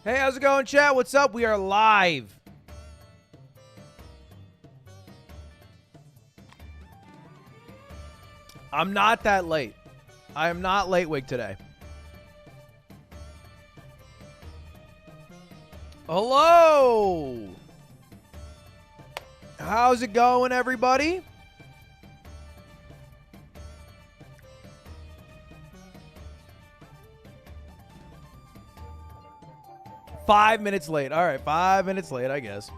Hey, how's it going, chat? What's up? We are live. I'm not that late. I am not late, Wig, today. Hello. How's it going, everybody? Five minutes late. All right, 5 minutes late, I guess.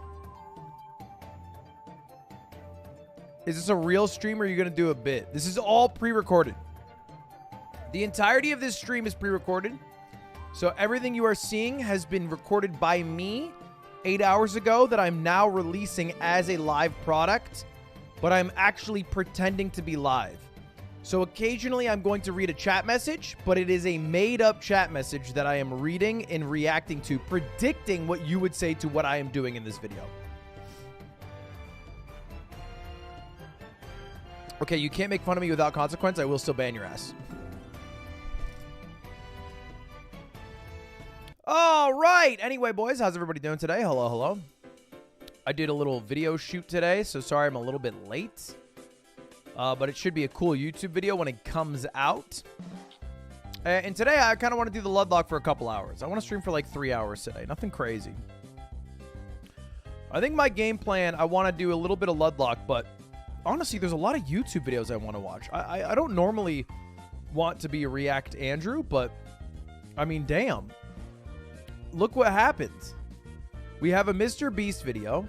Is this a real stream or are you going to do a bit? This is all pre-recorded. The entirety of this stream is pre-recorded. So everything you are seeing has been recorded by me 8 hours ago that I'm now releasing as a live product, but I'm actually pretending to be live. So occasionally I'm going to read a chat message, but it is a made-up chat message that I am reading and reacting to, predicting what you would say to what I am doing in this video. Okay, you can't make fun of me without consequence. I will still ban your ass. All right. Anyway, boys, how's everybody doing today? Hello, hello. I did a little video shoot today, so sorry I'm a little bit late. But it should be a cool YouTube video when it comes out. And today, I kind of want to do the Ludlocke for a couple hours. I want to stream for like 3 hours today. Nothing crazy. I think my game plan, I want to do a little bit of Ludlocke, but honestly, there's a lot of YouTube videos I want to watch. I don't normally want to be a React Andrew, but I mean, damn. Look what happens. We have a MrBeast video.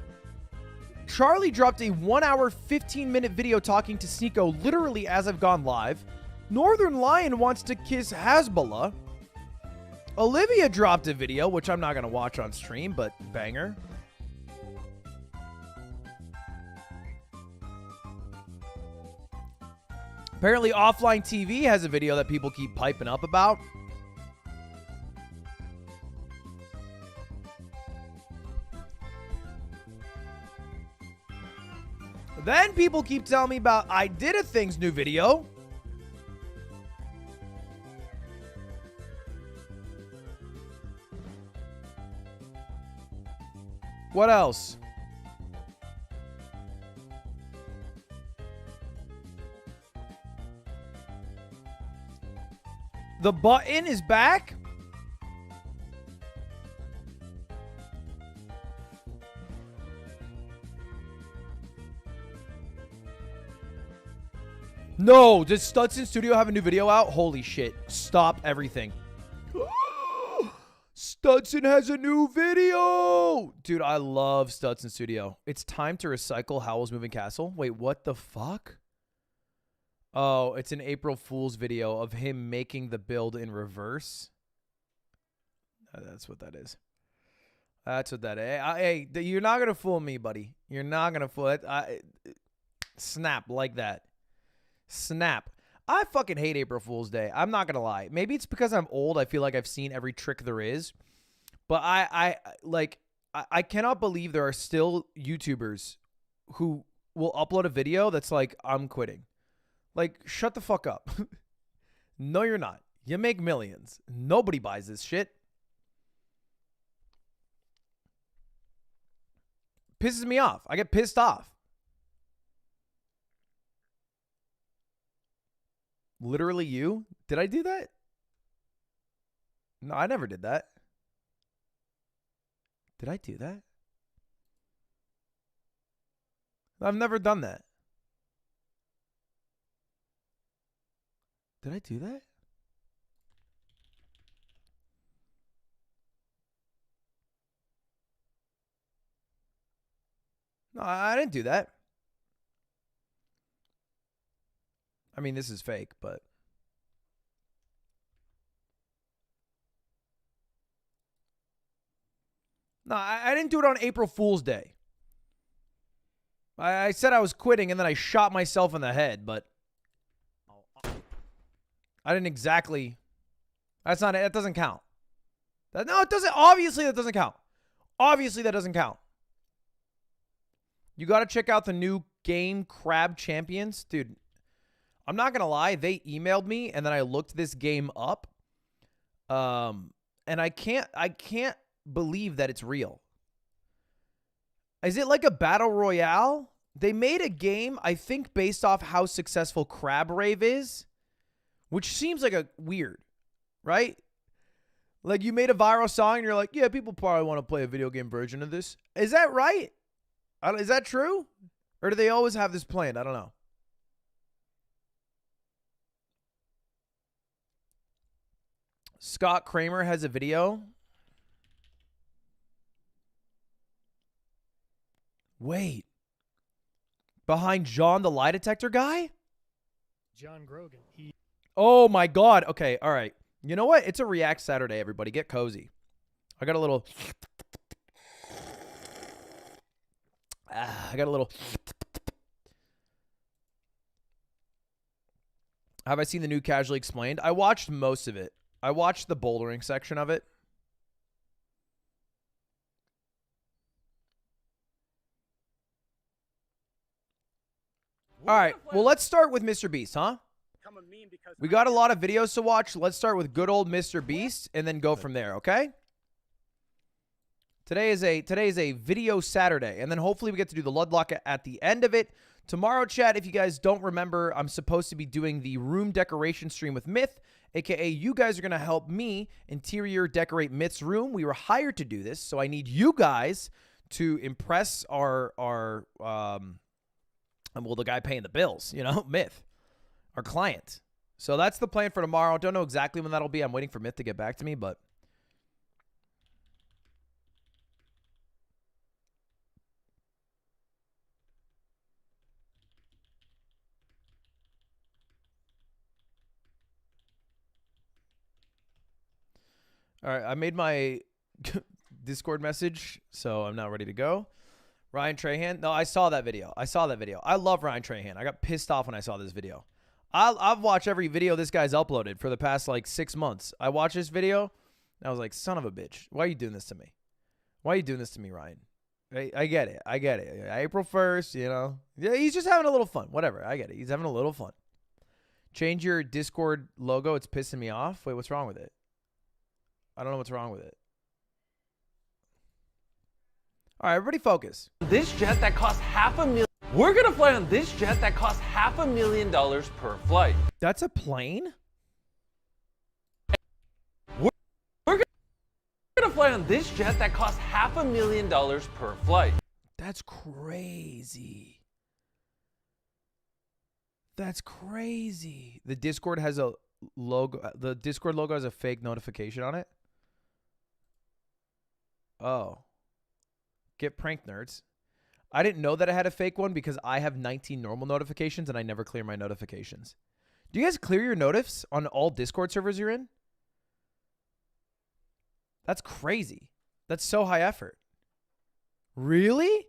Charlie dropped a 1 hour, 15-minute video talking to Sneeko literally as I've gone live. Northern Lion wants to kiss Hasbullah. Olivia dropped a video, which I'm not going to watch on stream, but banger. Apparently, Offline TV has a video that people keep piping up about. Then people keep telling me about I Did a Thing's new video. What else? The button is back? No, does Studson Studio have a new video out? Holy shit. Stop everything. Studson has a new video. Dude, I love Studson Studio. It's time to recycle Howl's Moving Castle. Wait, what the fuck? Oh, it's an April Fool's video of him making the build in reverse. That's what that is. That's what that is. Hey, you're not going to fool me, buddy. You're not going to fool it. Snap like that. Snap. I fucking hate April Fool's Day. I'm not going to lie. Maybe it's because I'm old. I feel like I've seen every trick there is. But I cannot believe there are still YouTubers who will upload a video that's like, I'm quitting. Like, shut the fuck up. No, you're not. You make millions. Nobody buys this shit. Pisses me off. I get pissed off. Literally you? Did I do that? No, I never did that. Did I do that? I've never done that. Did I do that? No, I didn't do that. I mean, this is fake, but... No, I didn't do it on April Fool's Day. I said I was quitting, and then I shot myself in the head, but... I didn't exactly... That's not it. That doesn't count. No, it doesn't. Obviously, that doesn't count. Obviously, that doesn't count. You got to check out the new game Crab Champions. Dude, I'm not going to lie. They emailed me, and then I looked this game up. And I can't believe that it's real. Is it like a battle royale? They made a game, I think, based off how successful Crab Rave is, which seems like a weird, right? Like you made a viral song and you're like, yeah, people probably want to play a video game version of this. Is that right? Is that true? Or do they always have this planned? I don't know. Scott Kramer has a video. Wait. Behind John the lie detector guy? John Grogan. Oh my God. Okay. All right. You know what? It's a React Saturday, everybody. Get cozy. I got a little. Have I seen the new Casually Explained? I watched most of it. I watched the bouldering section of it. All right. Well, let's start with MrBeast, huh? We got a lot of videos to watch. Let's start with good old MrBeast and then go from there, okay? Today is a video Saturday, and then hopefully we get to do the Ludlocke at the end of it. Tomorrow, chat, if you guys don't remember, I'm supposed to be doing the room decoration stream with Myth, aka you guys are going to help me interior decorate Myth's room. We were hired to do this, so I need you guys to impress our well, the guy paying the bills, you know, Myth, our client. So that's the plan for tomorrow. Don't know exactly when that'll be. I'm waiting for Myth to get back to me, but all right, I made my Discord message, so I'm now ready to go. Ryan Trahan. No, I saw that video. I love Ryan Trahan. I got pissed off when I saw this video. I've watched every video this guy's uploaded for the past, like, 6 months. I watched this video, and I was like, son of a bitch. Why are you doing this to me? Why are you doing this to me, Ryan? I get it. I get it. April 1st, you know. Yeah, he's just having a little fun. Whatever. I get it. He's having a little fun. Change your Discord logo. It's pissing me off. Wait, what's wrong with it? I don't know what's wrong with it. All right, everybody focus. This jet that costs $500,000. We're going to fly on this jet that costs $500,000 per flight. That's a plane? We're going to fly on this jet that costs $500,000 per flight. That's crazy. That's crazy. The Discord has a logo. The Discord logo has a fake notification on it. Oh. Get pranked, nerds. I didn't know that I had a fake one because I have 19 normal notifications and I never clear my notifications. Do you guys clear your notifs on all Discord servers you're in? That's crazy. That's so high effort. Really?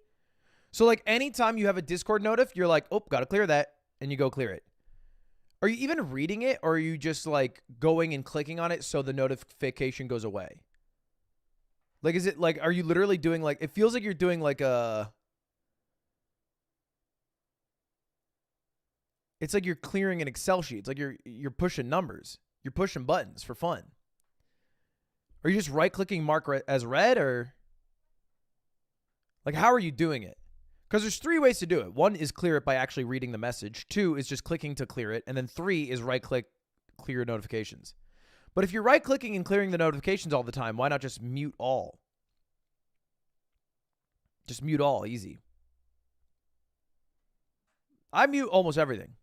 So like anytime you have a Discord notif, you're like, oh, gotta clear that. And you go clear it. Are you even reading it or are you just like going and clicking on it so the notification goes away? Like, is it like, are you literally doing like, it feels like you're doing like a, it's like you're clearing an Excel sheet. It's like you're pushing numbers. You're pushing buttons for fun. Are you just right clicking mark as read or like, how are you doing it? Because there's 3 ways to do it. 1 is clear it by actually reading the message. 2 is just clicking to clear it. And then 3 is right click, clear notifications. But if you're right clicking and clearing the notifications all the time, why not just mute all? Just mute all, easy. I mute almost everything.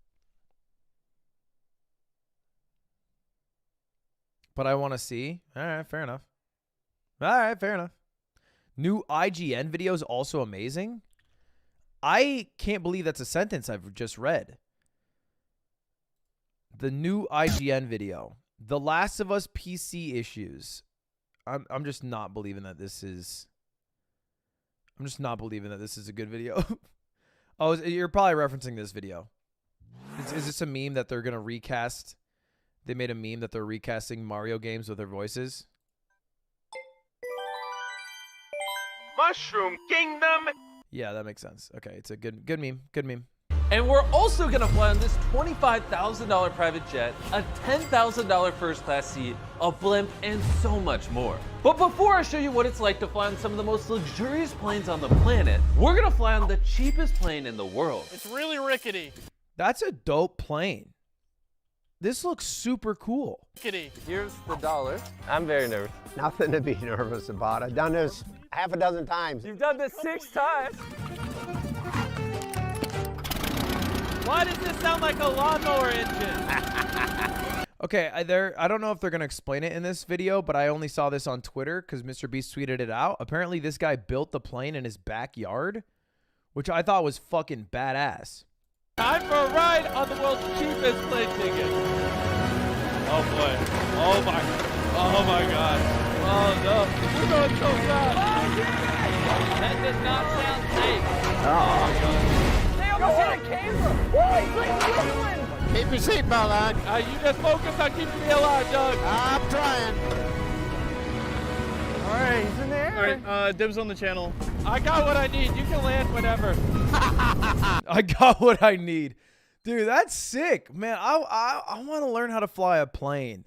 But I want to see. All right, fair enough. All right, fair enough. New IGN video is also amazing. I can't believe that's a sentence I've just read. The new IGN video. The Last of Us PC issues. I'm just not believing that this is... I'm just not believing that this is a good video. Oh, you're probably referencing this video. Is this a meme that they're going to recast? They made a meme that they're recasting Mario games with their voices. Mushroom Kingdom. Yeah, that makes sense. Okay, it's a good meme. Good meme. And we're also gonna fly on this $25,000 private jet, a $10,000 first class seat, a blimp, and so much more. But before I show you what it's like to fly on some of the most luxurious planes on the planet, we're gonna fly on the cheapest plane in the world. It's really rickety. That's a dope plane. This looks super cool. Rickety. Here's the dollar. I'm very nervous. Nothing to be nervous about. I've done this half a dozen times. You've done this 6 times. Why does this sound like a lawnmower engine? Okay, I don't know if they're going to explain it in this video, but I only saw this on Twitter because MrBeast tweeted it out. Apparently, this guy built the plane in his backyard, which I thought was fucking badass. Time for a ride on the world's cheapest plane ticket. Oh boy. Oh my god. Oh no. We're going so fast. That does not sound safe. They almost hit a camera. What? Keep your seatbelt on. You just focus on keeping me alive, Doug. I'm trying. All right, he's in the air. All right, dibs on the channel. I got what I need. You can land whenever. I got what I need. Dude, that's sick. Man, I want to learn how to fly a plane.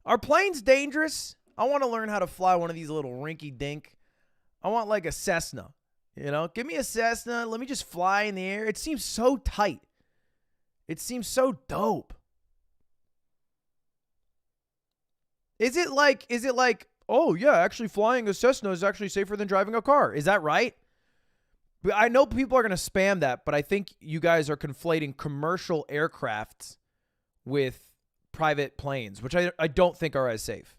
Are planes dangerous? I want to learn how to fly one of these little rinky-dink. I want like a Cessna. You know, give me a Cessna. Let me just fly in the air. It seems so tight. It seems so dope. Is it like, oh yeah, actually flying a Cessna is actually safer than driving a car? Is that right? I know people are going to spam that, but I think you guys are conflating commercial aircraft with private planes, which I don't think are as safe.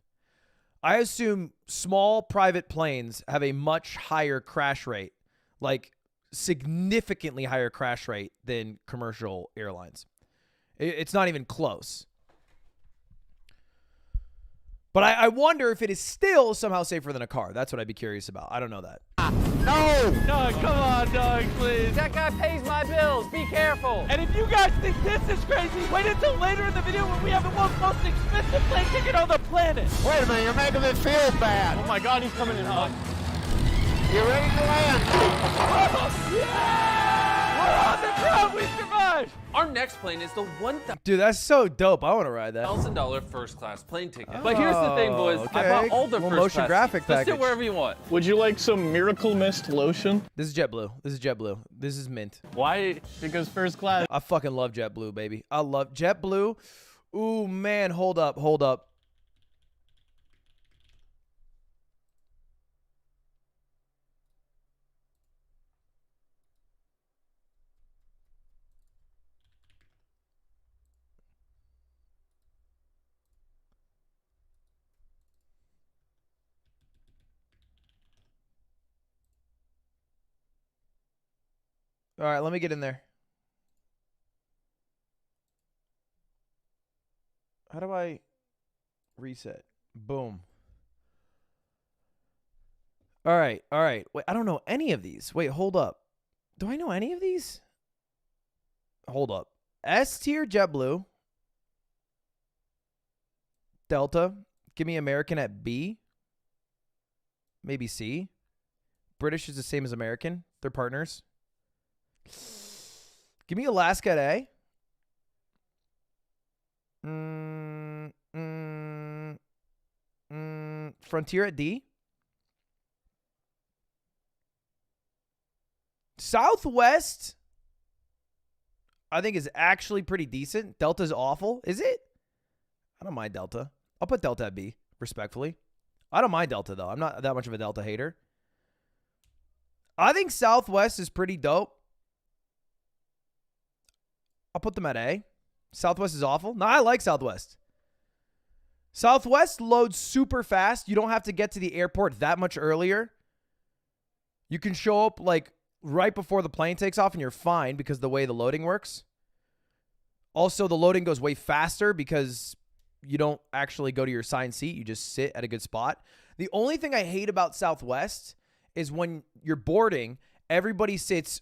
I assume small private planes have a much higher crash rate, like significantly higher crash rate than commercial airlines. It's not even close. But I wonder if it is still somehow safer than a car. That's what I'd be curious about. I don't know that. No! Doug, come on, Doug, please. That guy pays my bills. Be careful. And if you guys think this is crazy, wait until later in the video when we have the world's most expensive plane ticket on the planet. Wait a minute, you're making me feel bad. Oh my God, he's coming in hot. You ready to land? Yeah! We're on the ground. We survived. Our next plane is the $1,000 Dude, that's so dope. I want to ride that. first class plane ticket. But here's the thing, boys. okay. I bought all the Little first motion class graphic seats. So package. sit wherever you want. Would you like some Miracle Mist lotion? This is JetBlue. This is JetBlue. This is mint. Why? Because first class. I fucking love JetBlue, baby. I love JetBlue. Ooh, man. Hold up. Hold up. All right, let me get in there. How do I reset? Boom. All right, all right. Wait, I don't know any of these. Wait, hold up. Do I know any of these? Hold up. S tier JetBlue. Delta. Give me American at B. Maybe C. British is the same as American. They're partners. Give me Alaska at A. Frontier at D. Southwest, I think, is actually pretty decent. Delta's awful. Is it? I don't mind Delta. I'll put Delta at B, respectfully. I don't mind Delta, though. I'm not that much of a Delta hater. I think Southwest is pretty dope. I'll put them at A. Southwest is awful. No, I like Southwest. Southwest loads super fast. You don't have to get to the airport that much earlier. You can show up like right before the plane takes off and you're fine because of the way the loading works. Also, the loading goes way faster because you don't actually go to your assigned seat. You just sit at a good spot. The only thing I hate about Southwest is when you're boarding, everybody sits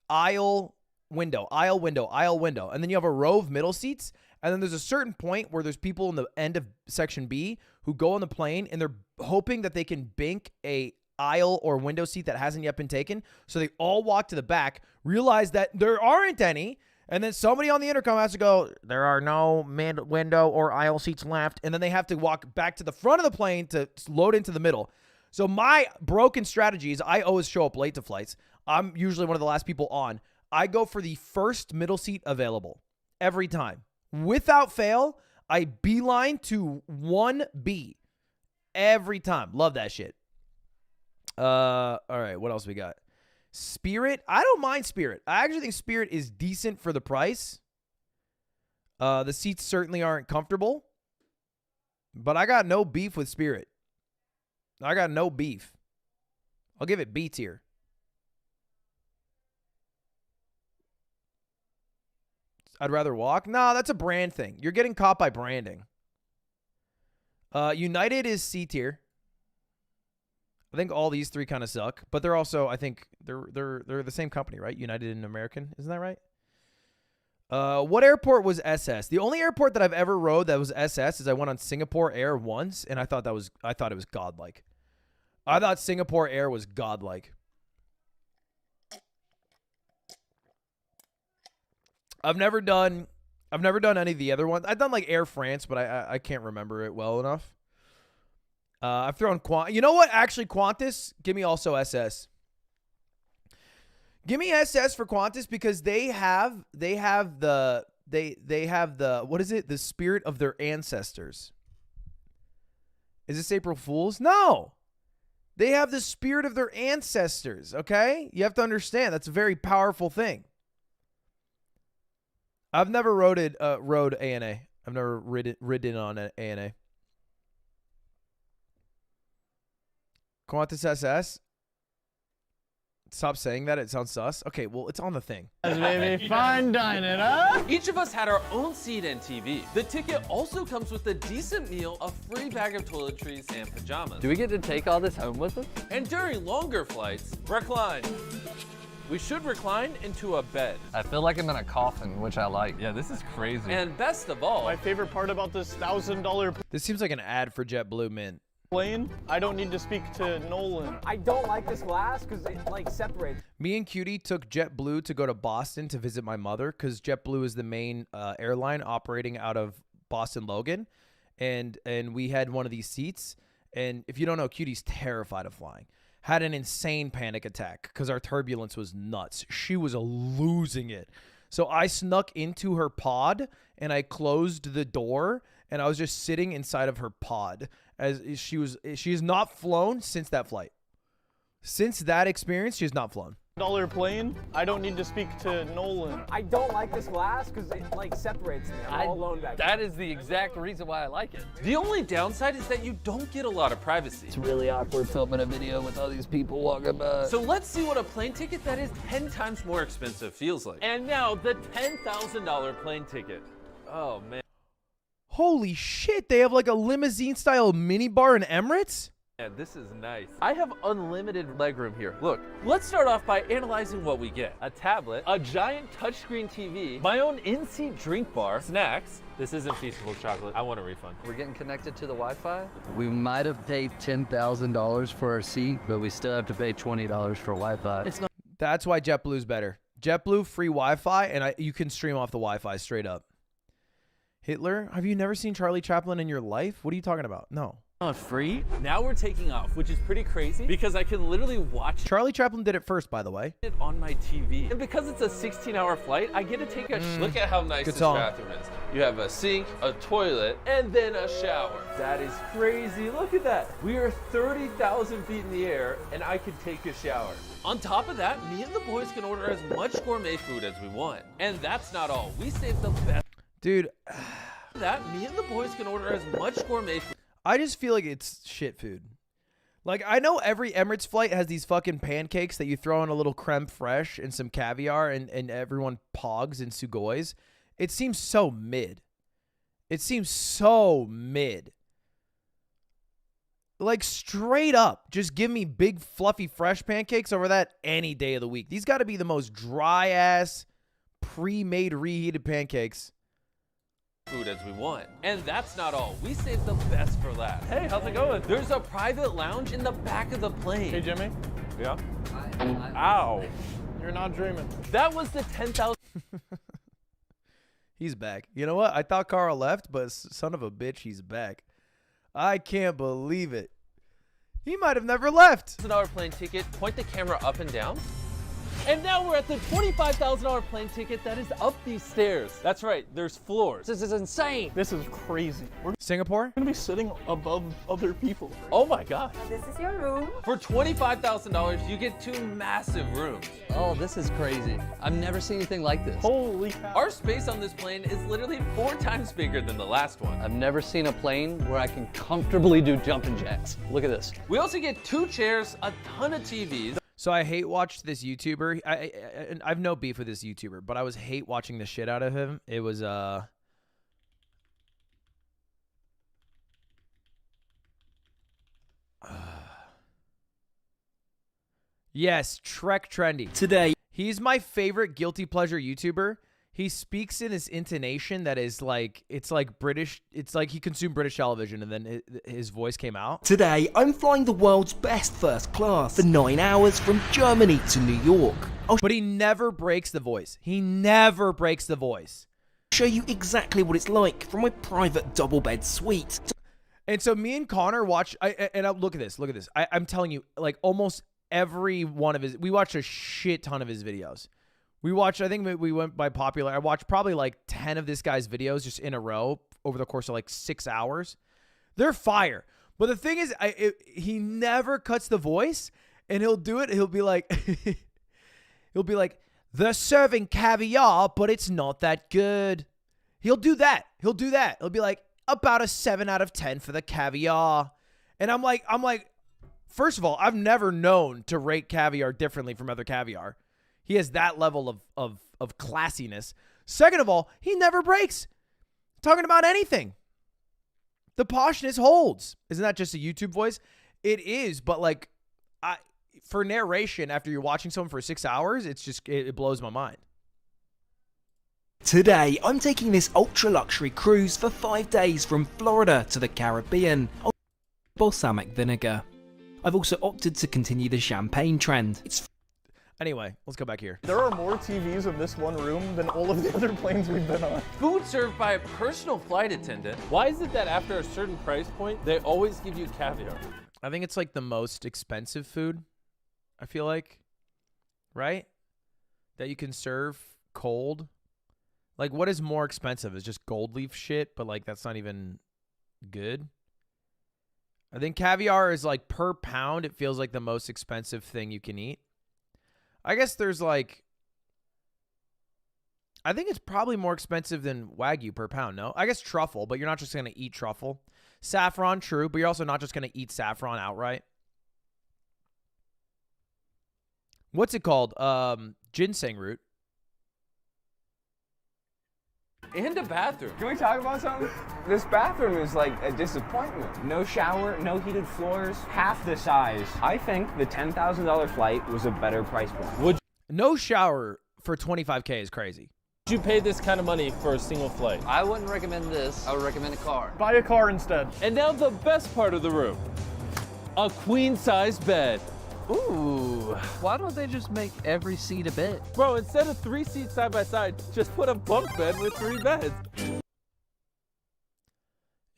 aisle window, aisle window, aisle window. And then you have a row of middle seats. And then there's a certain point where there's people in the end of section B who go on the plane and they're hoping that they can bink a aisle or window seat that hasn't yet been taken. So they all walk to the back, realize that there aren't any, and then somebody on the intercom has to go, there are no window or aisle seats left, and then they have to walk back to the front of the plane to load into the middle. So my broken strategy is I always show up late to flights. I'm usually one of the last people on. I go for the first middle seat available every time. Without fail, I beeline to 1B every time. Love that shit. All right, what else we got? Spirit. I don't mind Spirit. I actually think Spirit is decent for the price. The seats certainly aren't comfortable, but I got no beef with Spirit. I got no beef. I'll give it B tier. I'd rather walk. No, that's a brand thing. You're getting caught by branding. United is C tier. I think all these three kind of suck, but they're also, I think they're the same company, right? United and American, isn't that right? What airport was SS? The only airport that I've ever rode that was SS is I went on Singapore Air once, and I thought it was godlike. I thought Singapore Air was godlike. I've never done any of the other ones. I've done like Air France, but I can't remember it well enough. I've thrown You know what? Actually, Qantas, give me also SS. Give me SS for Qantas because they have the what is it? The spirit of their ancestors. Is this April Fool's? No. They have the spirit of their ancestors, okay? You have to understand that's a very powerful thing. I've never rode ANA. I've never ridden on an ANA. Qantas SS. Stop saying that. It sounds sus. Okay, well, it's on the thing. Baby, fine dining, huh? Each of us had our own seat and TV. The ticket also comes with a decent meal, a free bag of toiletries, and pajamas. Do we get to take all this home with us? And during longer flights, recline. We should recline into a bed. I feel like I'm in a coffin, which I like. Yeah, this is crazy. And best of all, My favorite part about this $1,000 This seems like an ad for JetBlue Mint. plane, I don't need to speak to Nolan. I don't like this glass because it like separates. Me and Cutie took JetBlue to go to Boston to visit my mother because JetBlue is the main airline operating out of Boston Logan, and we had one of these seats. And if you don't know, Cutie's terrified of flying. Had an insane panic attack because our turbulence was nuts. She was losing it. So I snuck into her pod and I closed the door and I was just sitting inside of her pod as she has not flown since that flight. Since that experience, she has not flown. $1 plane, I don't need to speak to Nolan. I don't like this glass because it like separates me. I'm all alone back That is the exact reason why I like it. the only downside is that you don't get a lot of privacy. It's really awkward filming a video with all these people walking by. So let's see what a plane ticket that is 10 times more expensive feels like. And now the $10,000 plane ticket. Oh man. Holy shit, they have like a limousine style minibar in Emirates? Man, this is nice. I have unlimited legroom here. Look, let's start off by analyzing what we get. A tablet, a giant touchscreen TV, my own in-seat drink bar, snacks. This isn't Feastable chocolate. I want a refund. We're getting connected to the Wi-Fi. We might have paid $10,000 for our seat, but we still have to pay $20 for Wi-Fi. It's not. That's why JetBlue's better. JetBlue, free Wi-Fi, and you can stream off the Wi-Fi straight up. Hitler? Have you never seen Charlie Chaplin in your life? What are you talking about? No. Not free? Now we're taking off, which is pretty crazy because I can literally watch Charlie Chaplin did it first, by the way. it on my TV. And because it's a 16-hour flight, I get to take a Look at how nice Good this song. bathroom is. You have a sink, a toilet, and then a shower. That is crazy. Look at that. We are 30,000 feet in the air, and I can take a shower. On top of that, me and the boys can order as much gourmet food as we want. And that's not all. We saved the best. Dude, Me and the boys can order as much gourmet food. I just feel like it's shit food. Like, I know every Emirates flight has these fucking pancakes that you throw in a little creme fraiche and some caviar and everyone pogs and sugois. It seems so mid. It seems so mid. Like, straight up, just give me big, fluffy, fresh pancakes over that any day of the week. These got to be the most dry-ass, pre-made, reheated pancakes food as we want. And that's not all. We saved the best for last. Hey, how's it going? There's a private lounge in the back of the plane. Hey, Jimmy. Yeah? Ow. You're not dreaming. That was the 10,000. He's back. You know what? I thought Carl left, but son of a bitch, he's back. I can't believe it. He might have never left. $1,000 plane ticket, point the camera up and down. And now we're at the $25,000 plane ticket that is up these stairs. That's right, there's floors. This is insane. This is crazy. We're Singapore? gonna be sitting above other people. Oh my God. This is your room. For $25,000, you get 2 massive rooms. Oh, this is crazy. I've never seen anything like this. Holy cow. Our space on this plane is literally 4 times bigger than the last one. I've never seen a plane where I can comfortably do jumping jacks. Look at this. We also get 2 chairs, a ton of TVs. So I hate watched this YouTuber. I've no beef with this YouTuber, but I was hate watching the shit out of him. It was yes, Trek Trendy. Today, He's my favorite guilty pleasure YouTuber. He speaks in this intonation that is like, it's like British. It's like he consumed British television and then his voice came out. today I'm flying the world's best first class for 9 hours from Germany to New York. I'll But he never breaks the voice. He never breaks the voice. show you exactly what it's like from my private double bed suite. And so me and Connor watch, look at this. I'm telling you, like almost every one of his, we watched a shit ton of his videos. We watched, I think we went by popular. I watched probably like 10 of this guy's videos just in a row over the course of like 6 hours. They're fire. But the thing is, he never cuts the voice, and he'll do it. He'll be like, they're serving caviar, but it's not that good. He'll do that. He'll be like, about a 7 out of 10 for the caviar. And I'm like, first of all, I've never known to rate caviar differently from other caviar. He has that level of classiness. Second of all, he never breaks talking about anything. The poshness holds. Isn't that just a YouTube voice? It is, but like, for narration, after you're watching someone for 6 hours, it's just, it blows my mind. Today I'm taking this ultra luxury cruise for 5 days from Florida to the Caribbean. I'll balsamic vinegar. I've also opted to continue the champagne trend. It's Anyway, let's go back here. There are more TVs in this one room than all of the other planes we've been on. Food served by a personal flight attendant. Why is it that after a certain price point, they always give you caviar? I think it's like the most expensive food, I feel like, right? That you can serve cold. Like, what is more expensive? It's just gold leaf shit, but like that's not even good. I think caviar is like per pound, it feels like the most expensive thing you can eat. I guess there's like, I think it's probably more expensive than Wagyu per pound, no? I guess truffle, but you're not just going to eat truffle. Saffron, true, but you're also not just going to eat saffron outright. What's it called? Ginseng root. And a bathroom. Can we talk about something? This bathroom is like a disappointment. No shower, no heated floors, half the size. I think the $10,000 flight was a better price point. No shower for $25K is crazy. Would you pay this kind of money for a single flight? I wouldn't recommend this. I would recommend a car. Buy a car instead. And now the best part of the room. A queen-size bed. Ooh. Why don't they just make every seat a bed? Bro, instead of 3 seats side by side, just put a bunk bed with 3 beds.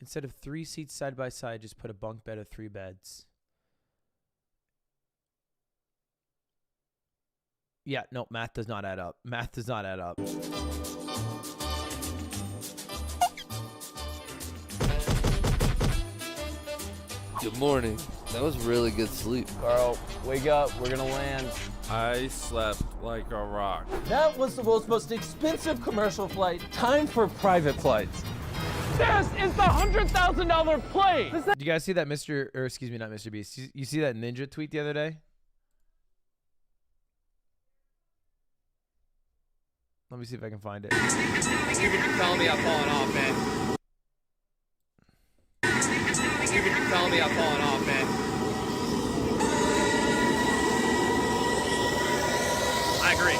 Instead of 3 seats side by side, just put a bunk bed of 3 beds. Yeah, no, math does not add up. Math does not add up. Good morning. That was really good sleep. Carl, wake up, we're gonna land. I slept like a rock. That was the world's most expensive commercial flight. Time for private flights. This is the $100,000 plane. Did you guys see that excuse me, not MrBeast. You see that Ninja tweet the other day? Let me see if I can find it. You been telling me I'm falling off, man. You been telling me I'm falling off, man. I agree.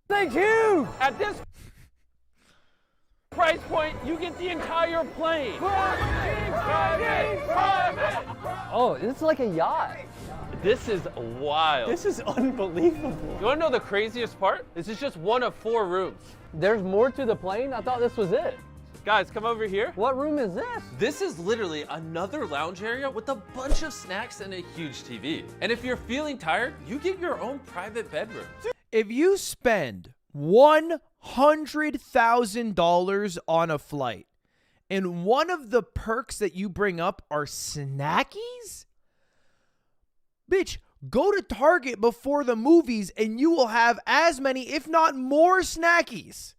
Thank you. At this price point, you get the entire plane. Oh, it's like a yacht. This is wild. This is unbelievable. You want to know the craziest part? This is just one of 4 rooms. There's more to the plane? I thought this was it. Guys, come over here. What room is this? This is literally another lounge area with a bunch of snacks and a huge TV. And if you're feeling tired, you get your own private bedroom. If you spend $100,000 on a flight and one of the perks that you bring up are snackies, bitch, go to Target before the movies and you will have as many, if not more, snackies.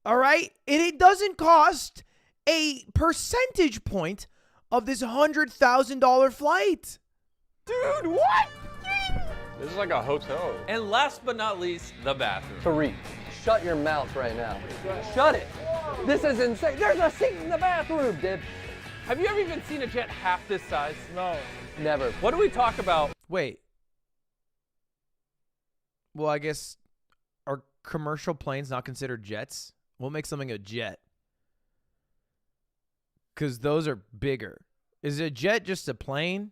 All right? And it doesn't cost a percentage point of this $100,000 flight. Dude, what? This is like a hotel. And last but not least, the bathroom. Tariq, shut your mouth right now. Shut it. This is insane. There's a seat in the bathroom, dude. Have you ever even seen a jet half this size? No. Never. What do we talk about? Wait. Well, I guess, are commercial planes not considered jets? What makes something a jet? Because those are bigger. Is a jet just a plane?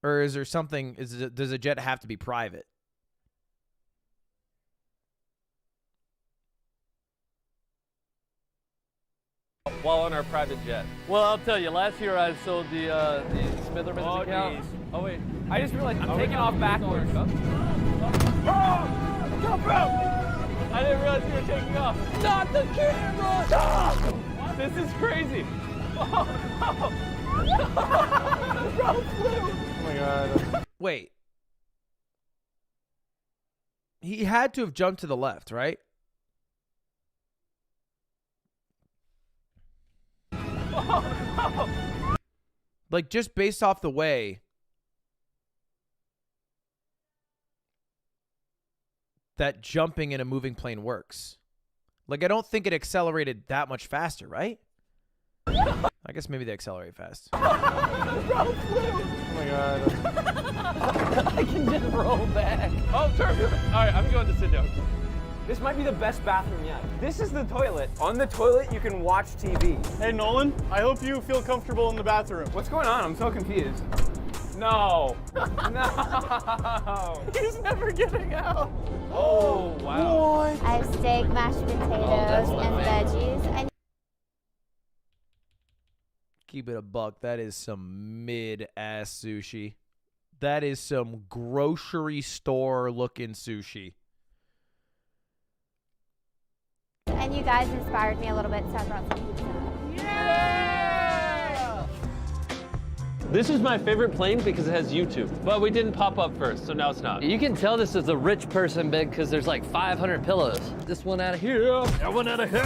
Or is there something, does a jet have to be private? While on our private jet. Well, I'll tell you, last year I sold the Smitherman's account. geez. Oh, wait. I just realized I'm taking off backwards. Go, bro! I didn't realize you were taking off. Not the camera! Stop! This is crazy. Oh my god. Wait. He had to have jumped to the left, right? Like, just based off the way that jumping in a moving plane works. Like, I don't think it accelerated that much faster, right? I guess maybe they accelerate fast. Oh my god. I can just roll back. Oh, turbulence. All right, I'm going to sit down. This might be the best bathroom yet. This is the toilet. On the toilet, you can watch TV. Hey, Nolan, I hope you feel comfortable in the bathroom. What's going on? I'm so confused. No. No. He's never getting out. Oh, wow. What? I have steak, mashed potatoes, and veggies. And Keep it a buck. That is some mid-ass sushi. That is some grocery store-looking sushi. and you guys inspired me a little bit, so I brought some pizza. This is my favorite plane because it has YouTube, but we didn't pop up first, so now it's not. You can tell this is a rich person bed because there's like 500 pillows. This one out of here, that one out of here.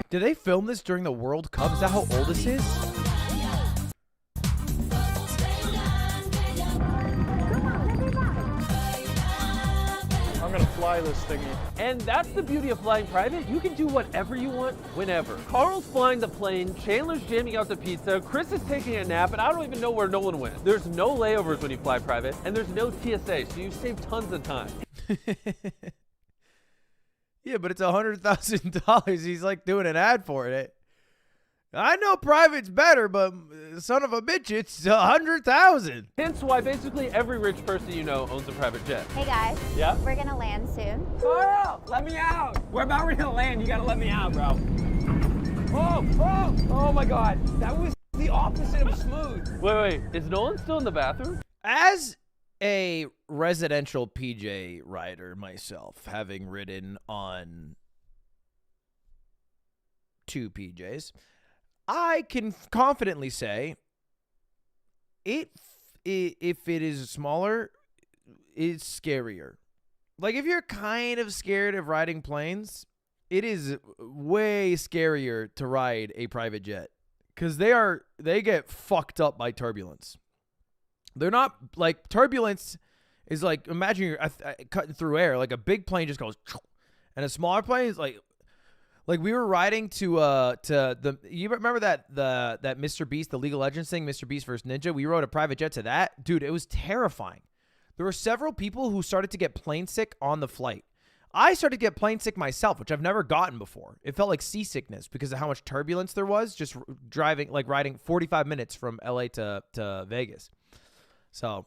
Did they film this during the World Cup? Is that how old this is? I'm gonna fly this thingy. And that's the beauty of flying private. You can do whatever you want, whenever. Carl's flying the plane, Chandler's jamming out the pizza, Chris is taking a nap, and I don't even know where Nolan went. There's no layovers when you fly private, and there's no TSA, so you save tons of time. Yeah, but it's $100,000. He's like doing an ad for it. I know private's better, but son of a bitch, it's $100,000. Hence why basically every rich person you know owns a private jet. Hey guys. Yeah? We're gonna land soon. Carl, let me out. We're about ready to land. You gotta let me out, bro. Oh my God. That was the opposite of smooth. Wait, is Nolan still in the bathroom? As a residential PJ rider myself, having ridden on 2 PJs, I can confidently say if it is smaller, it's scarier. Like, if you're kind of scared of riding planes, it is way scarier to ride a private jet because they get fucked up by turbulence. They're not like turbulence is like, imagine you're cutting through air. Like a big plane just goes, and a smaller plane is like Like we were riding to the you remember that MrBeast, the League of Legends thing, MrBeast versus Ninja? We rode a private jet to that. Dude, it was terrifying. There were several people who started to get plane sick on the flight. I started to get plane sick myself, which I've never gotten before. It felt like seasickness because of how much turbulence there was just driving, like riding 45 minutes from LA to Vegas. So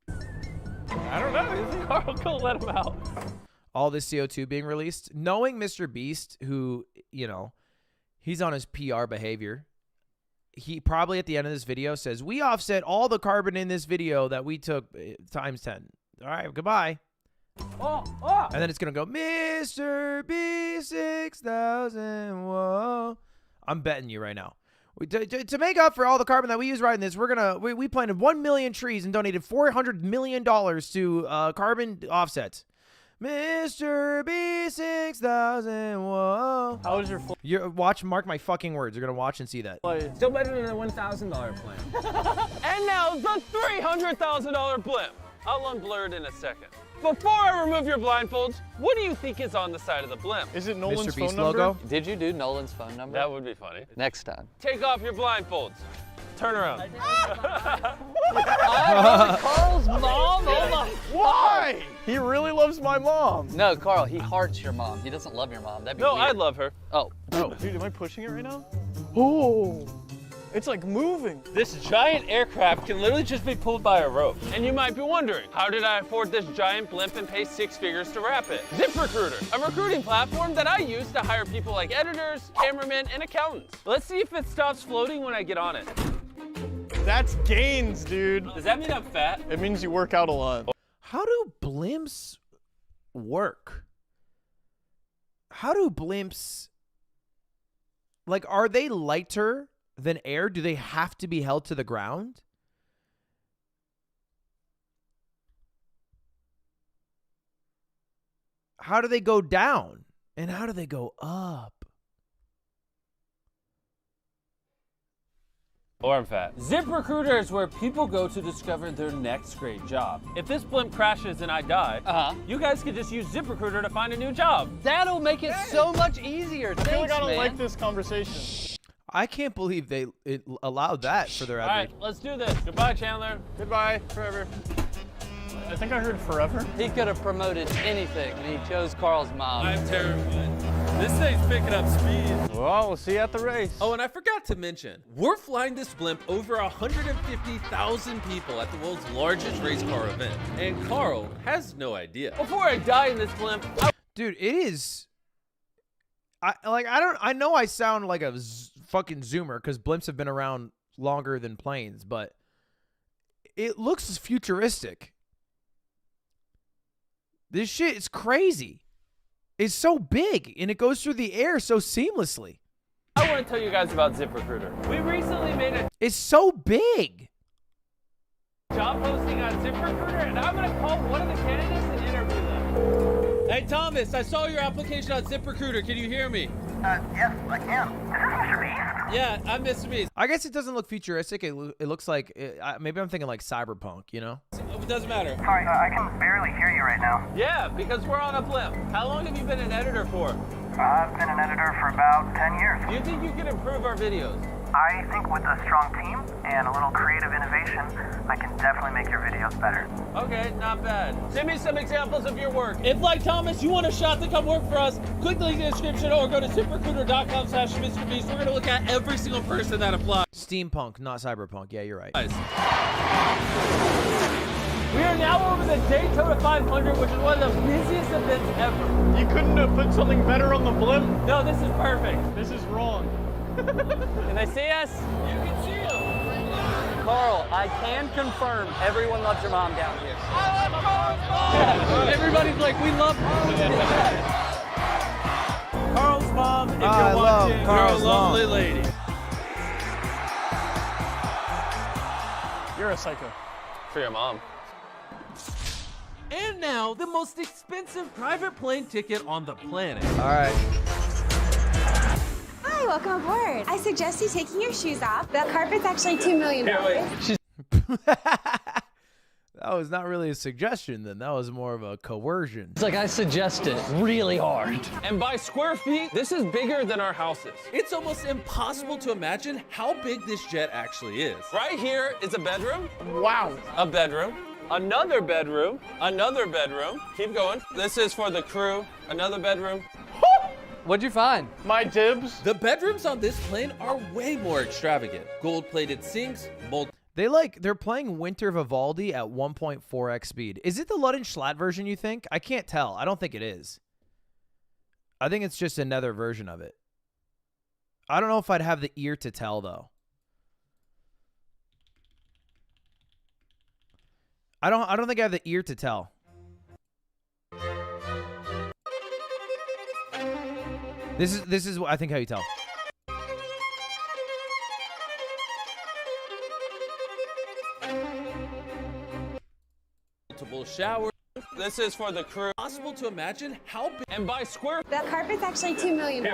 I don't know. Carl, go let him out. All this CO2 being released, knowing MrBeast, who, you know, he's on his PR behavior. He probably at the end of this video says, we offset all the carbon in this video that we took times 10. All right, goodbye. And then it's going to go, MrBeast 6000. Whoa. I'm betting you right now. To make up for all the carbon that we use riding this, we planted 1 million trees and donated $400 million to carbon offsets. MrBeast 6000. Whoa. How was your mark my fucking words. You're gonna watch and see that. Still better than the $1,000 plan. And now the $300,000 blimp. I'll unblur it in a second. Before I remove your blindfolds, what do you think is on the side of the blimp? Is it Nolan's MrBeast phone number? logo? Did you do Nolan's phone number? That would be funny. Next time. Take off your blindfolds. Turn around. Carl's mom? Oh my. Why? He really loves my mom. No, Carl, he hearts your mom. He doesn't love your mom. That'd be No, weird. I love her. Oh. Dude, am I pushing it right now? Oh, it's like moving. This giant aircraft can literally just be pulled by a rope. And you might be wondering, how did I afford this giant blimp and pay 6 figures to wrap it? ZipRecruiter, a recruiting platform that I use to hire people like editors, cameramen, and accountants. Let's see if it stops floating when I get on it. That's gains, dude. Does that mean I'm fat? It means you work out a lot. How do blimps work? How do blimps, like, are they lighter than air? Do they have to be held to the ground? How do they go down? And how do they go up? Or I'm fat. ZipRecruiter is where people go to discover their next great job. If this blimp crashes and I die, you guys could just use ZipRecruiter to find a new job. That'll make it so much easier. I feel like I don't like this conversation. I can't believe they allowed that for their All right, let's do this. Goodbye, Chandler. Goodbye, forever. I think I heard forever. He could have promoted anything, and he chose Carl's mom. I'm terrified. This thing's picking up speed. Well, we'll see you at the race. Oh, and I forgot to mention, we're flying this blimp over 150,000 people at the world's largest race car event. And Carl has no idea. Before I die in this blimp, dude, it is. I know I sound like a fucking zoomer because blimps have been around longer than planes, but it looks futuristic. This shit is crazy. It's so big and it goes through the air so seamlessly. I want to tell you guys about ZipRecruiter. We recently made a It's so big. job posting on ZipRecruiter, and I'm going to call one of the candidates and interview them. Hey, Thomas, I saw your application on ZipRecruiter. Can you hear me? Yes, I can. Is this MrBeast? Yeah, I'm MrBeast. I guess it doesn't look futuristic. It looks like, maybe I'm thinking like cyberpunk, you know? It doesn't matter. Sorry, I can barely hear you right now. Yeah, because we're on a blimp. How long have you been an editor for? I've been an editor for about 10 years. Do you think you could improve our videos? I think with a strong team and a little creative innovation, I can definitely make your videos better. Okay, not bad. Send me some examples of your work. If, like Thomas, you want a shot to come work for us, click the link in the description or go to ZipRecruiter.com/MrBeast. We're going to look at every single person that applies. Steampunk, not cyberpunk. Yeah, you're right. We are now over the Daytona 500, which is one of the busiest events ever. You couldn't have put something better on the blimp? No, this is perfect. This is wrong. Can they see us? You can see them. Carl, I can confirm everyone loves your mom down here. I love Carl's mom. Everybody's like, we love Carl's mom, if I you're love watching, Carl's you're a lovely mom. lady. You're a psycho. For your mom. And now, the most expensive private plane ticket on the planet. All right. Hi, welcome aboard. I suggest you taking your shoes off. The carpet's actually $2 million. That was not really a suggestion then. That was more of a coercion. It's like I suggest it really hard. And by square feet, this is bigger than our houses. It's almost impossible to imagine how big this jet actually is. Right here is a bedroom. Wow. A bedroom. Another bedroom. Another bedroom. Keep going. This is for the crew. Another bedroom. What'd you find? My dibs. The bedrooms on this plane are way more extravagant. Gold-plated sinks, They're playing Winter Vivaldi at 1.4x speed. Is it the Ludden Schlatt version, you think? I can't tell. I don't think it is. I think it's just another version of it. I don't know if I'd have the ear to tell, though. I don't think I have the ear to tell. This is I think how you tell. multiple showers. This is for the crew. Possible to imagine how big, and by square. The carpet's actually $2 million.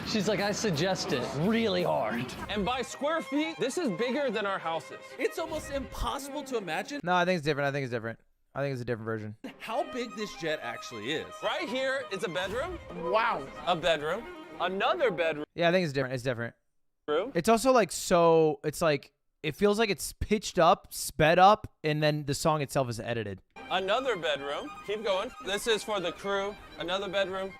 She's like, I suggest it really hard. And by square feet, this is bigger than our houses. It's almost impossible to imagine. No, I think it's different. I think it's different. I think it's a different version. How big this jet actually is. Right here is a bedroom. Wow. A bedroom. Another bedroom. Yeah, I think it's different. It's different. It's also like so. It's like it feels like it's pitched up, sped up, and then the song itself is edited. Another bedroom. Keep going. This is for the crew. Another bedroom.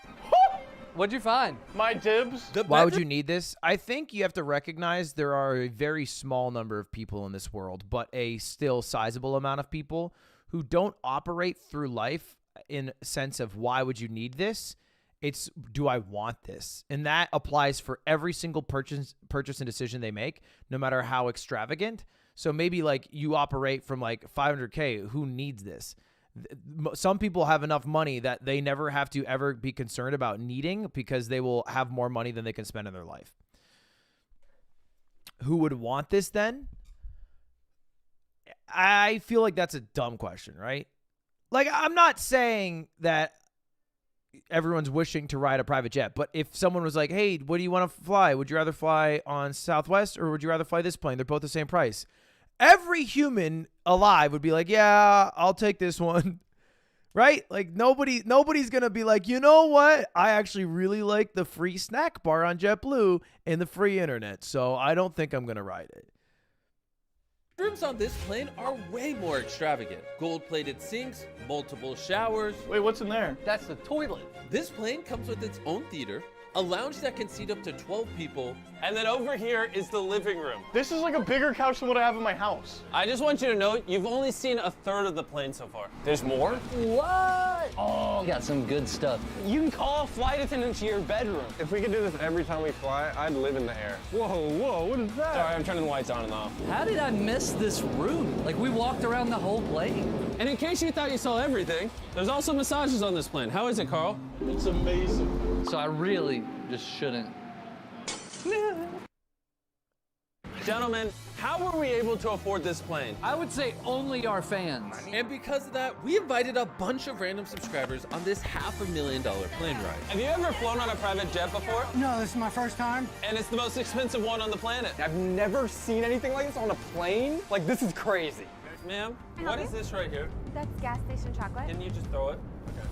What'd you find? My dibs. Why would you need this? I think you have to recognize there are a very small number of people in this world, but a still sizable amount of people who don't operate through life in a sense of why would you need this? It's, do I want this? And that applies for every single purchase and decision they make, no matter how extravagant. So maybe like you operate from like 500K, who needs this? Some people have enough money that they never have to ever be concerned about needing because they will have more money than they can spend in their life. Who would want this then? I feel like that's a dumb question, right? Like, I'm not saying that everyone's wishing to ride a private jet, but if someone was like, hey, what do you want to fly? Would you rather fly on Southwest or would you rather fly this plane? They're both the same price. Every human alive would be like, yeah, I'll take this one. Right? Like nobody's going to be like, you know what? I actually really like the free snack bar on JetBlue and the free internet, so I don't think I'm going to ride it. Rooms on this plane are way more extravagant. Gold-plated sinks, multiple showers. Wait, what's in there? That's the toilet. This plane comes with its own theater, a lounge that can seat up to 12 people, and then over here is the living room. This is like a bigger couch than what I have in my house. I just want you to know, you've only seen a third of the plane so far. There's more? What? Oh, got some good stuff. You can call a flight attendant to your bedroom. If we could do this every time we fly, I'd live in the air. Whoa, what is that? Sorry, I'm turning the lights on and off. How did I miss this room? Like, we walked around the whole plane. And in case you thought you saw everything, there's also massages on this plane. How is it, Carl? It's amazing. So I really just shouldn't. Gentlemen, how were we able to afford this plane? I would say only our fans. And because of that, we invited a bunch of random subscribers on this $500,000 plane ride. Have you ever flown on a private jet before? No, this is my first time. And it's the most expensive one on the planet. I've never seen anything like this on a plane. Like, this is crazy. Ma'am, what is this right here? That's gas station chocolate. Can you just throw it? Okay.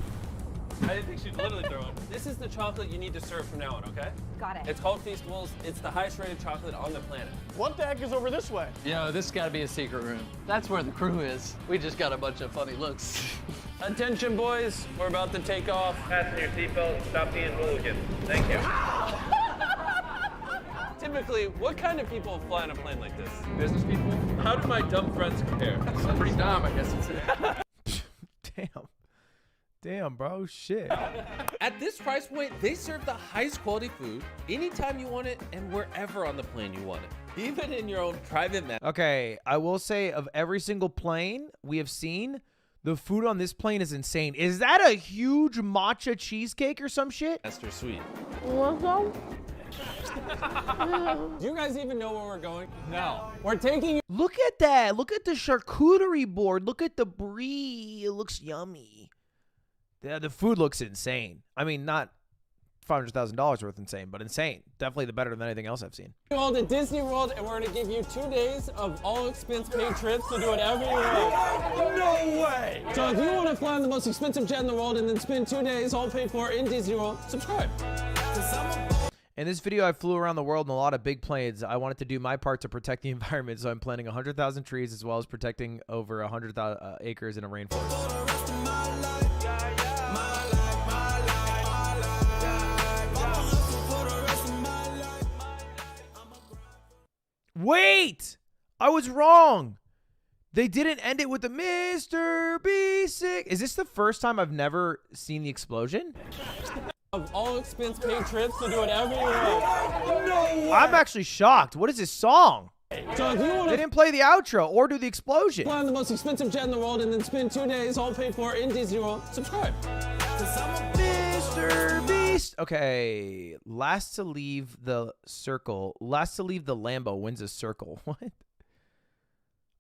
I didn't think she'd literally throw it. This is the chocolate you need to serve from now on, okay? Got it. It's called Feastables. It's the highest rated chocolate on the planet. What the heck is over this way? Yo, this gotta be a secret room. That's where the crew is. We just got a bunch of funny looks. Attention, boys. We're about to take off. Fasten your seatbelt. Stop being hooligans. Thank you. Typically, what kind of people fly on a plane like this? Business people? How do my dumb friends compare? Pretty dumb, I guess it's Damn, bro, shit. At this price point, they serve the highest quality food anytime you want it and wherever on the plane you want it. Even in your own private Okay, I will say of every single plane we have seen, the food on this plane is insane. Is that a huge matcha cheesecake or some shit? Master Suite. Want some? Do you guys even know where we're going? No. We're taking you. Look at that. Look at the charcuterie board. Look at the brie. It looks yummy. The food looks insane. I mean, not $500,000 worth insane, but insane. Definitely the better than anything else I've seen. World at Disney World, and we're gonna give you 2 days of all expense paid trips to do whatever you want. No way! So if you want to fly on the most expensive jet in the world and then spend 2 days all paid for in Disney World, subscribe. In this video, I flew around the world in a lot of big planes. I wanted to do my part to protect the environment, so I'm planting 100,000 trees as well as protecting over 100,000 acres in a rainforest. Wait! I was wrong! They didn't end it with the MrBeast. Is this the first time I've never seen the explosion? Of all expense paid trips to do whatever you want. No way! I'm actually shocked. What is this song? So if you want They to didn't play the outro or do the explosion. fly on the most expensive jet in the world and then spend 2 days all paid for in Disney World, subscribe. MrBeast. Okay, last to leave the circle. Last to leave the Lambo wins a circle. What?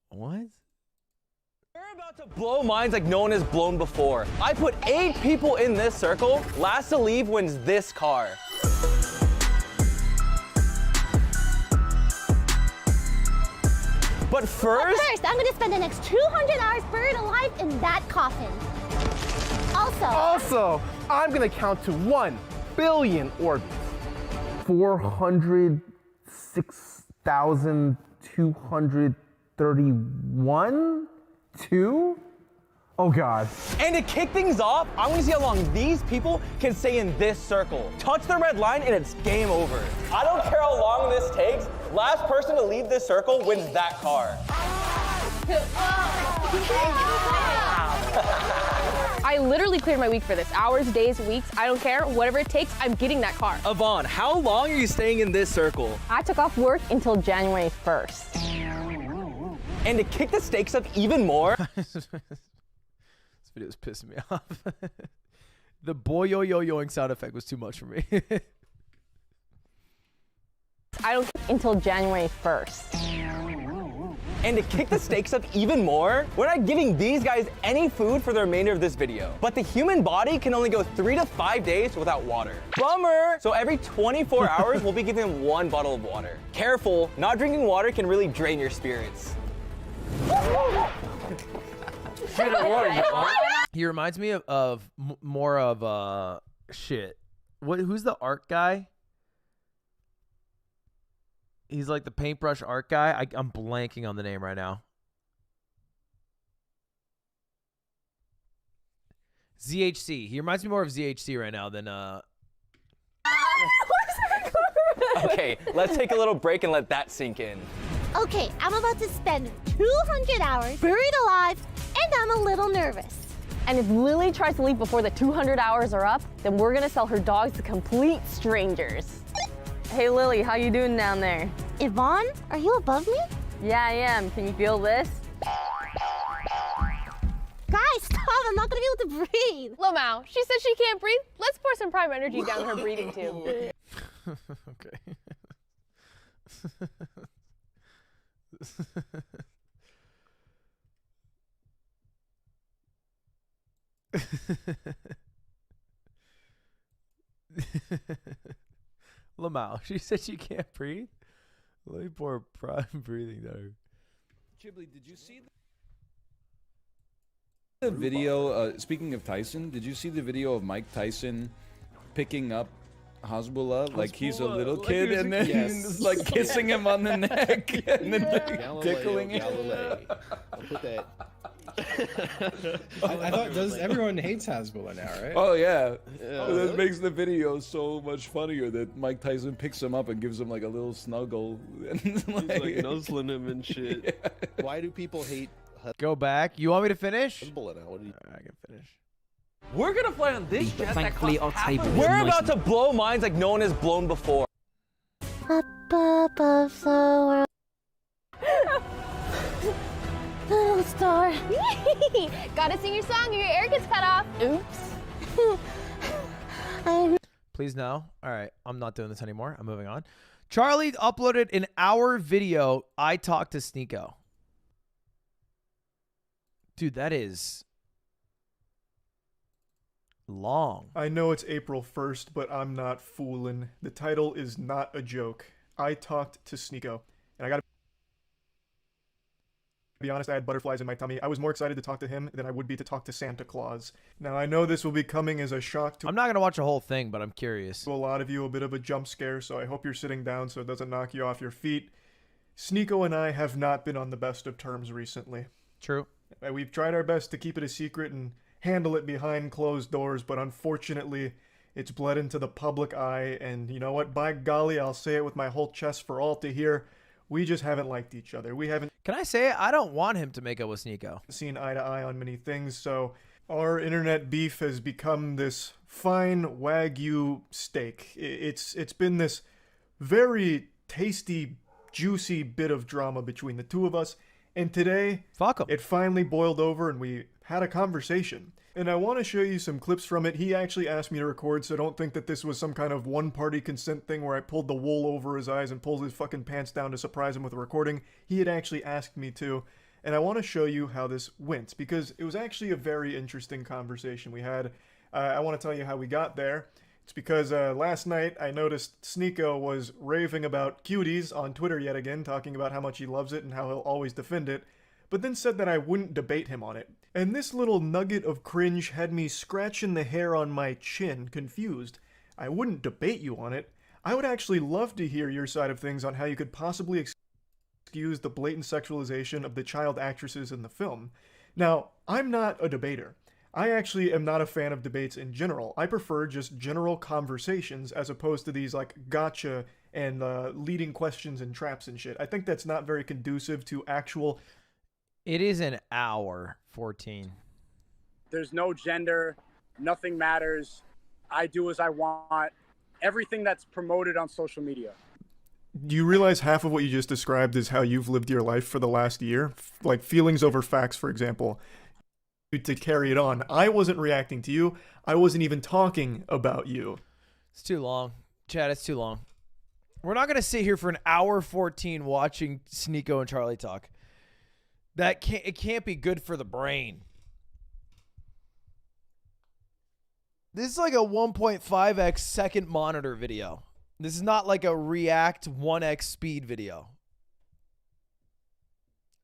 What? We're about to blow minds like no one has blown before. I put 8 people in this circle. Last to leave wins this car. But first, I'm going to spend the next 200 hours buried alive in that coffin. Also, I'm gonna count to 1 billion orbits. 406,231? 2? Oh God. and to kick things off, I want to see how long these people can stay in this circle. Touch the red line and it's game over. I don't care how long this takes. Last person to leave this circle wins that car. I literally cleared my week for this. Hours, days, weeks, I don't care. Whatever it takes, I'm getting that car. Yvonne, how long are you staying in this circle? I took off work until January 1st. And to kick the stakes up even more. This video is pissing me off. The boy-yo-yo-yoing sound effect was too much for me. I don't until January 1st. And to kick the stakes up even more, we're not giving these guys any food for the remainder of this video. But the human body can only go 3 to 5 days without water. Bummer! So every 24 hours, we'll be giving them 1 bottle of water. Careful, not drinking water can really drain your spirits. He reminds me of more of shit. Who's the art guy? He's like the paintbrush art guy. I'm blanking on the name right now. ZHC. He reminds me more of ZHC right now than Okay, let's take a little break and let that sink in. Okay, I'm about to spend 200 hours buried alive, and I'm a little nervous. And if Lily tries to leave before the 200 hours are up, then we're gonna sell her dogs to complete strangers. Hey Lily, how you doing down there? Yvonne, are you above me? Yeah, I am. Can you feel this? Guys, stop, I'm not gonna be able to breathe. Lamau, she said she can't breathe. Let's pour some prime energy down her breathing tube. Okay. Lamau, she said she can't breathe. Let me pour prime breathing there. Chiblee, did you see the video? Speaking of Tyson, did you see the video of Mike Tyson picking up Hasbullah like he's a little kid and then just like kissing him on the neck and then tickling him? I'll put that. I thought everyone hates Hasbullah now, right? Oh yeah. Yeah. That makes the video so much funnier that Mike Tyson picks him up and gives him like a little snuggle and He's like nuzzling him and shit. Yeah. Why do people hate Go back. You want me to finish? Hasbullah now? What do you? I can finish. We're gonna fly on this jet that Thankfully, costs our half a table million. We're about to blow minds like no one has blown before. Up above the world. Little star. Gotta sing your song or your air gets cut off. Oops. Please no. All right, I'm not doing this anymore. I'm moving on. Charlie uploaded an hour video. I talked to Sneeko. Dude, that is long. I know it's April 1st, but I'm not fooling. The title is not a joke. I talked to Sneeko, and I gotta be honest, I had butterflies in my tummy. I was more excited to talk to him than I would be to talk to Santa Claus. Now, I know this will be coming as a shock to— I'm not going to watch the whole thing, but I'm curious. To a lot of you, a bit of a jump scare, so I hope you're sitting down so it doesn't knock you off your feet. Sneeko and I have not been on the best of terms recently. True. We've tried our best to keep it a secret and handle it behind closed doors, but unfortunately, it's bled into the public eye, and you know what? By golly, I'll say it with my whole chest for all to hear. We just haven't liked each other. We haven't— Can I say it? I don't want him to make up with Sneeko. Seen eye to eye on many things, so our internet beef has become this fine Wagyu steak. It's been this very tasty, juicy bit of drama between the two of us, and today, fuck 'em, it finally boiled over and we had a conversation. And I want to show you some clips from it. He actually asked me to record, so don't think that this was some kind of one-party consent thing where I pulled the wool over his eyes and pulled his fucking pants down to surprise him with a recording. He had actually asked me to. And I want to show you how this went, because it was actually a very interesting conversation we had. I want to tell you how we got there. It's because last night I noticed Sneeko was raving about cuties on Twitter yet again, talking about how much he loves it and how he'll always defend it, but then said that I wouldn't debate him on it. And this little nugget of cringe had me scratching the hair on my chin, confused. I wouldn't debate you on it. I would actually love to hear your side of things on how you could possibly excuse the blatant sexualization of the child actresses in the film. Now, I'm not a debater. I actually am not a fan of debates in general. I prefer just general conversations as opposed to these like gotcha and leading questions and traps and shit. I think that's not very conducive to actual— It is an hour 14. There's no gender. Nothing matters. I do as I want. Everything that's promoted on social media. Do you realize half of what you just described is how you've lived your life for the last year? Like feelings over facts, for example. To carry it on, I wasn't reacting to you. I wasn't even talking about you. It's too long. Chad, it's too long. We're not going to sit here for an hour 14 watching Sneeko and Charlie talk. It can't be good for the brain. This is like a 1.5x second monitor video. This is not like a React 1x speed video.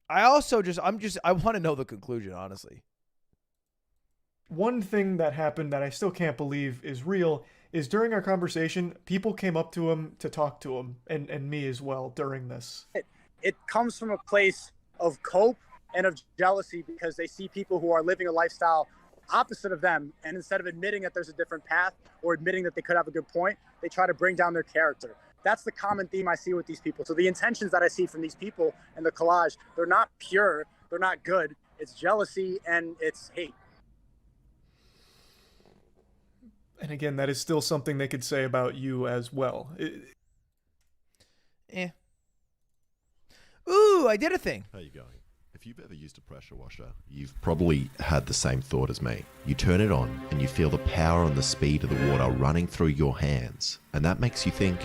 I want to know the conclusion, honestly. One thing that happened that I still can't believe is real is during our conversation, people came up to him to talk to him, and me as well during this. It comes from a place of cope and of jealousy because they see people who are living a lifestyle opposite of them, and instead of admitting that there's a different path or admitting that they could have a good point, they try to bring down their character. That's the common theme I see with these people. So the intentions that I see from these people in the collage, they're not pure, they're not good. It's jealousy and it's hate. And again, that is still something they could say about you as well. Ooh, I did a thing. How you going? If you've ever used a pressure washer, you've probably had the same thought as me. You turn it on and you feel the power and the speed of the water running through your hands. And that makes you think,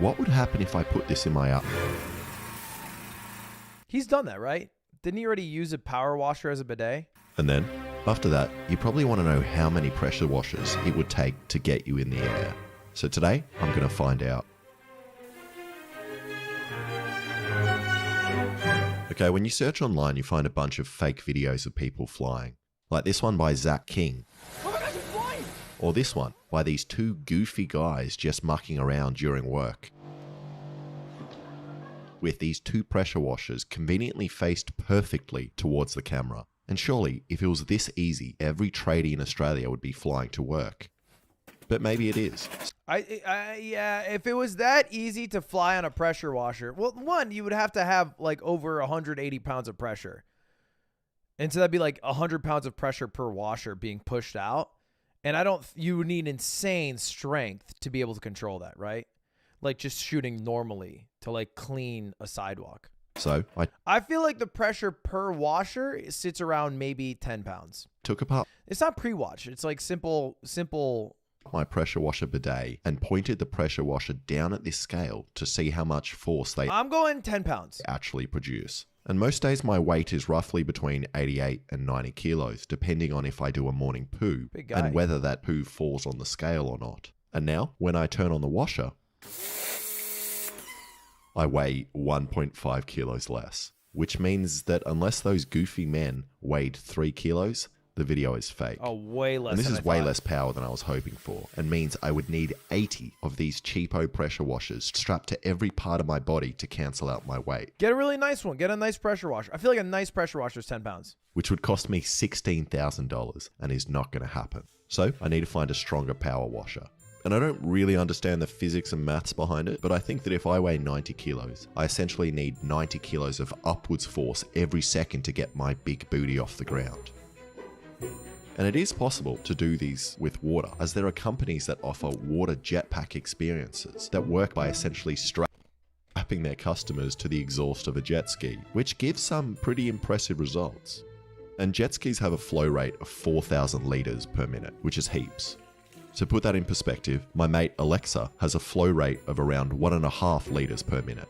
what would happen if I put this in my oven? He's done that, right? Didn't he already use a power washer as a bidet? And then, after that, you probably want to know how many pressure washers it would take to get you in the air. So today, I'm going to find out. Okay, when you search online, you find a bunch of fake videos of people flying. Like this one by Zach King. Oh my gosh, it's flying! Or this one by these two goofy guys just mucking around during work. With these two pressure washers conveniently faced perfectly towards the camera. And surely, if it was this easy, every tradie in Australia would be flying to work. But maybe it is. Yeah, if it was that easy to fly on a pressure washer, well, one, you would have to have like over 180 pounds of pressure. And so that'd be like 100 pounds of pressure per washer being pushed out. And you would need insane strength to be able to control that, right? Like just shooting normally to like clean a sidewalk. So I feel like the pressure per washer sits around maybe 10 pounds. Took apart. It's not pre-wash. It's like simple. My pressure washer bidet and pointed the pressure washer down at this scale to see how much force they I'm going 10 pounds. actually produce. And most days my weight is roughly between 88 and 90 kilos, depending on if I do a morning poo Big guy. and whether that poo falls on the scale or not. And now, when I turn on the washer, I weigh 1.5 kilos less, which means that unless those goofy men weighed 3 kilos, the video is fake. Oh, way less. And this than is I way thought. less power than I was hoping for, and means I would need 80 of these cheapo pressure washers strapped to every part of my body to cancel out my weight. Get a really nice one. Get a nice pressure washer. I feel like a nice pressure washer is 10 pounds. Which would cost me $16,000 and is not going to happen. So I need to find a stronger power washer. And I don't really understand the physics and maths behind it, but I think that if I weigh 90 kilos, I essentially need 90 kilos of upwards force every second to get my big booty off the ground. And it is possible to do these with water, as there are companies that offer water jetpack experiences that work by essentially strapping their customers to the exhaust of a jet ski, which gives some pretty impressive results. And jet skis have a flow rate of 4,000 litres per minute, which is heaps. To put that in perspective, my mate Alexa has a flow rate of around 1.5 litres per minute.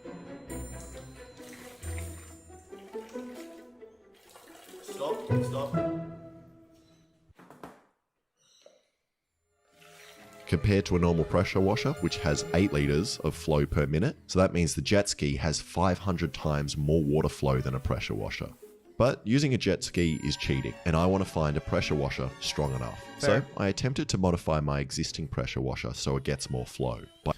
Stop. Compared to a normal pressure washer, which has 8 litres of flow per minute, so that means the jet ski has 500 times more water flow than a pressure washer. But using a jet ski is cheating, and I want to find a pressure washer strong enough. Fair. So I attempted to modify my existing pressure washer so it gets more flow. But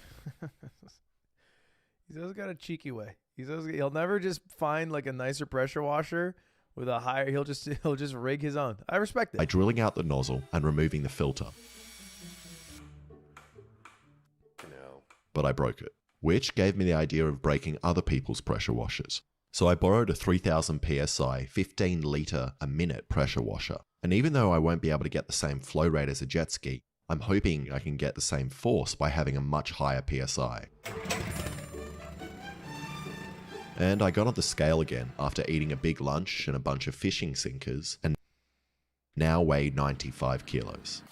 He's always got a cheeky way. He'll never just find like a nicer pressure washer with a higher. He'll just rig his own. I respect it. by drilling out the nozzle and removing the filter. But I broke it, which gave me the idea of breaking other people's pressure washers. So I borrowed a 3000 psi, 15 litre a minute pressure washer. And even though I won't be able to get the same flow rate as a jet ski, I'm hoping I can get the same force by having a much higher psi. And I got on the scale again after eating a big lunch and a bunch of fishing sinkers, and now weigh 95 kilos.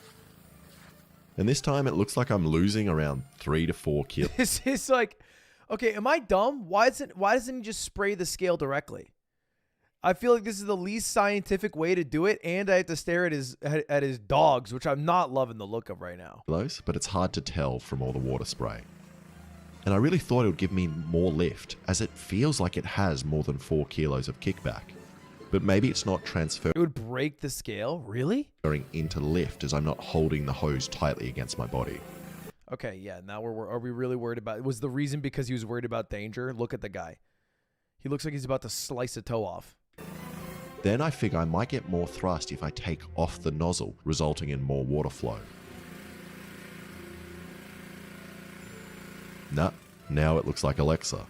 And this time it looks like I'm losing around 3 to 4 kilos. This is like, okay, am I dumb? Why doesn't he just spray the scale directly? I feel like this is the least scientific way to do it, and I have to stare at his dogs, which I'm not loving the look of right now. But it's hard to tell from all the water spray. And I really thought it would give me more lift, as it feels like it has more than 4 kilos of kickback. But maybe it's not transferring. It would break the scale? Really? Into lift, as I'm not holding the hose tightly against my body. Okay, yeah, now are we really worried about it? Was the reason because he was worried about danger? Look at the guy. He looks like he's about to slice a toe off. Then I figure I might get more thrust if I take off the nozzle, resulting in more water flow. Nah, now it looks like Alexa.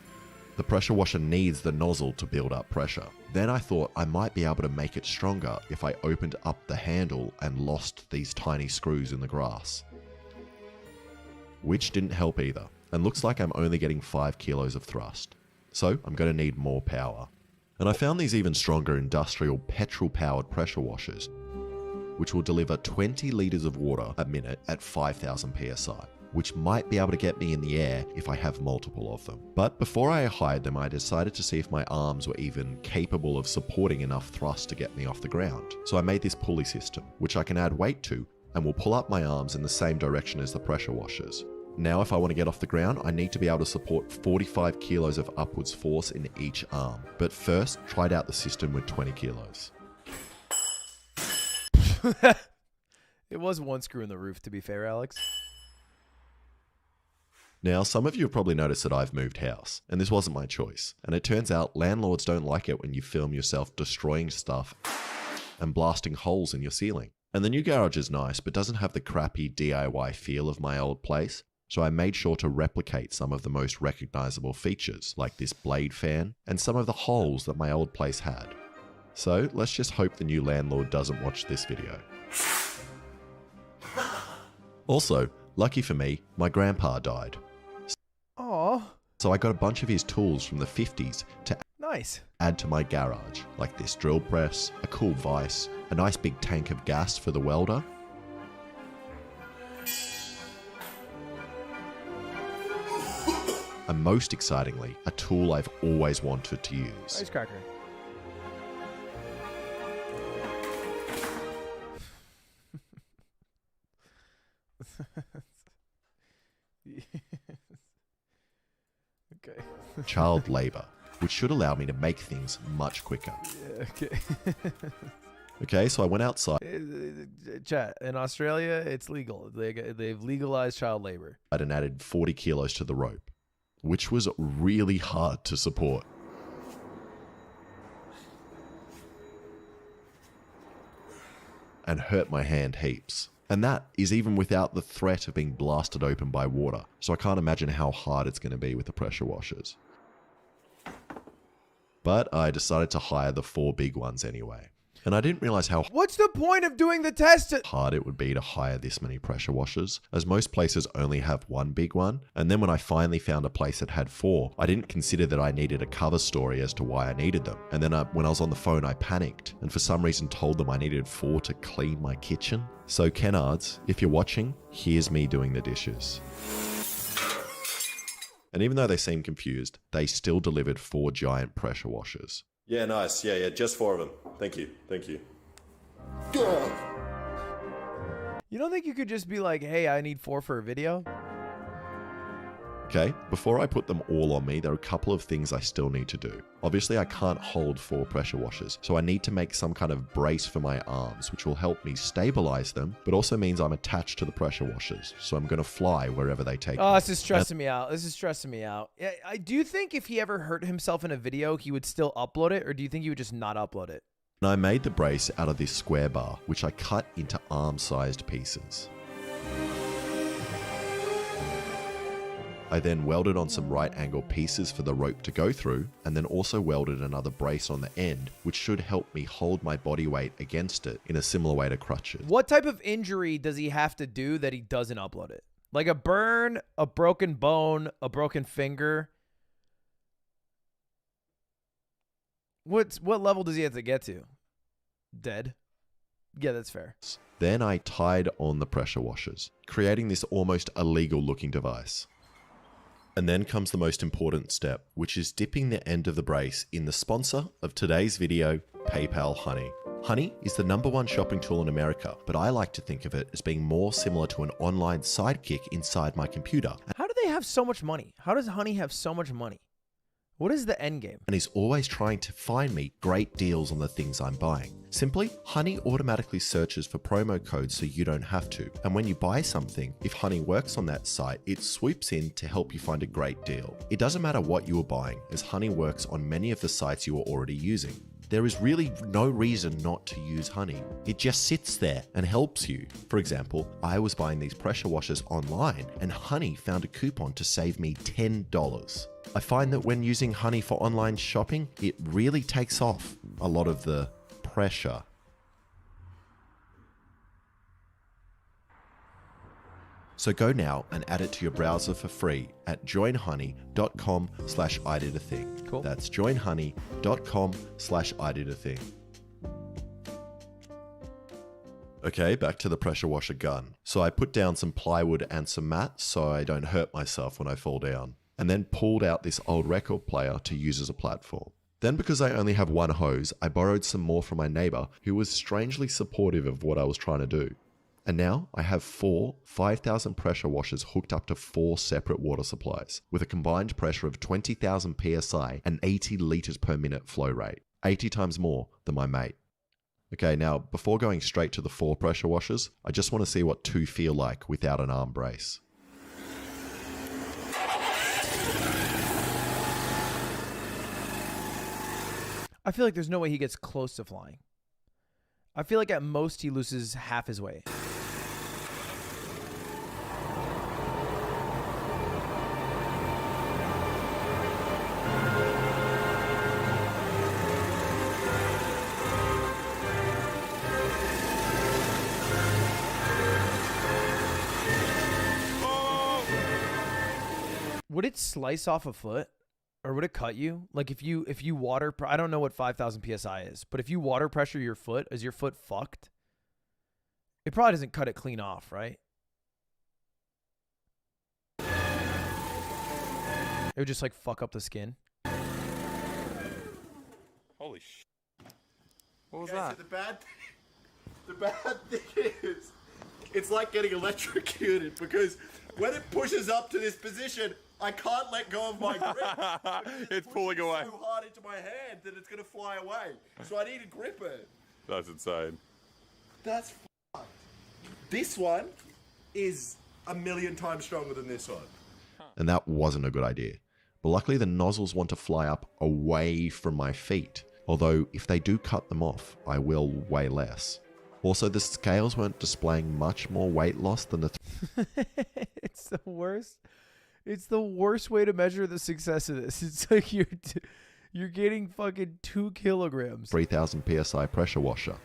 The pressure washer needs the nozzle to build up pressure. Then I thought I might be able to make it stronger if I opened up the handle and lost these tiny screws in the grass. Which didn't help either, and looks like I'm only getting 5 kilos of thrust. So I'm going to need more power. And I found these even stronger industrial petrol-powered pressure washers, which will deliver 20 litres of water a minute at 5,000 psi. Which might be able to get me in the air if I have multiple of them. But before I hired them, I decided to see if my arms were even capable of supporting enough thrust to get me off the ground. So I made this pulley system, which I can add weight to, and will pull up my arms in the same direction as the pressure washers. Now if I want to get off the ground, I need to be able to support 45 kilos of upwards force in each arm. But first, tried out the system with 20 kilos. It was one screw in the roof, to be fair, Alex. Now, some of you have probably noticed that I've moved house, and this wasn't my choice. And it turns out landlords don't like it when you film yourself destroying stuff and blasting holes in your ceiling. And the new garage is nice, but doesn't have the crappy DIY feel of my old place. So I made sure to replicate some of the most recognizable features, like this blade fan, and some of the holes that my old place had. So let's just hope the new landlord doesn't watch this video. Also, lucky for me, my grandpa died. Aww. So I got a bunch of his tools from the 50s to Nice. add to my garage, like this drill press, a cool vise, a nice big tank of gas for the welder, and most excitingly, a tool I've always wanted to use. Ice cracker. Okay. child labor, which should allow me to make things much quicker. Yeah, okay. Okay, so I went outside Chat, in Australia, it's legal. They've legalized child labor. and added 40 kilos to the rope, which was really hard to support. And hurt my hand heaps. And that is even without the threat of being blasted open by water. So I can't imagine how hard it's going to be with the pressure washers. But I decided to hire the 4 big ones anyway. And I didn't realize how What's the point of doing the test? hard it would be to hire this many pressure washers, as most places only have 1 big one. And then when I finally found a place that had 4, I didn't consider that I needed a cover story as to why I needed them. And then when I was on the phone, I panicked and for some reason told them I needed 4 to clean my kitchen. So Kennards, if you're watching, here's me doing the dishes. And even though they seemed confused, they still delivered 4 giant pressure washers. Yeah, nice. Yeah, just 4 of them. Thank you. You don't think you could just be like, hey, I need 4 for a video? Okay, before I put them all on me, there are a couple of things I still need to do. Obviously, I can't hold 4 pressure washers, so I need to make some kind of brace for my arms, which will help me stabilize them, but also means I'm attached to the pressure washers, so I'm going to fly wherever they take me. Oh, this is stressing me out. Yeah, I do think if he ever hurt himself in a video, he would still upload it, or do you think he would just not upload it? And I made the brace out of this square bar, which I cut into arm-sized pieces. I then welded on some right angle pieces for the rope to go through, and then also welded another brace on the end, which should help me hold my body weight against it in a similar way to crutches. What type of injury does he have to do that he doesn't upload it? Like a burn, a broken bone, a broken finger? What level does he have to get to? Dead? Yeah, that's fair. Then I tied on the pressure washers, creating this almost illegal looking device. And then comes the most important step, which is dipping the end of the brace in the sponsor of today's video, PayPal Honey. Honey is the #1 shopping tool in America, but I like to think of it as being more similar to an online sidekick inside my computer. How do they have so much money? How does Honey have so much money? What is the end game? And is always trying to find me great deals on the things I'm buying. Simply, Honey automatically searches for promo codes so you don't have to. And when you buy something, if Honey works on that site, it swoops in to help you find a great deal. It doesn't matter what you are buying, as Honey works on many of the sites you are already using. There is really no reason not to use Honey. It just sits there and helps you. For example, I was buying these pressure washers online and Honey found a coupon to save me $10. I find that when using Honey for online shopping, it really takes off a lot of the pressure. So go now and add it to your browser for free at joinhoney.com/iditathing. Cool. That's joinhoney.com/iditathing. Okay, back to the pressure washer gun. So I put down some plywood and some mats so I don't hurt myself when I fall down, and then pulled out this old record player to use as a platform. Then, because I only have 1 hose, I borrowed some more from my neighbor who was strangely supportive of what I was trying to do. And now I have 4 5,000 pressure washers hooked up to 4 separate water supplies with a combined pressure of 20,000 psi and 80 liters per minute flow rate, 80 times more than my mate. Okay, now before going straight to the 4 pressure washers, I just want to see what 2 feel like without an arm brace. I feel like there's no way he gets close to flying. I feel like at most he loses half his weight. Would it slice off a foot? Or would it cut you? Like if you water, I don't know what 5,000 PSI is, but if you water pressure your foot, is your foot fucked? It probably doesn't cut it clean off, right? It would just like fuck up the skin. Holy sh! What was that? The bad thing is, it's like getting electrocuted because when it pushes up to this position, I can't let go of my grip. It's pulling away so hard into my hand that it's going to fly away. So I need to grip it. That's insane. That's fucked. This one is a million times stronger than this one. And that wasn't a good idea. But luckily the nozzles want to fly up away from my feet. Although if they do cut them off, I will weigh less. Also, the scales weren't displaying much more weight loss than the... It's the worst. It's the worst way to measure the success of this. It's like you're getting fucking 2 kilograms. 3,000 PSI pressure washer.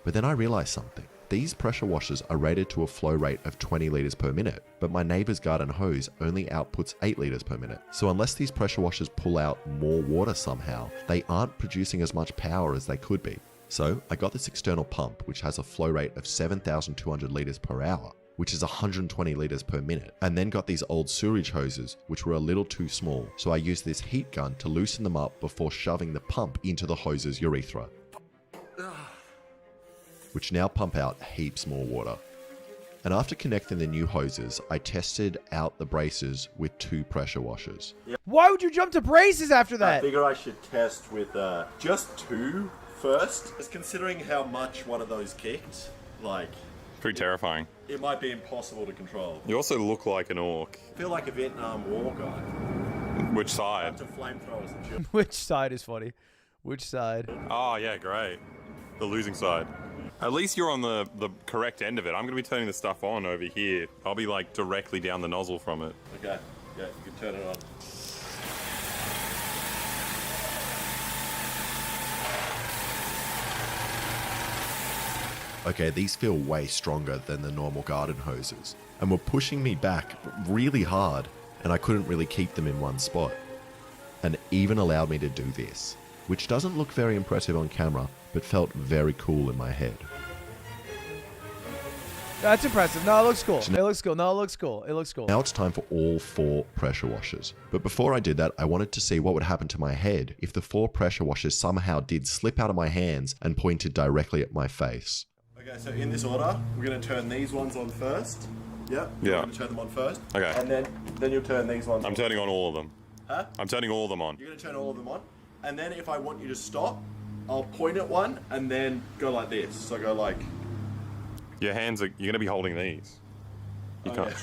But then I realized something. These pressure washers are rated to a flow rate of 20 liters per minute, but my neighbor's garden hose only outputs 8 liters per minute. So unless these pressure washers pull out more water somehow, they aren't producing as much power as they could be. So I got this external pump, which has a flow rate of 7,200 liters per hour, which is 120 liters per minute, and then got these old sewage hoses, which were a little too small. So I used this heat gun to loosen them up before shoving the pump into the hose's urethra, which now pump out heaps more water. And after connecting the new hoses, I tested out the braces with 2 pressure washers. Why would you jump to braces after that? I figure I should test with just 2 first. Just considering how much one of those kicked, like... Pretty terrifying. It might be impossible to control. You also look like an orc. I feel like a Vietnam War guy. Which side? To flamethrowers and shit. Which side is funny? Which side? Oh, yeah, great. The losing side. At least you're on the correct end of it. I'm going to be turning the stuff on over here. I'll be like directly down the nozzle from it. Okay, yeah, you can turn it on. Okay, these feel way stronger than the normal garden hoses, and were pushing me back really hard, and I couldn't really keep them in one spot. And even allowed me to do this, which doesn't look very impressive on camera, but felt very cool in my head. That's impressive. No, it looks cool. It looks cool. No, it looks cool. It looks cool. Now it's time for all 4 pressure washers. But before I did that, I wanted to see what would happen to my head if the 4 pressure washers somehow did slip out of my hands and pointed directly at my face. Okay, so in this order, we're going to turn these ones on first. Yep. Yeah. We're going to turn them on first. Okay. And then you'll turn these ones on. I'm turning on all of them. Huh? I'm turning all of them on. You're going to turn all of them on. And then if I want you to stop, I'll point at one and then go like this. So go like... Your hands are... You're going to be holding these. You can't.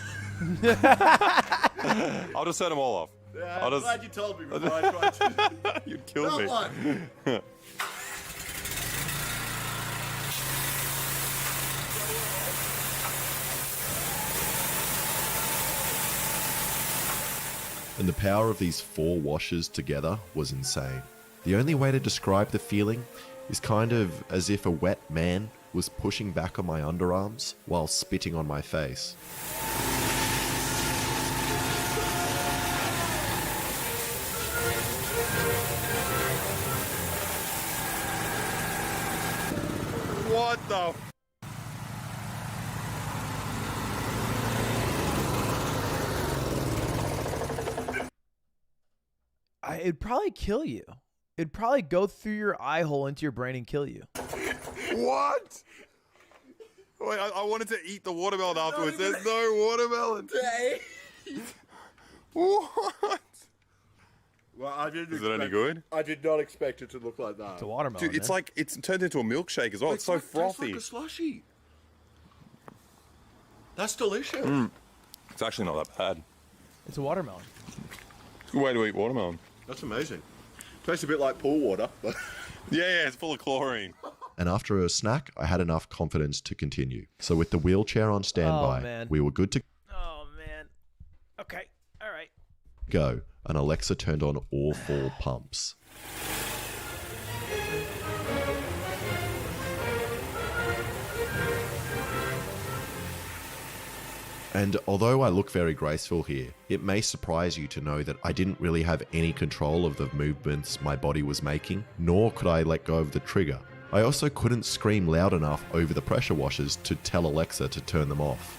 Yeah. I'll just turn them all off. Yeah, I'm glad you told me before I tried to... You'd kill me. One. And the power of these 4 washers together was insane. The only way to describe the feeling is kind of as if a wet man was pushing back on my underarms while spitting on my face. What the... It'd probably kill you. It'd probably go through your eye hole into your brain and kill you. What? Wait, I wanted to eat the watermelon afterwards. There's no watermelon. What? Well, I didn't Is it any good? I did not expect it to look like that. It's a watermelon. Dude, it's like it's turned into a milkshake as well. It's so like, frothy. It's like a slushy. That's delicious. It's actually not that bad. It's a watermelon. It's a good way to eat watermelon. That's amazing. Tastes a bit like pool water. But yeah, it's full of chlorine. And after a snack, I had enough confidence to continue. So with the wheelchair on standby, we were good to Oh, man. Okay. All right. go, and Alexa turned on all 4 pumps. And although I look very graceful here, it may surprise you to know that I didn't really have any control of the movements my body was making, nor could I let go of the trigger. I also couldn't scream loud enough over the pressure washers to tell Alexa to turn them off.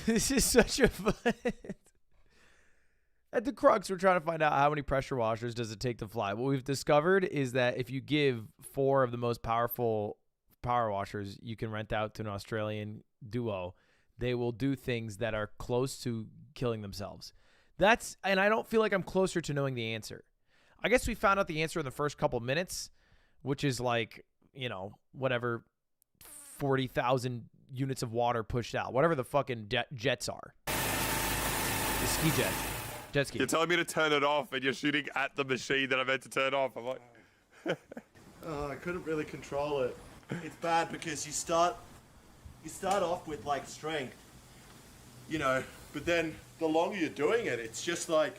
This is such a fun... At the crux, we're trying to find out how many pressure washers does it take to fly. What we've discovered is that if you give 4 of the most powerful power washers you can rent out to an Australian duo, they will do things that are close to killing themselves. And I don't feel like I'm closer to knowing the answer. I guess we found out the answer in the first couple minutes, which is like, you know, whatever 40,000 units of water pushed out, whatever the fucking jets are. The ski jet. Jet ski. You're telling me to turn it off and you're shooting at the machine that I meant to turn off. I'm like... I couldn't really control it. It's bad because you start off with like strength, you know, but then the longer you're doing it, it's just like,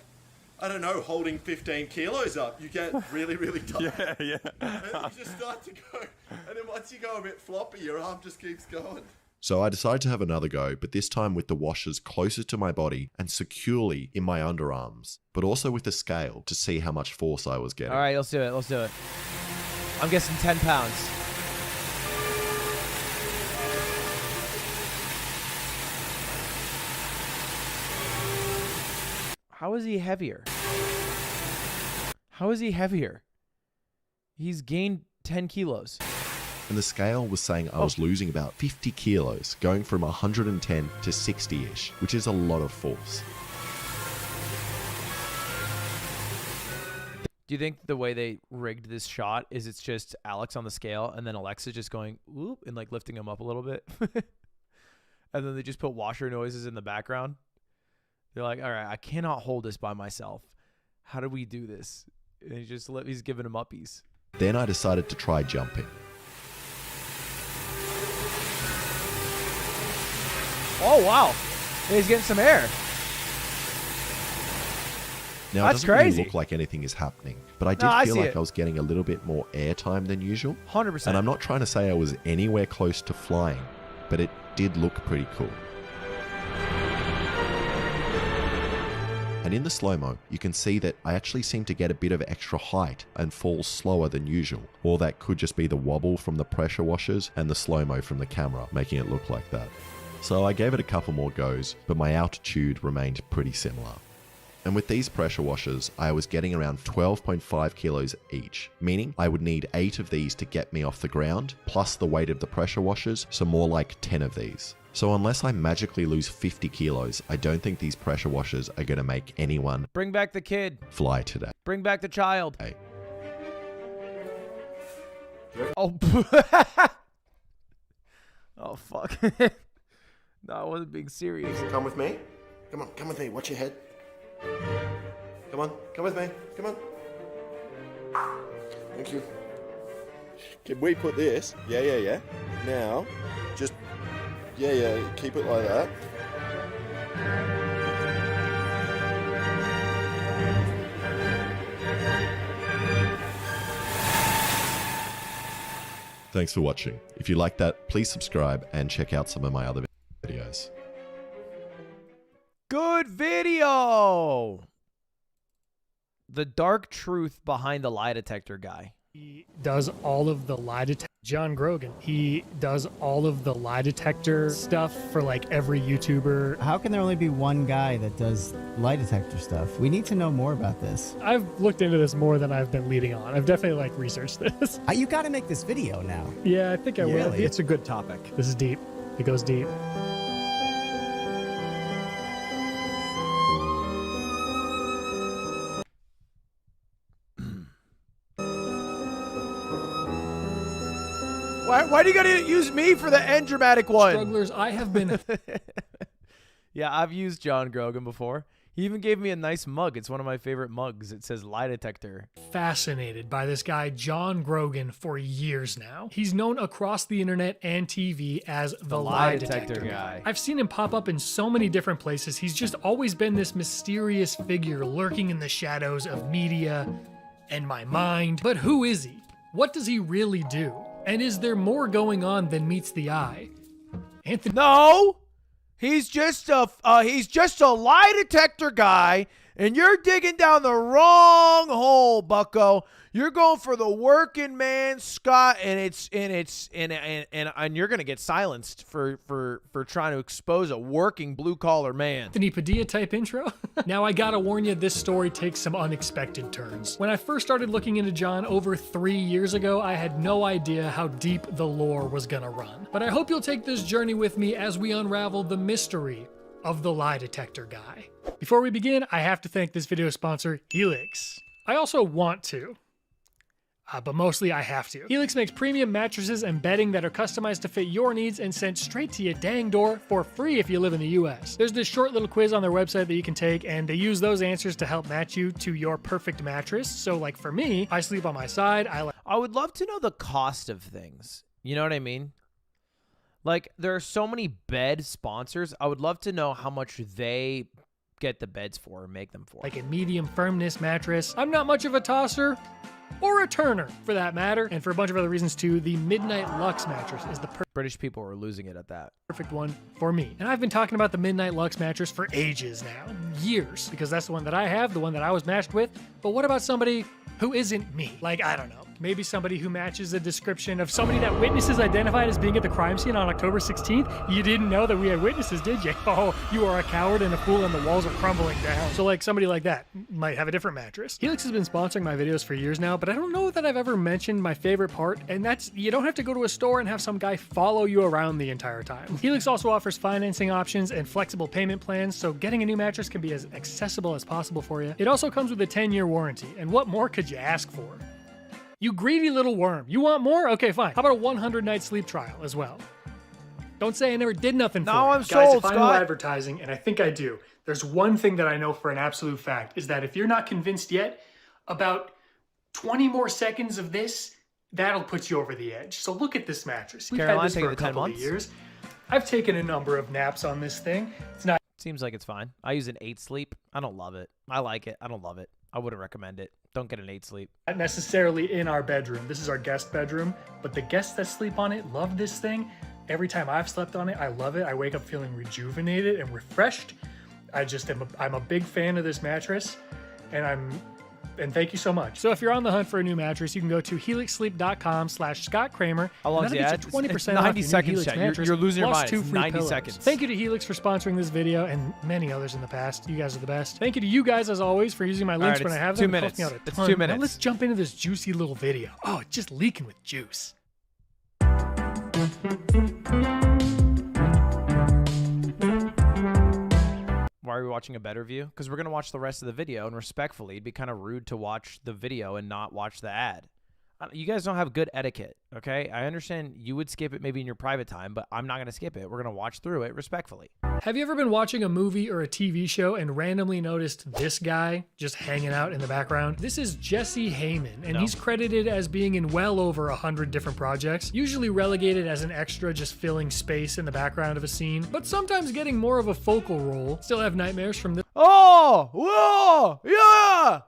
I don't know, holding 15 kilos up. You get really, really tired. Yeah. And then you just start to go, and then once you go a bit floppy, your arm just keeps going. So I decided to have another go, but this time with the washers closer to my body and securely in my underarms, but also with the scale to see how much force I was getting. All right, let's do it. Let's do it. I'm guessing 10 pounds. How is he heavier? How is he heavier? He's gained 10 kilos. And the scale was saying I was losing about 50 kilos, going from 110 to 60-ish, which is a lot of force. Do you think the way they rigged this shot is it's just Alex on the scale and then Alexa just going whoop and like lifting him up a little bit? And then they just put washer noises in the background? They're like, all right, I cannot hold this by myself. How do we do this? And he's giving him uppies. Then I decided to try jumping. Oh, wow. He's getting some air. Now, That's it doesn't crazy. really look like anything is happening, but I did feel like I was getting a little bit more airtime than usual. 100%. And I'm not trying to say I was anywhere close to flying, but it did look pretty cool. And in the slow-mo, you can see that I actually seem to get a bit of extra height and fall slower than usual. Or that could just be the wobble from the pressure washers and the slow-mo from the camera, making it look like that. So I gave it a couple more goes, but my altitude remained pretty similar. And with these pressure washers, I was getting around 12.5 kilos each, meaning I would need 8 of these to get me off the ground, plus the weight of the pressure washers, so more like 10 of these. So unless I magically lose 50 kilos, I don't think these pressure washers are going to make anyone Bring back the kid. fly today. Bring back the child. Hey. Oh. Oh, fuck. No, I wasn't being serious. Come with me. Come with me. Watch your head. Come with me. Come on. Thank you. Can we put this? Yeah. Now, just, yeah, keep it like that. Thanks for watching. If you like that, please subscribe and check out some of my other videos. Good video. The dark truth behind the lie detector guy. He does all of the lie detector. John Grogan. He does all of the lie detector stuff for like every YouTuber. How can there only be one guy that does lie detector stuff? We need to know more about this. I've looked into this more than I've been leading on. I've definitely like researched this. You got to make this video now. Yeah, I think I will. Really? It's a good topic. This is deep. It goes deep. Why do you gotta use me for the end dramatic one? Strugglers, I have been... Yeah, I've used John Grogan before. He even gave me a nice mug. It's one of my favorite mugs. It says lie detector. Fascinated by this guy, John Grogan, for years now. He's known across the internet and TV as the lie detector guy. I've seen him pop up in so many different places. He's just always been this mysterious figure lurking in the shadows of media and my mind. But who is he? What does he really do? And is there more going on than meets the eye? Anthony? No! He's just a lie detector guy, And you're digging down the wrong hole, bucko. You're going for the working man, Scott, and you're gonna get silenced for trying to expose a working blue collar man. Anthony Padilla type intro. Now I gotta warn you, this story takes some unexpected turns. When I first started looking into John over 3 years ago, I had no idea how deep the lore was gonna run. But I hope you'll take this journey with me as we unravel the mystery of the lie detector guy. Before we begin, I have to thank this video sponsor, Helix. I also want to. But mostly I have to. Helix makes premium mattresses and bedding that are customized to fit your needs and sent straight to your dang door for free if you live in the US. There's this short little quiz on their website that you can take, and they use those answers to help match you to your perfect mattress. So like for me, I sleep on my side. I would love to know the cost of things. You know what I mean? Like, there are so many bed sponsors. I would love to know how much they get the beds for or make them for. Like a medium firmness mattress. I'm not much of a tosser. Or a turner, for that matter. And for a bunch of other reasons too, the Midnight Lux mattress is the British people are losing it at that. Perfect one for me. And I've been talking about the Midnight Lux mattress for ages now. Years. Because that's the one that I have, the one that I was matched with. But what about somebody who isn't me? Like, I don't know. Maybe somebody who matches the description of somebody that witnesses identified as being at the crime scene on October 16th. You didn't know that we had witnesses, did you? Oh, you are a coward and a fool and the walls are crumbling down. So like somebody like that might have a different mattress. Helix has been sponsoring my videos for years now, but I don't know that I've ever mentioned my favorite part, and that's you don't have to go to a store and have some guy follow you around the entire time. Helix also offers financing options and flexible payment plans, so getting a new mattress can be as accessible as possible for you. It also comes with a 10-year warranty, and what more could you ask for? You greedy little worm. You want more? Okay, fine. How about a 100-night sleep trial as well? Don't say I never did nothing for you. I'm Guys, sold, if I know advertising, and I think I do, there's one thing that I know for an absolute fact, is that if you're not convinced yet, about 20 more seconds of this, that'll put you over the edge. So look at this mattress. We've had this for a couple of years. I've taken a number of naps on this thing. It's not... Seems like it's fine. I use an 8 sleep. I don't love it. I like it. I don't love it. I wouldn't recommend it. Don't get an 8 sleep. Not necessarily in our bedroom. This is our guest bedroom, but the guests that sleep on it love this thing. Every time I've slept on it, I love it. I wake up feeling rejuvenated and refreshed. I'm a big fan of this mattress, and thank you so much. So if you're on the hunt for a new mattress, you can go to helixsleep.com/Scott Kramer. How long is the ad? 20% 90 seconds, chat. You're losing your mind. 2 free 90 pillows. seconds. Thank you to Helix for sponsoring this video and many others in the past. You guys are the best. Thank you to you guys, as always, for using my links when I have them. 2 minutes. It helps me out a It's ton. 2 minutes. Now let's jump into this juicy little video. Oh, it's just leaking with juice. Why are we watching a better view? Because we're going to watch the rest of the video, and respectfully, it'd be kind of rude to watch the video and not watch the ad. You guys don't have good etiquette, okay? I understand you would skip it maybe in your private time, but I'm not going to skip it. We're going to watch through it respectfully. Have you ever been watching a movie or a TV show and randomly noticed this guy just hanging out in the background? This is Jesse Heyman, and he's credited as being in well over 100 different projects, usually relegated as an extra just filling space in the background of a scene, but sometimes getting more of a focal role. Still have nightmares from this. Oh! Whoa! Yeah!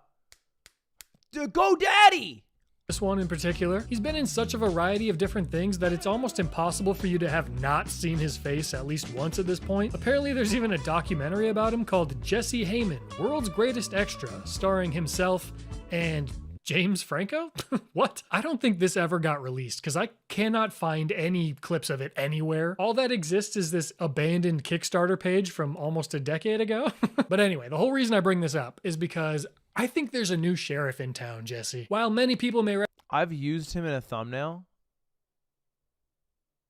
Go Daddy! This one in particular, he's been in such a variety of different things that it's almost impossible for you to have not seen his face at least once at this point. Apparently there's even a documentary about him called Jesse Heyman, World's Greatest Extra, starring himself and James Franco? What? I don't think this ever got released because I cannot find any clips of it anywhere. All that exists is this abandoned Kickstarter page from almost a decade ago. But anyway, the whole reason I bring this up is because I think there's a new sheriff in town, Jesse. While many people may... I've used him in a thumbnail.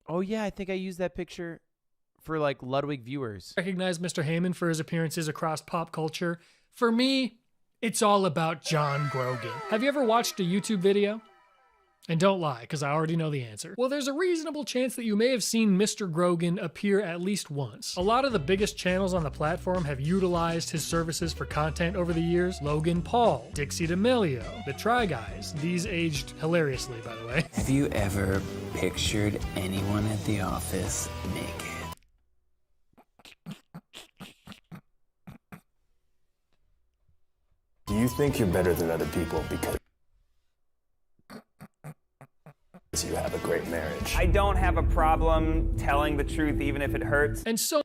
Oh yeah, I think I used that picture for like Ludwig viewers. Recognize Mr. Heyman for his appearances across pop culture. For me, it's all about John Grogan. Have you ever watched a YouTube video? And don't lie, because I already know the answer. Well, there's a reasonable chance that you may have seen Mr. Grogan appear at least once. A lot of the biggest channels on the platform have utilized his services for content over the years. Logan Paul, Dixie D'Amelio, The Try Guys. These aged hilariously, by the way. Have you ever pictured anyone at the office naked? Do you think you're better than other people because you have a great marriage? I don't have a problem telling the truth even if it hurts. And so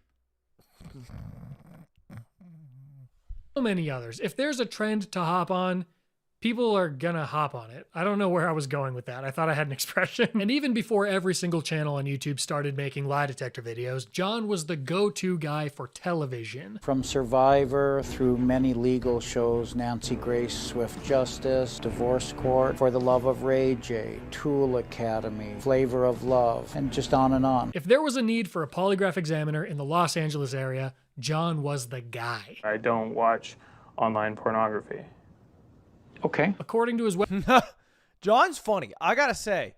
many others. If there's a trend to hop on, people are gonna hop on it. I don't know where I was going with that. I thought I had an expression. And even before every single channel on YouTube started making lie detector videos, John was the go-to guy for television. From Survivor through many legal shows, Nancy Grace, Swift Justice, Divorce Court, For the Love of Ray J, Tool Academy, Flavor of Love, and just on and on. If there was a need for a polygraph examiner in the Los Angeles area, John was the guy. I don't watch online pornography. Okay. According to his John's funny. I gotta say,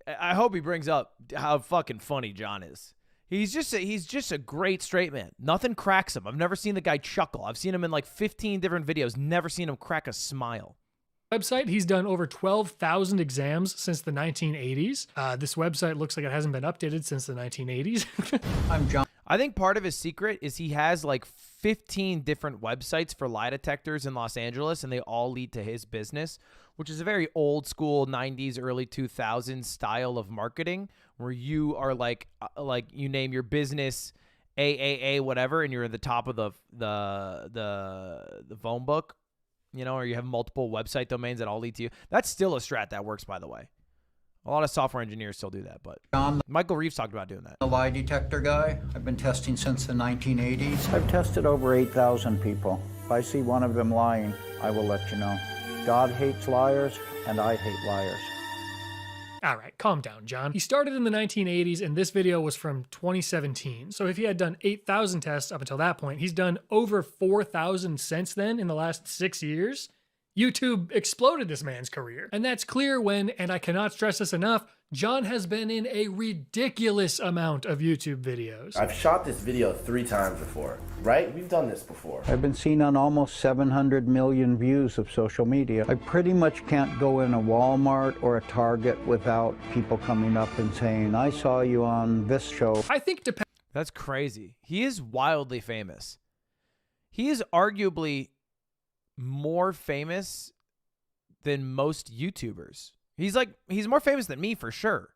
I hope he brings up how fucking funny John is. He's just a great straight man. Nothing cracks him. I've never seen the guy chuckle. I've seen him in like 15 different videos. Never seen him crack a smile. Website, he's done over 12,000 exams since the 1980s. This website looks like it hasn't been updated since the 1980s. I'm John. I think part of his secret is he has like 15 different websites for lie detectors in Los Angeles, and they all lead to his business, which is a very old school 90s, early 2000s style of marketing where you are like you name your business AAA whatever, and you're at the top of the phone book, you know, or you have multiple website domains that all lead to you. That's still a strat that works, by the way. A lot of software engineers still do that, but John, Michael Reeves talked about doing that. The lie detector guy. I've been testing since the 1980s. I've tested over 8,000 people. If I see one of them lying, I will let you know. God hates liars, and I hate liars. All right, calm down, John. He started in the 1980s, and this video was from 2017. So if he had done 8,000 tests up until that point, he's done over 4,000 since then in the last 6 years. YouTube exploded this man's career. And that's clear when, and I cannot stress this enough, John has been in a ridiculous amount of YouTube videos. I've shot this video 3 times before, right? We've done this before. I've been seen on almost 700 million views of social media. I pretty much can't go in a Walmart or a Target without people coming up and saying, I saw you on this show. I think that's crazy. He is wildly famous. He is arguably more famous than most YouTubers. He's more famous than me for sure.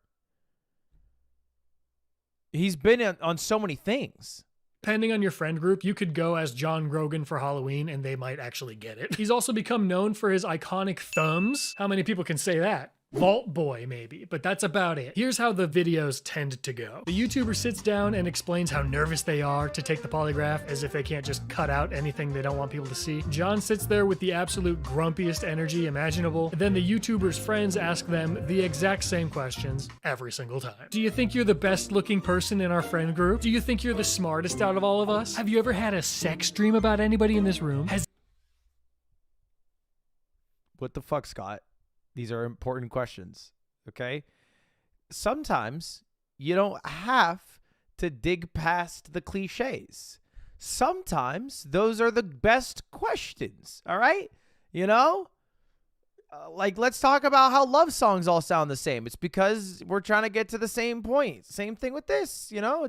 He's been on so many things. Depending on your friend group, you could go as John Grogan for Halloween and they might actually get it. He's also become known for his iconic thumbs. How many people can say that? Vault Boy, maybe, but that's about it. Here's how the videos tend to go. The YouTuber sits down and explains how nervous they are to take the polygraph, as if they can't just cut out anything they don't want people to see. John sits there with the absolute grumpiest energy imaginable. Then the YouTuber's friends ask them the exact same questions every single time. Do you think you're the best looking person in our friend group? Do you think you're the smartest out of all of us? Have you ever had a sex dream about anybody in this room? What the fuck, Scott? These are important questions, okay? Sometimes you don't have to dig past the cliches. Sometimes those are the best questions, all right? You know? Like, let's talk about how love songs all sound the same. It's because we're trying to get to the same point. Same thing with this, you know?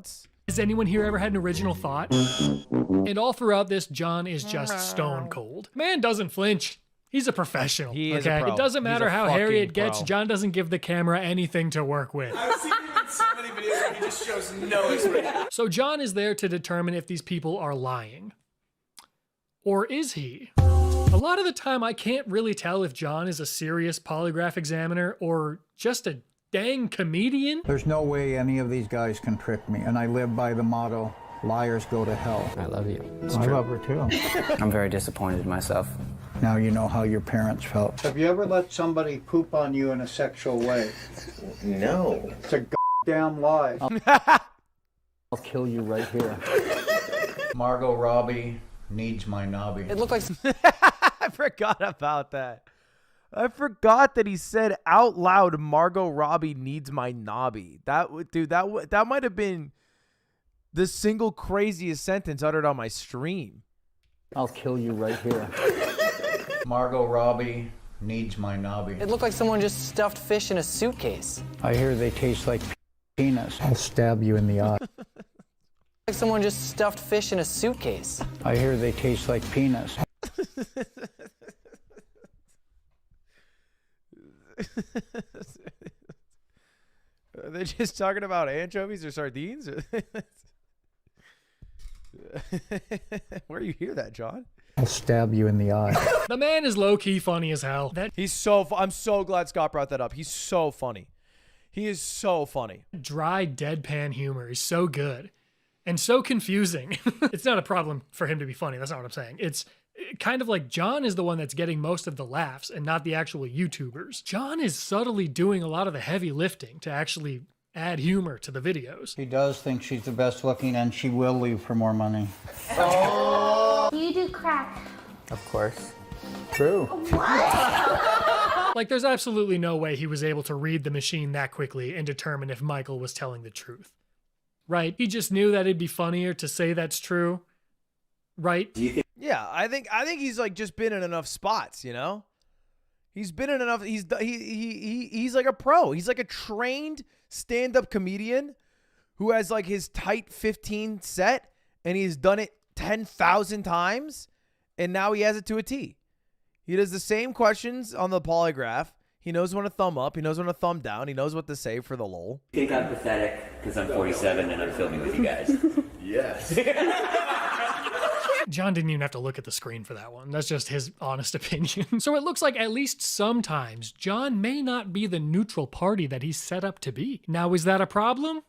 Has anyone here ever had an original thought? And all throughout this, John is just stone cold. Man doesn't flinch. He's a professional. He is a pro. It doesn't matter how hairy it gets. pro. John doesn't give the camera anything to work with. I've seen him in so many videos where he just shows no expression. So John is there to determine if these people are lying. Or is he? A lot of the time, I can't really tell if John is a serious polygraph examiner or just a dang comedian. There's no way any of these guys can trick me, and I live by the motto, liars go to hell. I love you. I love her too. I'm very disappointed in myself. Now you know how your parents felt. Have you ever let somebody poop on you in a sexual way? No. It's a goddamn lie. I'll kill you right here. Margot Robbie needs my knobby. It looked like... I forgot about that. I forgot that he said out loud, Margot Robbie needs my knobby. That might have been the single craziest sentence uttered on my stream. I'll kill you right here. Margot Robbie needs my knobby. It looked like someone just stuffed fish in a suitcase. I hear they taste like penis. I'll stab you in the eye. Like someone just stuffed fish in a suitcase. I hear they taste like penis. Are they just talking about anchovies or sardines? Where do you hear that, John? I'll stab you in the eye. The man is low-key funny as hell. He's so I'm so glad Scott brought that up. He's so funny. He is so funny. Dry, deadpan humor is so good and so confusing. It's not a problem for him to be funny. That's not what I'm saying. It's kind of like John is the one that's getting most of the laughs and not the actual YouTubers. John is subtly doing a lot of the heavy lifting to actually add humor to the videos. She does think she's the best looking and she will leave for more money. Do you do crack? Of course. True. Like, there's absolutely no way he was able to read the machine that quickly and determine if Michael was telling the truth. Right? He just knew that it'd be funnier to say that's true. Right? Yeah, I think he's like just been in enough spots, you know? He's been in enough. He's like a pro. He's like a trained stand-up comedian who has like his tight 15 set, and he's done it 10,000 times, and now he has it to a T. He does the same questions on the polygraph. He knows when to thumb up. He knows when to thumb down. He knows what to say for the lol. You think I'm pathetic because I'm 47 and I'm filming with you guys? Yes. John didn't even have to look at the screen for that one. That's just his honest opinion. So it looks like at least sometimes John may not be the neutral party that he's set up to be. Now, is that a problem?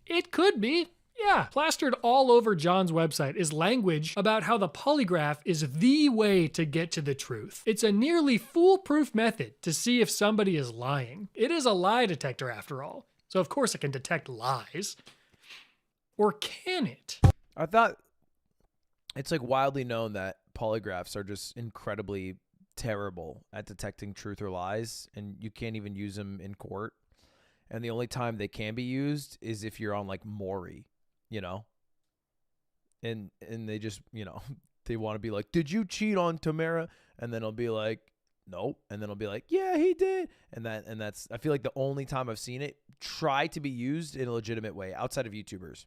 It could be. Yeah, plastered all over John's website is language about how the polygraph is the way to get to the truth. It's a nearly foolproof method to see if somebody is lying. It is a lie detector after all, so of course it can detect lies. Or can it? I thought it's like widely known that polygraphs are just incredibly terrible at detecting truth or lies, and you can't even use them in court. And the only time they can be used is if you're on like Maury. You know, and they just, you know, they want to be like, did you cheat on Tamara? And then I'll be like, nope. And then I'll be like, yeah, he did. And that's, I feel like the only time I've seen it try to be used in a legitimate way outside of YouTubers.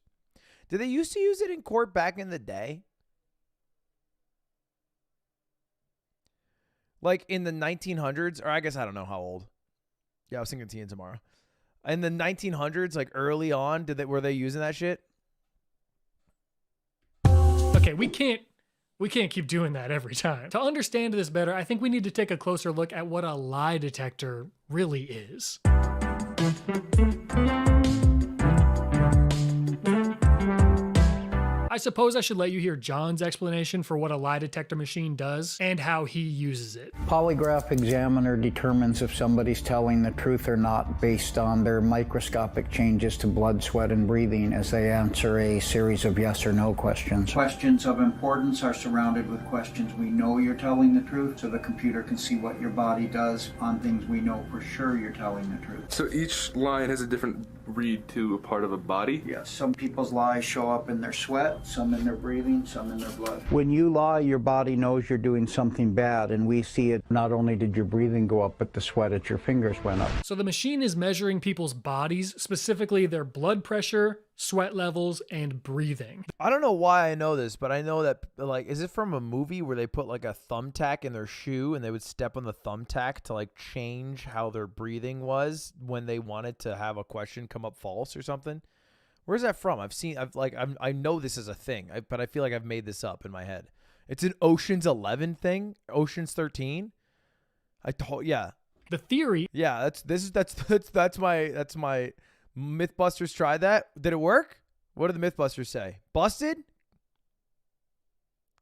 Did they used to use it in court back in the day? Like in the 1900s, or I guess I don't know how old. Yeah, I was thinking Tia tomorrow. In the 1900s, like early on, were they using that shit? Okay, we can't keep doing that every time. To understand this better, I think we need to take a closer look at what a lie detector really is. I suppose I should let you hear John's explanation for what a lie detector machine does and how he uses it. Polygraph examiner determines if somebody's telling the truth or not based on their microscopic changes to blood, sweat, and breathing as they answer a series of yes or no questions. Questions of importance are surrounded with questions we know you're telling the truth, so the computer can see what your body does on things we know for sure you're telling the truth. So each line has a different read to a part of a body? Yes, some people's lies show up in their sweat, some in their breathing, some in their blood. When you lie, your body knows you're doing something bad, and we see it. Not only did your breathing go up, but the sweat at your fingers went up. So the machine is measuring people's bodies, specifically their blood pressure, sweat levels, and breathing. I don't know why I know this, but I know that, like, is it from a movie where they put like a thumbtack in their shoe and they would step on the thumbtack to like change how their breathing was when they wanted to have a question come up false or something? Where's that from? I know this is a thing, but I feel like I've made this up in my head. It's an Ocean's 11 thing, Ocean's 13. Yeah. The theory. Yeah, that's my Mythbusters tried that. Did it work? What did the Mythbusters say? Busted?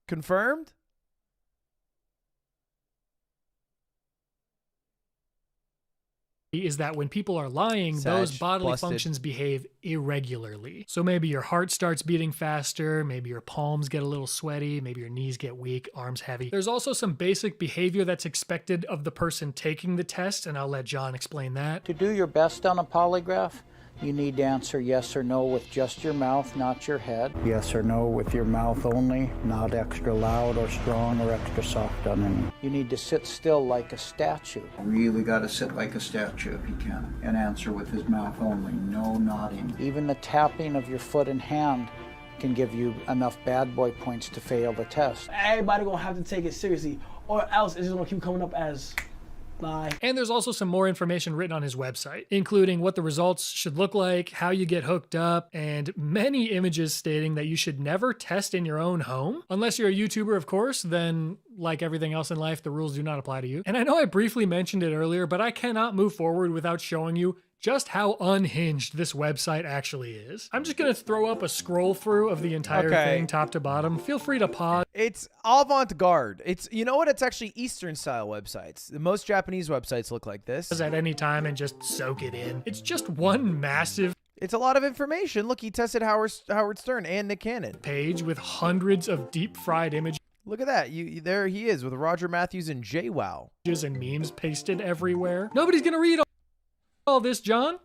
Confirmed? Is that when people are lying, those bodily functions behave irregularly. So maybe your heart starts beating faster, maybe your palms get a little sweaty, maybe your knees get weak, arms heavy. There's also some basic behavior that's expected of the person taking the test, and I'll let John explain that. To do your best on a polygraph, you need to answer yes or no with just your mouth, not your head. Yes or no with your mouth only, not extra loud or strong or extra soft on any. You need to sit still like a statue. Really got to sit like a statue if you can, and answer with his mouth only, no nodding. Even the tapping of your foot and hand can give you enough bad boy points to fail the test. Everybody gonna have to take it seriously, or else it's just gonna keep coming up as Bye. And there's also some more information written on his website, including what the results should look like, how you get hooked up, and many images stating that you should never test in your own home. Unless you're a YouTuber, of course, then like everything else in life, the rules do not apply to you. And I know I briefly mentioned it earlier, but I cannot move forward without showing you just how unhinged this website actually is. I'm just gonna throw up a scroll through of the entire thing top to bottom. Feel free to pause. It's avant-garde. It's, you know what? It's actually Eastern style websites. Most Japanese websites look like this. At any time and just soak it in. It's just one massive... It's a lot of information. Look, he tested Howard Stern and Nick Cannon. Page with hundreds of deep-fried images. Look at that. There he is with Roger Matthews and JWoww. And memes pasted everywhere. Nobody's gonna read all this, John.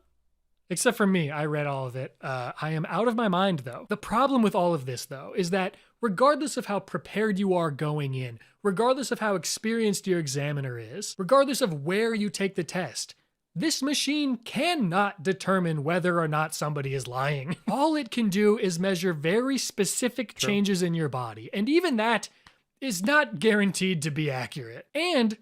Except for me, I read all of it. I am out of my mind, though. The problem with all of this, though, is that regardless of how prepared you are going in, regardless of how experienced your examiner is, regardless of where you take the test, this machine cannot determine whether or not somebody is lying. All it can do is measure very specific changes in your body, and even that is not guaranteed to be accurate. And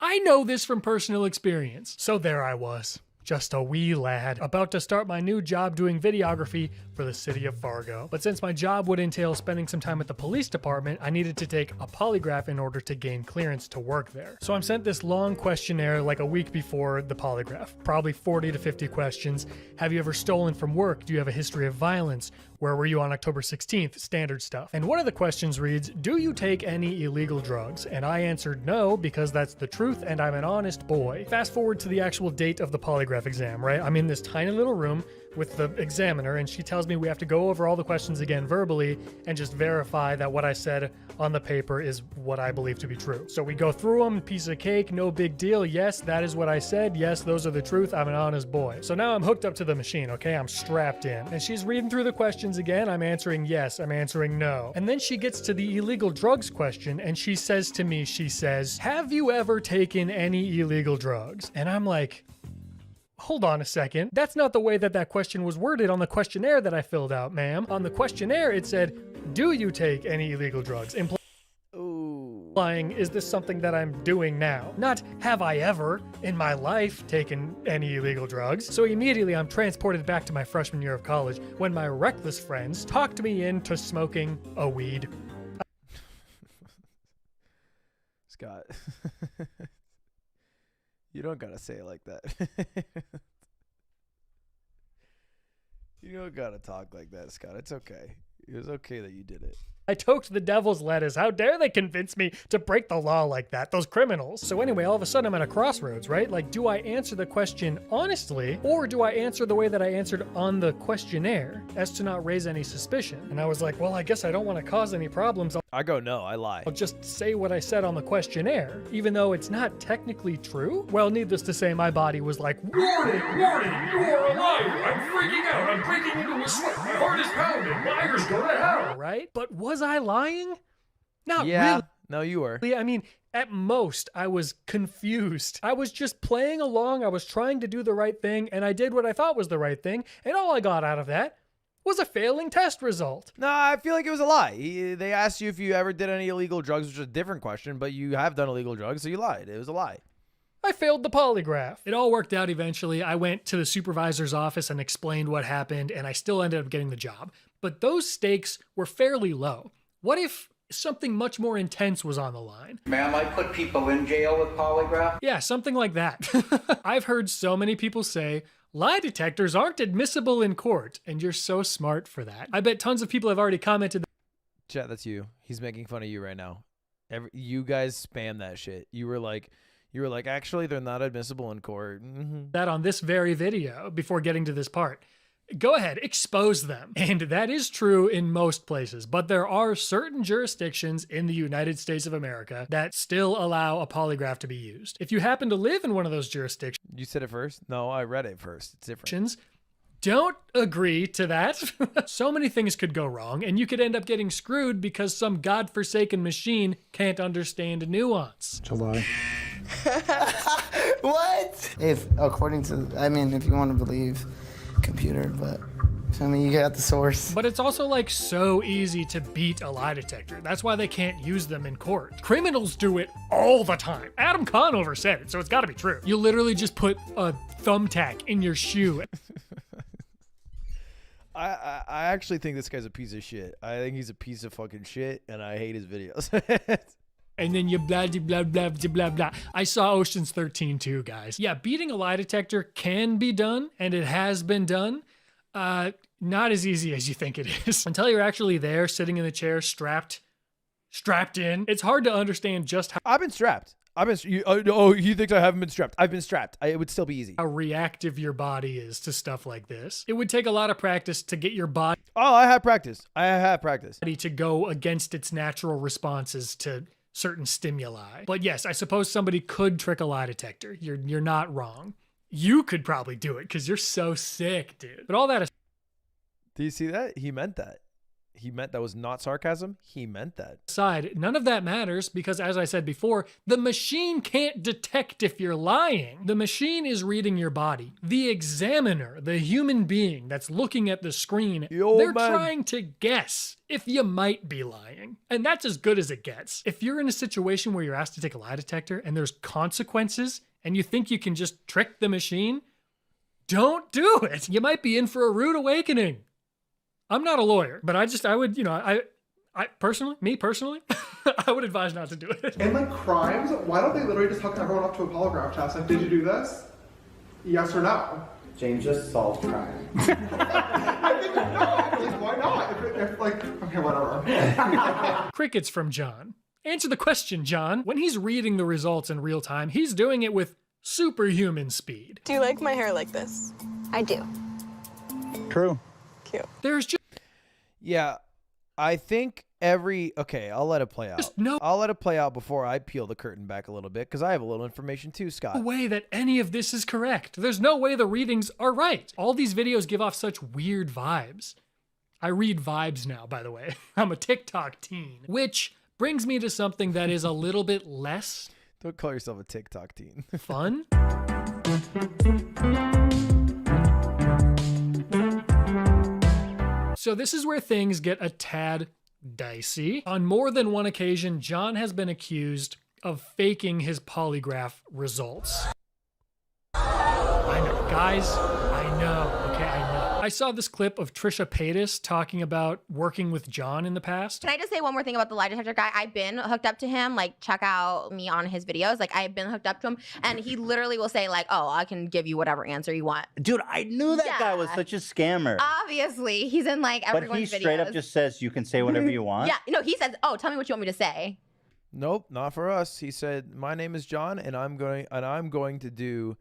I know this from personal experience. So there I was. Just a wee lad, about to start my new job doing videography for the city of Fargo. But since my job would entail spending some time at the police department, I needed to take a polygraph in order to gain clearance to work there. So I'm sent this long questionnaire like a week before the polygraph, probably 40 to 50 questions. Have you ever stolen from work? Do you have a history of violence? Where were you on October 16th? Standard stuff. And one of the questions reads, do you take any illegal drugs? And I answered no, because that's the truth and I'm an honest boy. Fast forward to the actual date of the polygraph exam, right? I'm in this tiny little room with the examiner and she tells me we have to go over all the questions again verbally and just verify that what I said on the paper is what I believe to be true. So we go through them, piece of cake, no big deal. Yes, that is what I said. Yes, those are the truth. I'm an honest boy. So now I'm hooked up to the machine, okay? I'm strapped in. And she's reading through the questions again. I'm answering yes, I'm answering no. And then she gets to the illegal drugs question and she says to me, she says, have you ever taken any illegal drugs? And I'm like, hold on a second. That's not the way that question was worded on the questionnaire that I filled out, ma'am. On the questionnaire, it said, do you take any illegal drugs? Implying, is this something that I'm doing now? Not, have I ever in my life taken any illegal drugs? So immediately I'm transported back to my freshman year of college when my reckless friends talked me into smoking a weed. Scott. You don't gotta say it like that. You don't gotta talk like that, Scott. It's okay. It was okay that you did it. I toked the devil's lettuce. How dare they convince me to break the law like that? Those criminals. So anyway, all of a sudden I'm at a crossroads, right? Like, do I answer the question honestly, or do I answer the way that I answered on the questionnaire as to not raise any suspicion? And I was like, well, I guess I don't want to cause any problems. I go, no, I lie. I'll just say what I said on the questionnaire, even though it's not technically true. Well, needless to say, my body was like, warning, warning, you are a liar. I'm freaking out. I'm breaking into a sweat. My heart is pounding. Liars go to hell. Right? But was I lying? Not really. No, you were. I mean, at most, I was confused. I was just playing along. I was trying to do the right thing, and I did what I thought was the right thing, and all I got out of that was a failing test result. No, I feel like it was a lie. They asked you if you ever did any illegal drugs, which is a different question, but you have done illegal drugs, so you lied. It was a lie. I failed the polygraph. It all worked out eventually. I went to the supervisor's office and explained what happened, and I still ended up getting the job. But those stakes were fairly low. What if something much more intense was on the line? Ma'am, I put people in jail with polygraph? Yeah, something like that. I've heard so many people say, lie detectors aren't admissible in court, and you're so smart for that. I bet tons of people have already commented. Chat, that's you. He's making fun of you right now. You guys spam that shit. You were like, actually, they're not admissible in court. That on this very video before getting to this part. Go ahead, expose them. And that is true in most places, but there are certain jurisdictions in the United States of America that still allow a polygraph to be used. If you happen to live in one of those jurisdictions... You said it first? No, I read it first. It's different. Don't agree to that. So many things could go wrong, and you could end up getting screwed because some godforsaken machine can't understand nuance. It's a lie. What? If, according to, I mean, if you want to believe computer, but Tell me you got the source. But it's also like so easy to beat a lie detector. That's why they can't use them in court. Criminals do it all the time. Adam Conover said it, so it's gotta be true. You literally just put a thumbtack in your shoe. I actually think this guy's a piece of shit. I think he's a piece of fucking shit, and I hate his videos. And then you blah, blah, blah, blah, blah, blah. I saw Ocean's 13 too, guys. Yeah, beating a lie detector can be done, and it has been done. Not as easy as you think it is. Until you're actually there, sitting in the chair, strapped in. It's hard to understand just how— I've been strapped. He thinks I haven't been strapped. I've been strapped. It would still be easy. How reactive your body is to stuff like this. It would take a lot of practice to get your body— Oh, I have practice. to go against its natural responses to certain stimuli. But yes, I suppose somebody could trick a lie detector. You're not wrong. You could probably do it because you're so sick, dude. But all that is— Do you see that? He meant that. He meant that was not sarcasm. He meant that. Aside, none of that matters because, as I said before, the machine can't detect if you're lying. The machine is reading your body. The examiner, the human being that's looking at the screen, they're trying to guess if you might be lying. And that's as good as it gets. If you're in a situation where you're asked to take a lie detector and there's consequences and you think you can just trick the machine, don't do it. You might be in for a rude awakening. I'm not a lawyer, but I would, I personally, I would advise not to do it. And like crimes, why don't they literally just hook everyone up to a polygraph test? Like, did you do this? Yes or no? James just solved crime. I think no. Like, why not? If okay, whatever. Crickets from John. Answer the question, John. When he's reading the results in real time, he's doing it with superhuman speed. Do you like my hair like this? I do. True. Cute. There's just— Yeah, I think okay, I'll let it play out. I'll let it play out before I peel the curtain back a little bit because I have a little information too, Scott. No way that any of this is correct. There's no way the readings are right. All these videos give off such weird vibes. I read vibes now, by the way. I'm a TikTok teen, which brings me to something that is a little bit less— Don't call yourself a TikTok teen. Fun? So this is where things get a tad dicey. On more than one occasion, John has been accused of faking his polygraph results. I know, guys, I know, okay, I know. I saw this clip of Trisha Paytas talking about working with John in the past. Can I just say one more thing about the lie detector guy? I've been hooked up to him. Like, check out me on his videos. Like, I've been hooked up to him, and he literally will say, like, oh, I can give you whatever answer you want. Dude, I knew that guy was such a scammer. Obviously, he's in, like, everyone's videos. But he straight up just says, you can say whatever you want? Yeah, no, he says, oh, tell me what you want me to say. Nope, not for us. He said, my name is John, and I'm going to do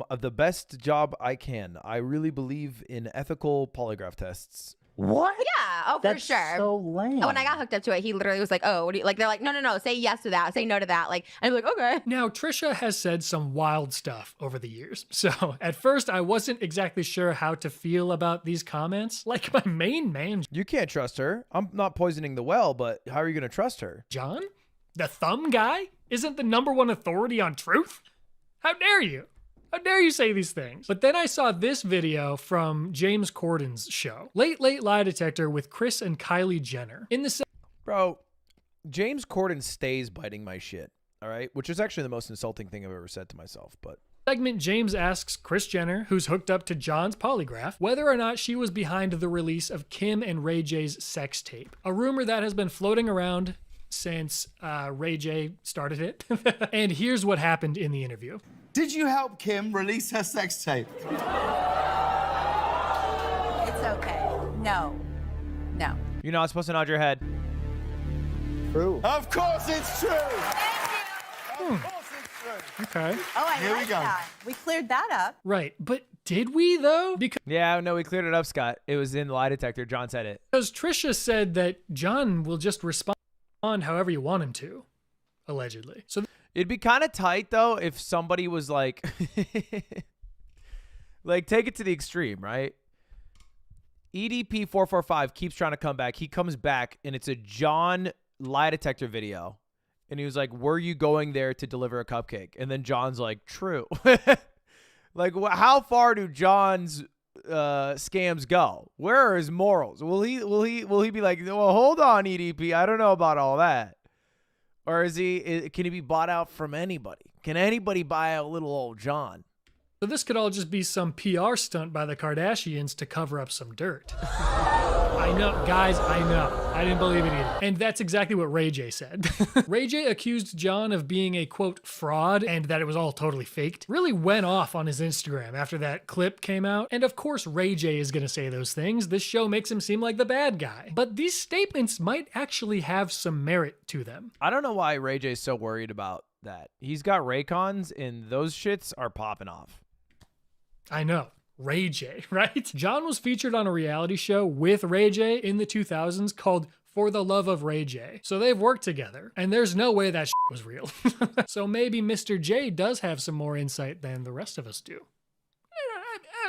the best job I can. I really believe in ethical polygraph tests. What? Yeah, oh, That's for sure. so lame. When I got hooked up to it, he literally was like, oh, what do you, like, they're like, no, say yes to that, say no to that. Like, and I'm like, okay. Now, Trisha has said some wild stuff over the years. So at first, I wasn't exactly sure how to feel about these comments. Like, my main man— You can't trust her. I'm not poisoning the well, but how are you going to trust her? John? The thumb guy? Isn't the #1 authority on truth? How dare you? How dare you say these things? But then I saw this video from James Corden's show, Late Late Lie Detector with Chris and Kylie Jenner. In the— Bro, James Corden stays biting my shit, all right? Which is actually the most insulting thing I've ever said to myself, but— segment, James asks Kris Jenner, who's hooked up to John's polygraph, whether or not she was behind the release of Kim and Ray J's sex tape, a rumor that has been floating around since Ray J started it. And here's what happened in the interview. Did you help Kim release her sex tape? It's okay. No. You're not supposed to nod your head. True. Of course it's true. Thank you. Okay. Oh, Here we like go. that. We cleared that up. Right, but did we though? Because— Yeah, no, we cleared it up, Scott. It was in the lie detector. John said it. Because Trisha said that John will just respond however you want him to, allegedly. So it'd be kind of tight though if somebody was like, like take it to the extreme, right? EDP 445 keeps trying to come back. He comes back and it's a John lie detector video. And he was like, were you going there to deliver a cupcake? And then John's like, true. Like, how far do John's scams go? Where are his morals? Will he be like, well, hold on, EDP, I don't know about all that? Or can he be bought out from anybody? Can anybody buy out little old John? So this could all just be some PR stunt by the Kardashians to cover up some dirt. I know, guys, I know. I didn't believe it either. And that's exactly what Ray J said. Ray J accused John of being a, quote, fraud and that it was all totally faked. Really went off on his Instagram after that clip came out. And of course, Ray J is gonna say those things. This show makes him seem like the bad guy. But these statements might actually have some merit to them. I don't know why Ray J is so worried about that. He's got Raycons and those shits are popping off. I know. Ray J, right? John was featured on a reality show with Ray J in the 2000s called For the Love of Ray J. So they've worked together, and there's no way that shit was real. So maybe Mr. J does have some more insight than the rest of us do.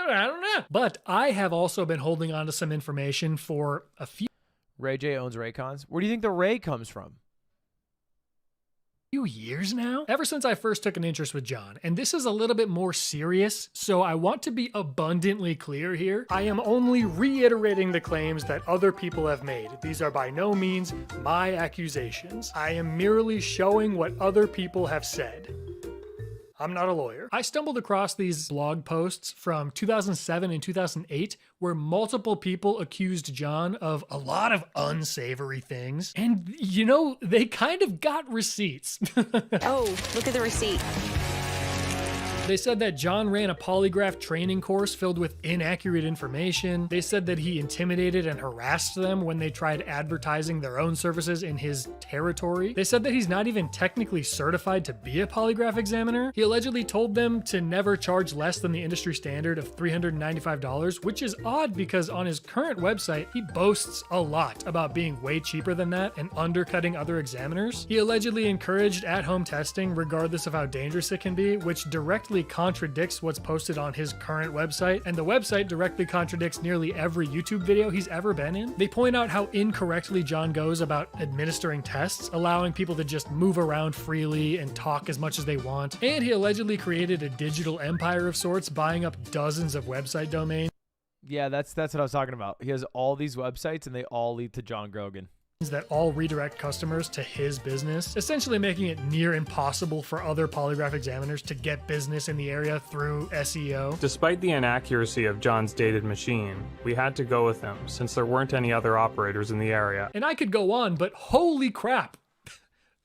I don't know. But I have also been holding on to some information for a few. Ray J owns Raycons. Where do you think the Ray comes from? Years now? Ever since I first took an interest with John, and this is a little bit more serious, so I want to be abundantly clear here. I am only reiterating the claims that other people have made. These are by no means my accusations. I am merely showing what other people have said. I'm not a lawyer. I stumbled across these blog posts from 2007 and 2008 where multiple people accused John of a lot of unsavory things. And, you know, they kind of got receipts. Oh, look at the receipt. They said that John ran a polygraph training course filled with inaccurate information. They said that he intimidated and harassed them when they tried advertising their own services in his territory. They said that he's not even technically certified to be a polygraph examiner. He allegedly told them to never charge less than the industry standard of $395, which is odd because on his current website, he boasts a lot about being way cheaper than that and undercutting other examiners. He allegedly encouraged at-home testing regardless of how dangerous it can be, which directly contradicts what's posted on his current website, and the website directly contradicts nearly every YouTube video he's ever been in. They point out how incorrectly John goes about administering tests, allowing people to just move around freely and talk as much as they want, and he allegedly created a digital empire of sorts, buying up dozens of website domains. Yeah, that's what I was talking about. He has all these websites and they all lead to John Grogan. That all redirect customers to his business, essentially making it near impossible for other polygraph examiners to get business in the area through SEO. Despite the inaccuracy of John's dated machine, we had to go with him since there weren't any other operators in the area. And I could go on, but holy crap,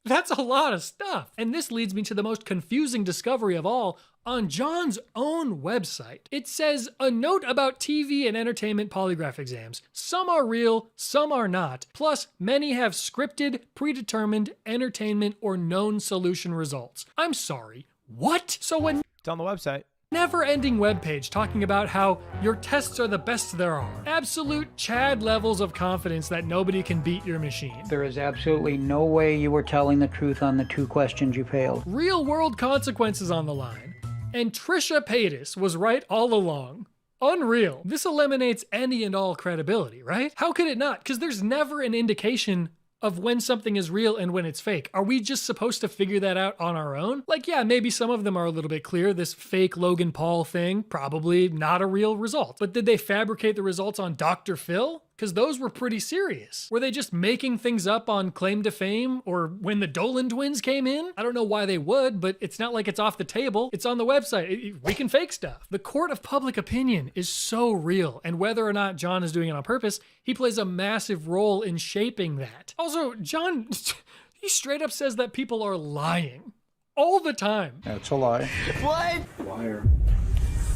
that's a lot of stuff. And this leads me to the most confusing discovery of all. On John's own website, it says a note about TV and entertainment polygraph exams. Some are real, some are not. Plus, many have scripted, predetermined, entertainment, or known solution results. I'm sorry, what? So it's on the website. Never-ending webpage talking about how your tests are the best there are. Absolute Chad levels of confidence that nobody can beat your machine. There is absolutely no way you were telling the truth on the 2 questions you failed. Real-world consequences on the line. And Trisha Paytas was right all along. Unreal. This eliminates any and all credibility, right? How could it not? Because there's never an indication of when something is real and when it's fake. Are we just supposed to figure that out on our own? Like, yeah, maybe some of them are a little bit clear. This fake Logan Paul thing, probably not a real result. But did they fabricate the results on Dr. Phil? Because those were pretty serious. Were they just making things up on Claim to Fame or when the Dolan twins came in? I don't know why they would, but it's not like it's off the table. It's on the website. We can fake stuff. The court of public opinion is so real, and whether or not John is doing it on purpose, he plays a massive role in shaping that. Also, John, he straight up says that people are lying all the time. That's a lie. What? Liar.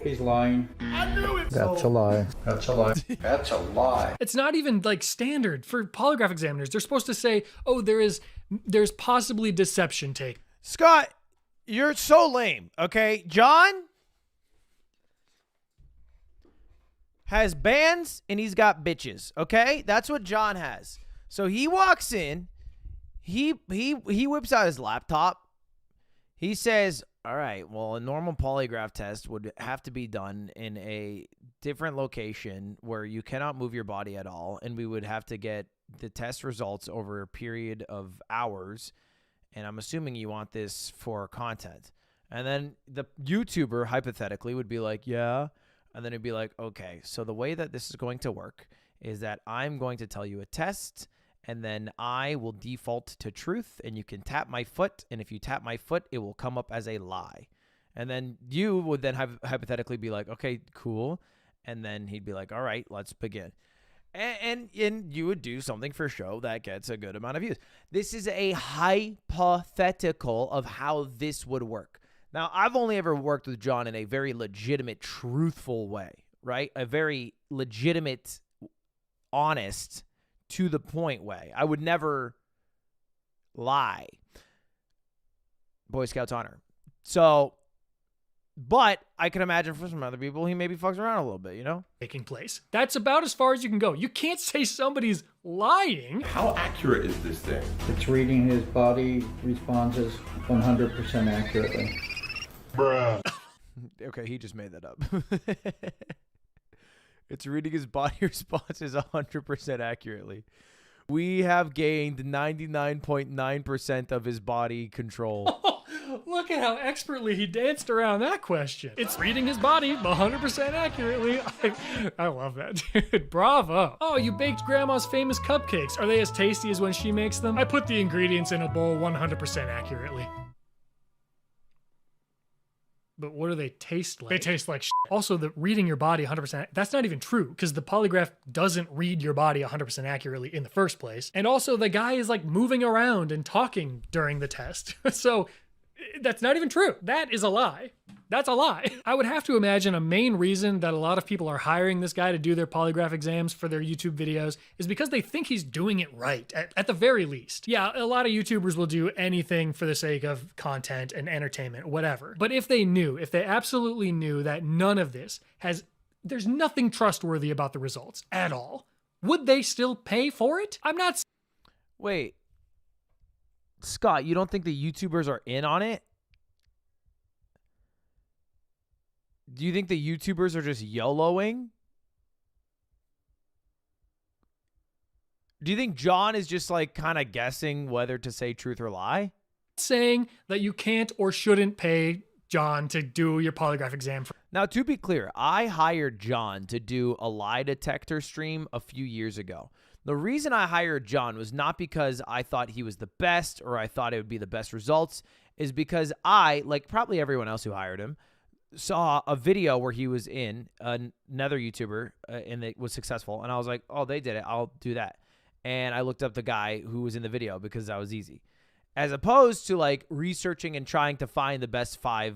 He's lying. I knew it. That's a lie. That's a lie. That's a lie. It's not even like standard for polygraph examiners. They're supposed to say, oh, there's possibly deception take. Scott, you're so lame, okay? John has bands and he's got bitches, okay? That's what John has. So he walks in, he whips out his laptop. He says, all right, well, a normal polygraph test would have to be done in a different location where you cannot move your body at all, and we would have to get the test results over a period of hours, and I'm assuming you want this for content. And then the YouTuber, hypothetically, would be like, yeah, And then he'd be like, okay, so the way that this is going to work is that I'm going to tell you a test, and then I will default to truth, and you can tap my foot, and if you tap my foot, it will come up as a lie. And then you would then hypothetically be like, okay, cool. And then he'd be like, all right, let's begin. And you would do something for show that gets a good amount of views. This is a hypothetical of how this would work. Now, I've only ever worked with John in a very legitimate, truthful way, right? A very legitimate, honest, to the point way. I would never lie. Boy Scouts honor. So, but I can imagine for some other people, he maybe fucks around a little bit, you know? Taking place. That's about as far as you can go. You can't say somebody's lying. How accurate is this thing? It's reading his body responses 100% accurately. Bruh. Okay, he just made that up. It's reading his body responses 100% accurately. We have gained 99.9% of his body control. Look at how expertly he danced around that question. It's reading his body 100% accurately. I love that, dude. Bravo. Oh, you baked grandma's famous cupcakes. Are they as tasty as when she makes them? I put the ingredients in a bowl 100% accurately. But what do they taste like? They taste like shit. Also, the reading your body 100%, that's not even true, because the polygraph doesn't read your body 100% accurately in the first place. And also, the guy is like moving around and talking during the test. So that's not even true. That is a lie. That's a lie. I would have to imagine a main reason that a lot of people are hiring this guy to do their polygraph exams for their YouTube videos is because they think he's doing it right, at the very least. Yeah, a lot of YouTubers will do anything for the sake of content and entertainment, whatever. But if they absolutely knew that none of this there's nothing trustworthy about the results at all, would they still pay for it? I'm not. Wait, Scott, you don't think the YouTubers are in on it? Do you think the YouTubers are just YOLOing? Do you think John is just like kind of guessing whether to say truth or lie? Saying that you can't or shouldn't pay John to do your polygraph exam. Now, to be clear, I hired John to do a lie detector stream a few years ago. The reason I hired John was not because I thought he was the best or I thought it would be the best results, is because I, like probably everyone else who hired him, saw a video where he was in another YouTuber and it was successful. And I was like, oh, they did it. I'll do that. And I looked up the guy who was in the video because that was easy. As opposed to like researching and trying to find the best 5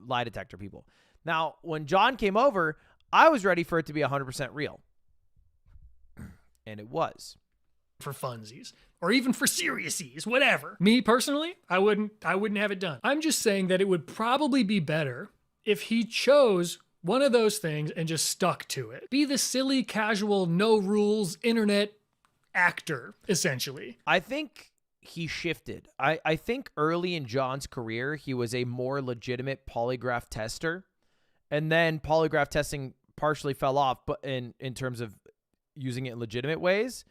lie detector people. Now, when John came over, I was ready for it to be 100% real. And it was. For funsies. Or even for seriousies, whatever. Me personally, I wouldn't have it done. I'm just saying that it would probably be better if he chose one of those things and just stuck to it. Be the silly, casual, no rules, internet actor, essentially. I think he shifted. I think early in John's career, he was a more legitimate polygraph tester. And then polygraph testing partially fell off, but in terms of using it in legitimate ways.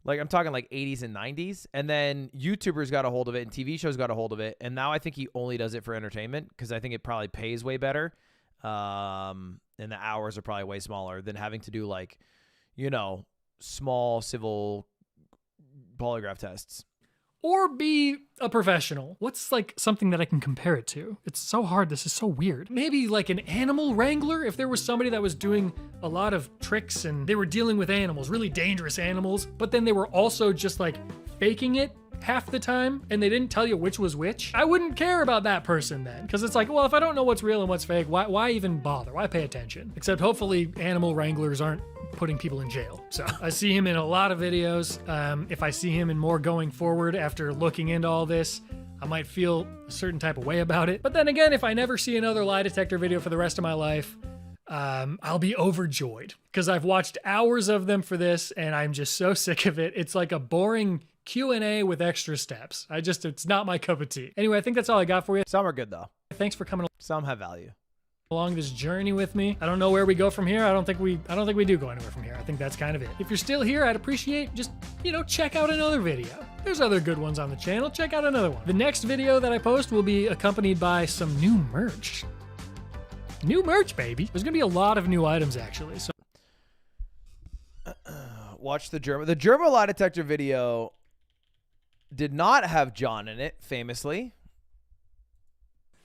Like I'm talking like 80s and 90s. And then YouTubers got a hold of it and TV shows got a hold of it. And now I think he only does it for entertainment because I think it probably pays way better. And the hours are probably way smaller than having to do like, you know, small civil polygraph tests. Or be a professional. What's like something that I can compare it to? It's so hard. This is so weird. Maybe like an animal wrangler. If there was somebody that was doing a lot of tricks and they were dealing with animals, really dangerous animals, but then they were also just like faking it half the time and they didn't tell you which was which. I wouldn't care about that person then. Because it's like, well, if I don't know what's real and what's fake, why even bother? Why pay attention? Except hopefully animal wranglers aren't putting people in jail. So I see him in a lot of videos. If I see him in more going forward after looking into all this, I might feel a certain type of way about it. But then again, if I never see another lie detector video for the rest of my life, I'll be overjoyed because I've watched hours of them for this and I'm just so sick of it. It's like a boring Q&A with extra steps. It's not my cup of tea. Anyway, I think that's all I got for you. Some are good though. Thanks for coming. Some have value. Along this journey with me. I don't know where we go from here. I don't think we do go anywhere from here. I think that's kind of it. If you're still here, I'd appreciate just, check out another video. There's other good ones on the channel. Check out another one. The next video that I post will be accompanied by some new merch. New merch, baby. There's gonna be a lot of new items actually. So watch the German. The German lie detector video did not have John in it, famously.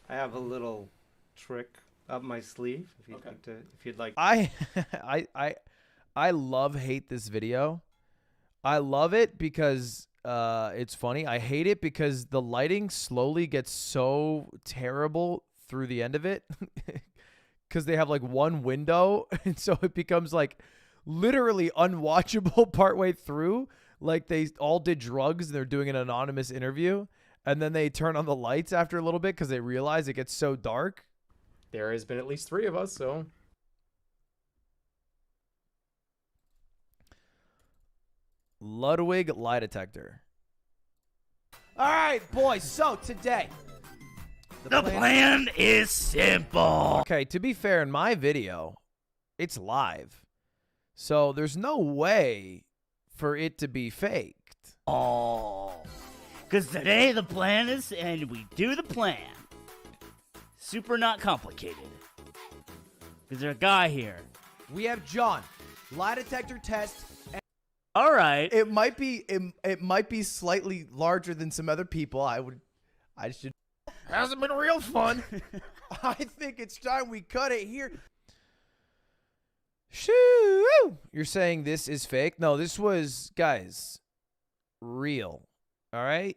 I have a little trick up my sleeve if you'd like to. If you'd like. I hate this video. I love it because it's funny. I hate it because the lighting slowly gets so terrible through the end of it because they have like one window, and so it becomes like literally unwatchable partway through. Like they all did drugs and they're doing an anonymous interview, and then they turn on the lights after a little bit because they realize it gets so dark. There has been at least 3 of us, so. Ludwig lie detector. All right, boys. So today, the plan is simple. Okay, to be fair, in my video, it's live, so there's no way for it to be faked. Oh, because today the plan is, and we do the plan. Super not complicated. Because there's a guy here. We have John. Lie detector test. All right. It might be slightly larger than some other people. Hasn't been real fun. I think it's time we cut it here. Shoo! You're saying this is fake? No, this was, guys, real. All right?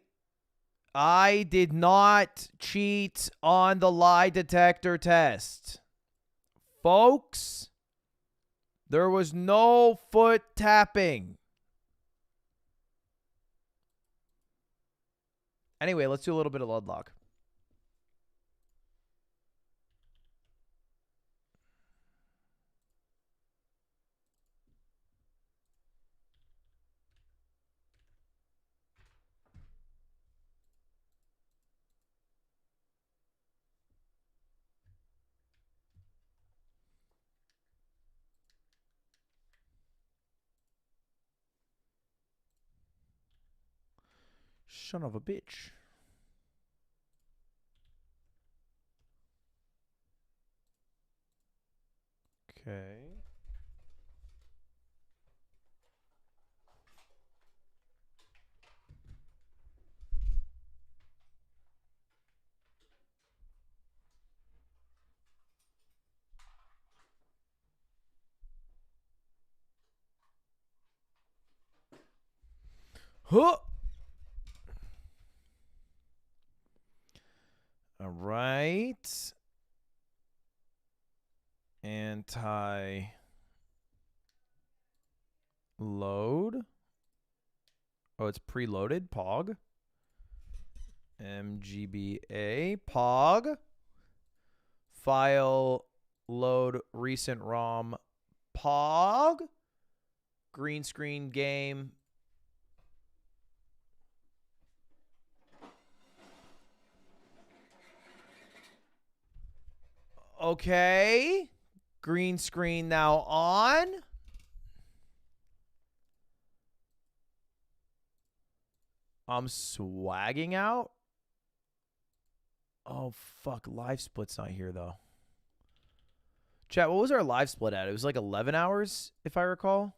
I did not cheat on the lie detector test. Folks, there was no foot tapping. Anyway, let's do a little bit of Ludlocke. Son of a bitch. Okay. Huh. All right. Anti-load. Oh, it's preloaded. Pog. MGBA. Pog. File load recent ROM. Pog. Green screen game. Okay. Green screen now on. I'm swagging out. Oh, fuck. Live split's not here, though. Chat, what was our live split at? It was like 11 hours, if I recall.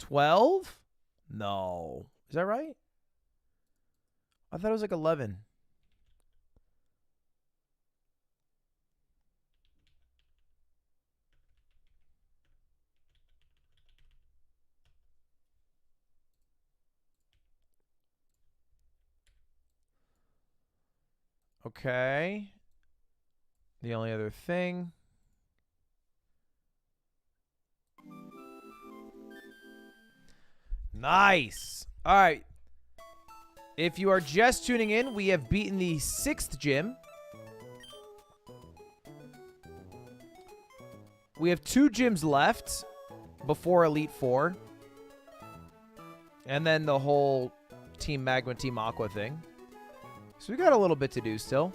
$12? No. Is that right? I thought it was like 11. Okay. The only other thing. Nice. All right. If you are just tuning in, we have beaten the 6th gym. We have 2 gyms left before Elite 4. And then the whole Team Magma, Team Aqua thing. So we got a little bit to do still.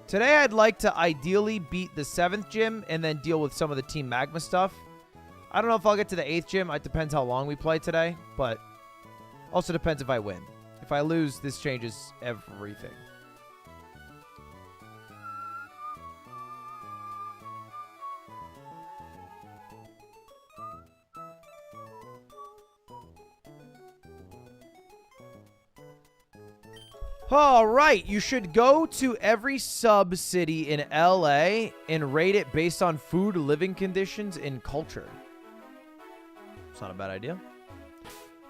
Today I'd like to ideally beat the 7th gym and then deal with some of the Team Magma stuff. I don't know if I'll get to the 8th gym. It depends how long we play today, but Also depends if I win. If I lose, this changes everything. All right, you should go to every sub-city in LA and rate it based on food, living conditions, and culture. It's not a bad idea.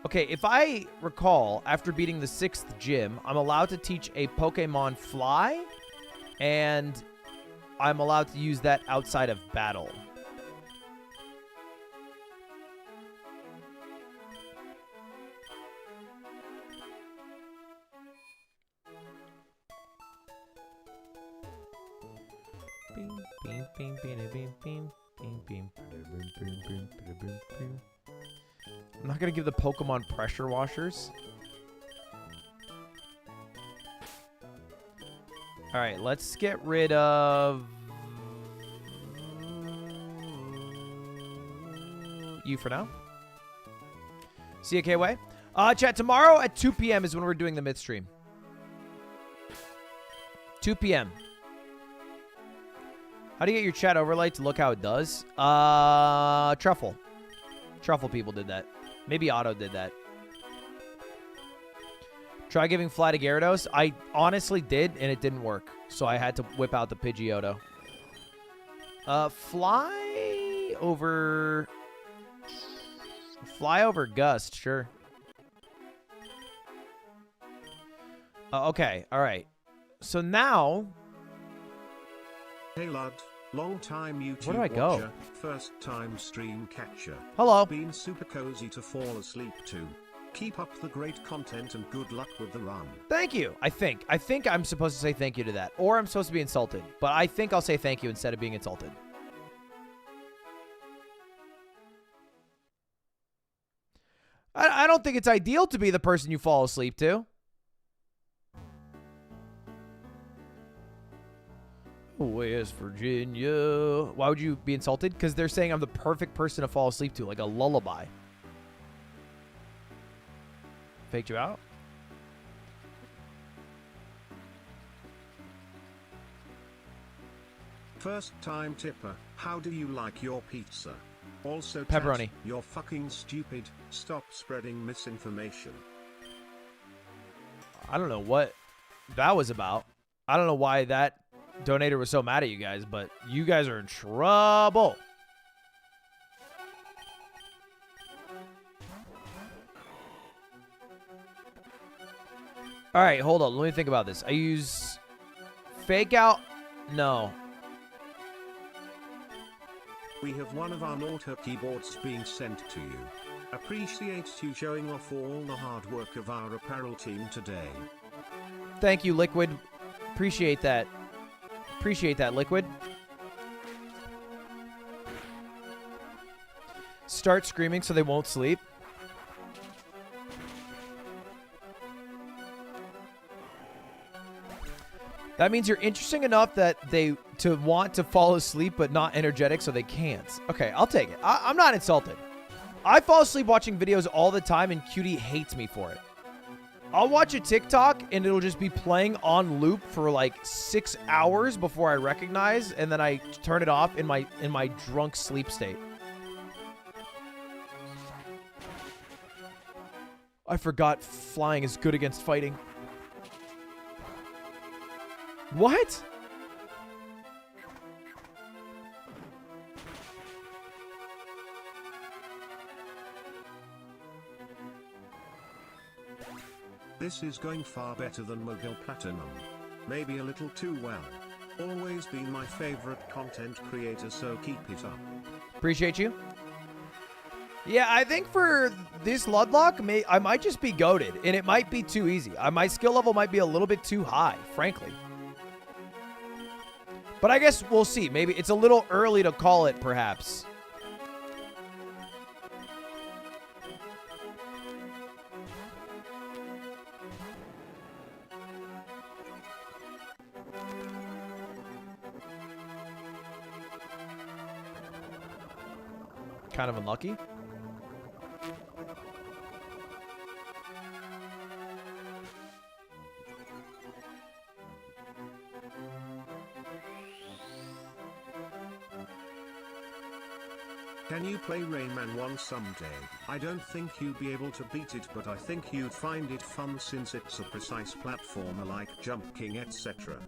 Okay, if I recall, after beating the 6th gym, I'm allowed to teach a Pokemon fly, and I'm allowed to use that outside of battle. I'm not going to give the Pokemon pressure washers. All right, let's get rid of you for now. See you, K-Way. Chat, tomorrow at 2 p.m. is when we're doing the myth stream. 2 p.m. How do you get your chat overlay to look how it does? Truffle. Truffle people did that. Maybe Otto did that. Try giving Fly to Gyarados. I honestly did, and it didn't work. So I had to whip out the Pidgeotto. Fly over Gust, sure. Okay, all right. So now... Hey, Lud. Long time YouTube Where do I go? watcher, first time stream catcher. Hello. Been super cozy to fall asleep to. Keep up the great content and good luck with the run. Thank you. I think I'm supposed to say thank you to that. Or I'm supposed to be insulted. But I think I'll say thank you instead of being insulted. I don't think it's ideal to be the person you fall asleep to. West Virginia. Why would you be insulted? Because they're saying I'm the perfect person to fall asleep to, like a lullaby. Faked you out? First time tipper, how do you like your pizza? Also, pepperoni. Tat, you're fucking stupid. Stop spreading misinformation. I don't know what that was about. I don't know why that donator was so mad at you guys, but you guys are in trouble. All right, hold on. Let me think about this. I use fake out. No. We have one of our Naughter keyboards being sent to you. Appreciate you showing off all the hard work of our apparel team today. Thank you, Liquid. Appreciate that. Appreciate that, Liquid. Start screaming so they won't sleep. That means you're interesting enough that they to want to fall asleep but not energetic so they can't. Okay, I'll take it. I'm not insulted. I fall asleep watching videos all the time and Cutie hates me for it. I'll watch a TikTok and it'll just be playing on loop for like 6 hours before I recognize, and then I turn it off in my drunk sleep state. I forgot flying is good against fighting. What? This is going far better than Mogul Platinum. Maybe a little too well. Always been my favorite content creator, so keep it up. Appreciate you. Yeah, I think for this Ludlocke, I might just be goated, and it might be too easy. My skill level might be a little bit too high, frankly. But I guess we'll see. Maybe it's a little early to call it, perhaps. Kind of unlucky. Can you play Rayman 1 someday? I don't think you'd be able to beat it, but I think you'd find it fun since it's a precise platformer like Jump King, etc.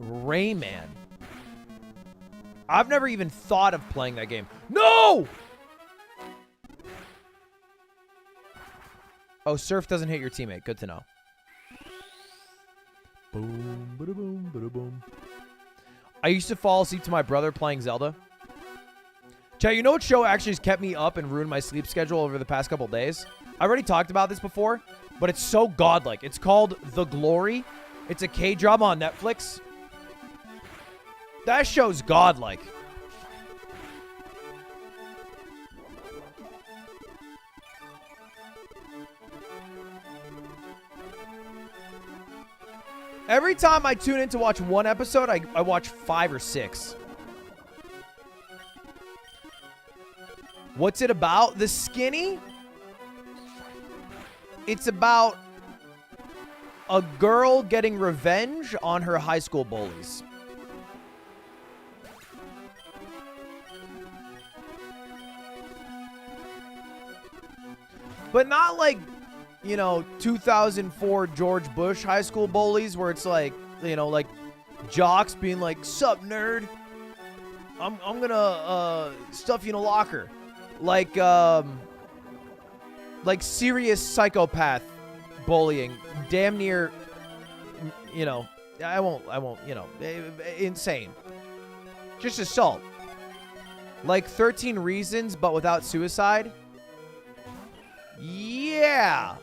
Rayman. I've never even thought of playing that game. No! Oh, Surf doesn't hit your teammate. Good to know. Boom, bada boom, bada boom. I used to fall asleep to my brother playing Zelda. Chat, you know what show actually has kept me up and ruined my sleep schedule over the past couple days? I already talked about this before, but it's so godlike. It's called The Glory. It's a K-drama on Netflix. That show's godlike. Every time I tune in to watch one episode, I watch 5 or 6. What's it about? The Skinny? It's about a girl getting revenge on her high school bullies. But not like, you know, 2004 George Bush high school bullies where it's like, you know, like jocks being like, "Sup, nerd? I'm gonna stuff you in a locker." Like serious psychopath bullying, damn near, you know, I won't, you know, insane. Just assault. Like 13 Reasons, but without suicide. Yeah.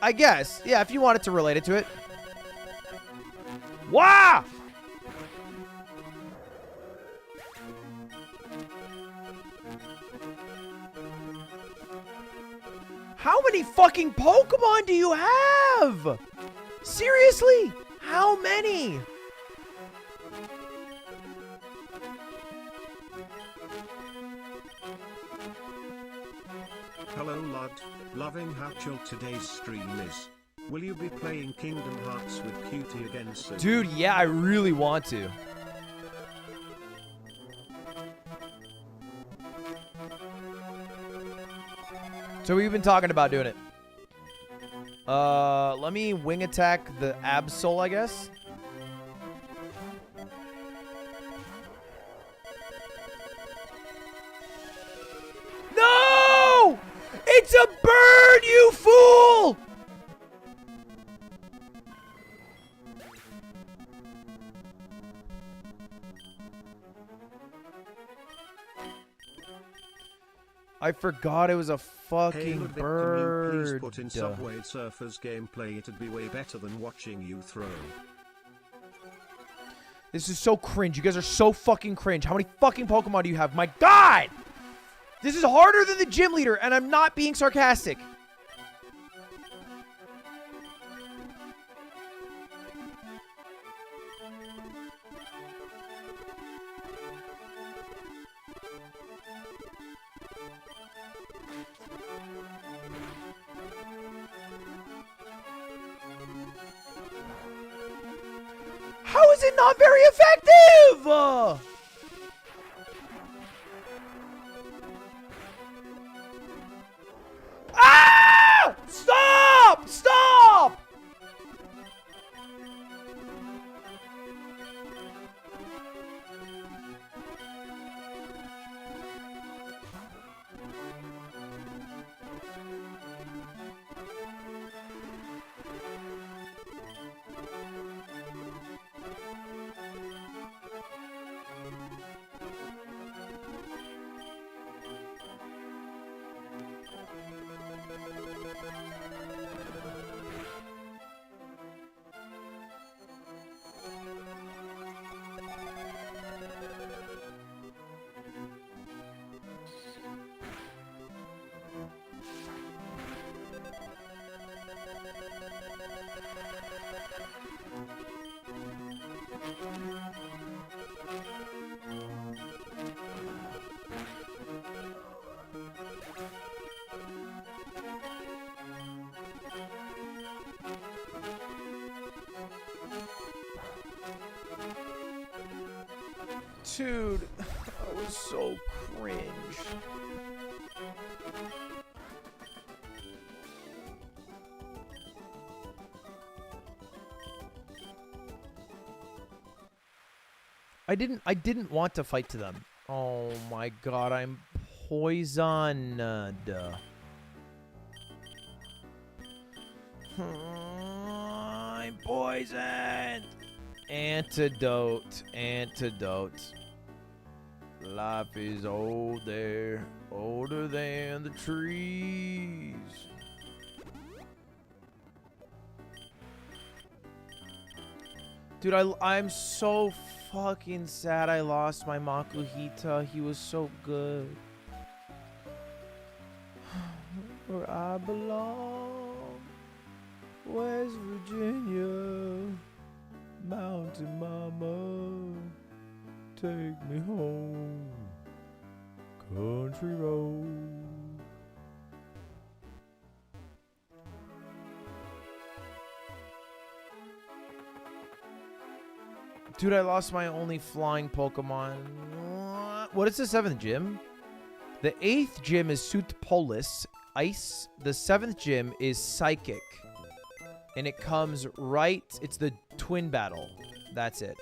I guess. Yeah, if you wanted to relate it to it. Wow! How many fucking Pokemon do you have? Seriously? How many? Hello Lud, loving how chill today's stream is. Will you be playing Kingdom Hearts with Cutie again soon? Dude, yeah, I really want to. So we've been talking about doing it. Let me wing attack the Absol, I guess. No! It's a bird, you fool! I forgot it was a fucking Hey, Ludwig, bird. Can you please put in Subway Surfers gameplay? It'd be way better than watching you throw. This is so cringe. You guys are so fucking cringe. How many fucking Pokemon do you have? My God! This is harder than the gym leader, and I'm not being sarcastic. How is it not very effective? Ah! Stop! Stop! Dude, was so cringe. I didn't want to fight to them. Oh my god, I'm poisoned. I'm poisoned. Antidote. Life is old there, older than the trees. Dude, I'm so fucking sad I lost my Makuhita. He was so good. Where I belong, West Virginia, Mountain Mama, take me home, country road. Dude, I lost my only flying Pokemon. What is the 7th gym? The 8th gym is Sutpolis, Ice. The 7th gym is Psychic. And it comes right... It's the twin battle. That's it.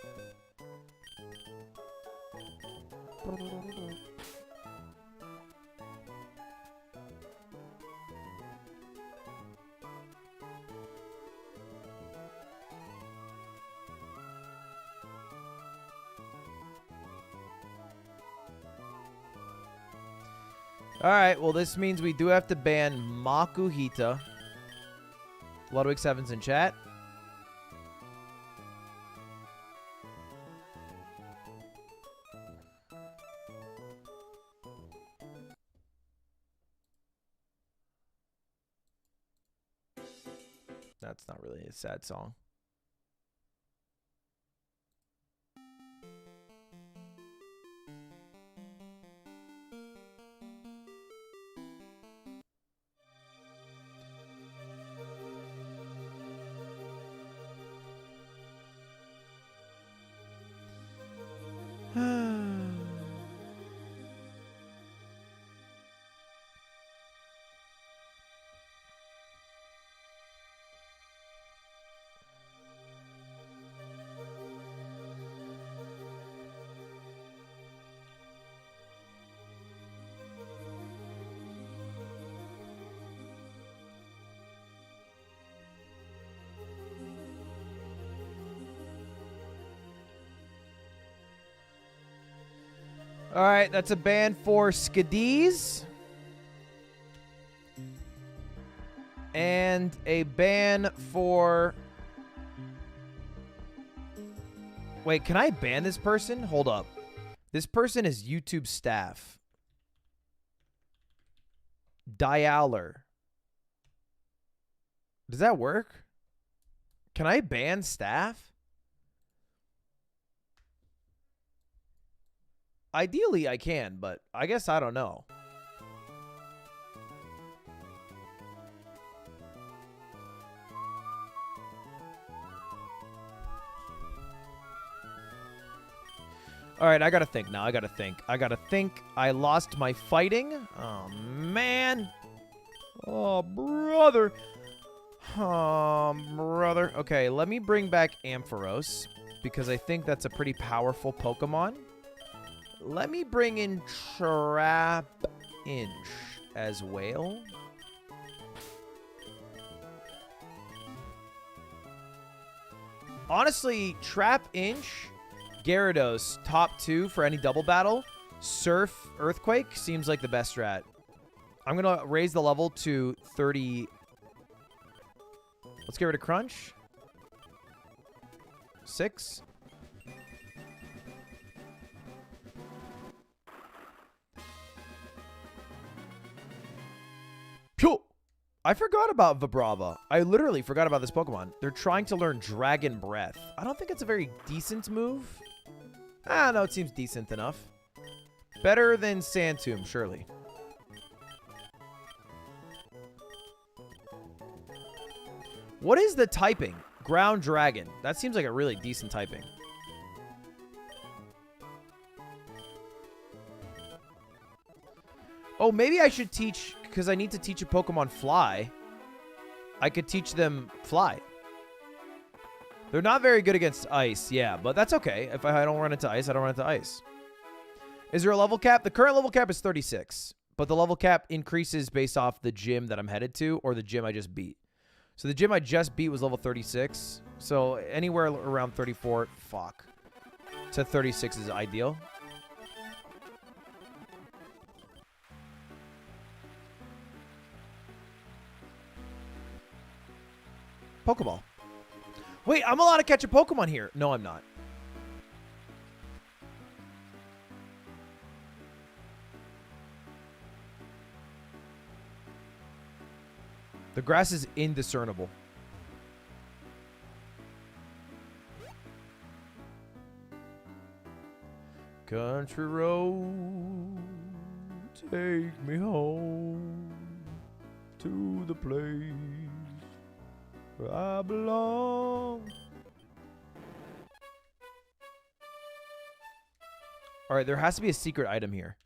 Alright, well this means we do have to ban Makuhita. Ludwig 7's in chat. That's not really a sad song. All right, that's a ban for Skadiz. And a ban for... Wait, can I ban this person? Hold up. This person is YouTube staff. Dialer. Does that work? Can I ban staff? Ideally, I can, but I guess I don't know. All right, I gotta think now. I gotta think. I lost my fighting. Oh, man. Oh, brother. Oh, brother. Okay, let me bring back Ampharos, because I think that's a pretty powerful Pokemon. Let me bring in Trap Inch as well. Honestly, Trap Inch, Gyarados, top 2 for any double battle. Surf, Earthquake seems like the best strat. I'm going to raise the level to 30. Let's get rid of Crunch. 6. I forgot about Vibrava. I literally forgot about this Pokemon. They're trying to learn Dragon Breath. I don't think it's a very decent move. Ah, no, it seems decent enough. Better than Sandtomb, surely. What is the typing? Ground Dragon. That seems like a really decent typing. Oh, maybe I should teach, because I need to teach a Pokemon fly. I could teach them fly. They're not very good against ice, yeah, but that's okay. If I don't run into ice, I don't run into ice. Is there a level cap? The current level cap is 36, but the level cap increases based off the gym that I'm headed to or the gym I just beat. So the gym I just beat was level 36, so anywhere around 34, fuck, to 36 is ideal. Pokeball. Wait, I'm allowed to catch a Pokemon here. No, I'm not. The grass is indiscernible. Country road, take me home to the place where I belong. All right, there has to be a secret item here.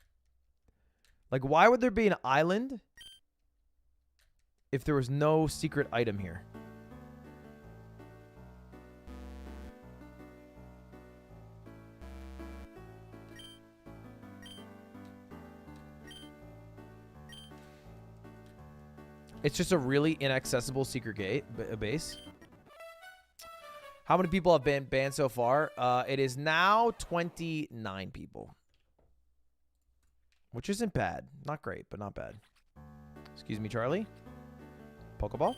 Like, why would there be an island if there was no secret item here? It's just a really inaccessible secret base. How many people have been banned so far? It is now 29 people. Which isn't bad. Not great, but not bad. Excuse me, Charlie. Pokeball.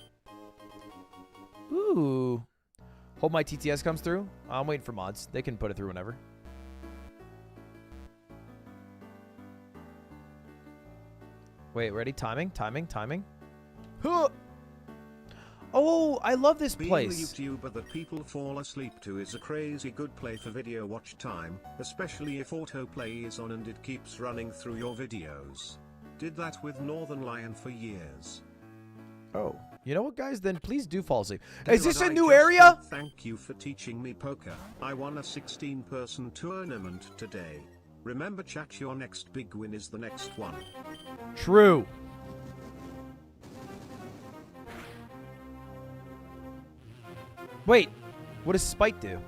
Ooh. Hope my TTS comes through. I'm waiting for mods. They can put it through whenever. Wait, ready? Timing, timing, timing. Huh. Oh, I love this place. Being a YouTuber that people fall asleep to is a crazy good play for video watch time, especially if autoplay is on and it keeps running through your videos. Did that with Northern Lion for years. Oh, you know what, guys? Then please do fall asleep. Hey, is this a I new just area? want to thank you for teaching me poker. I won a 16-person tournament today. Remember, chat, your next big win is the next one. True. Wait, what does Spite do?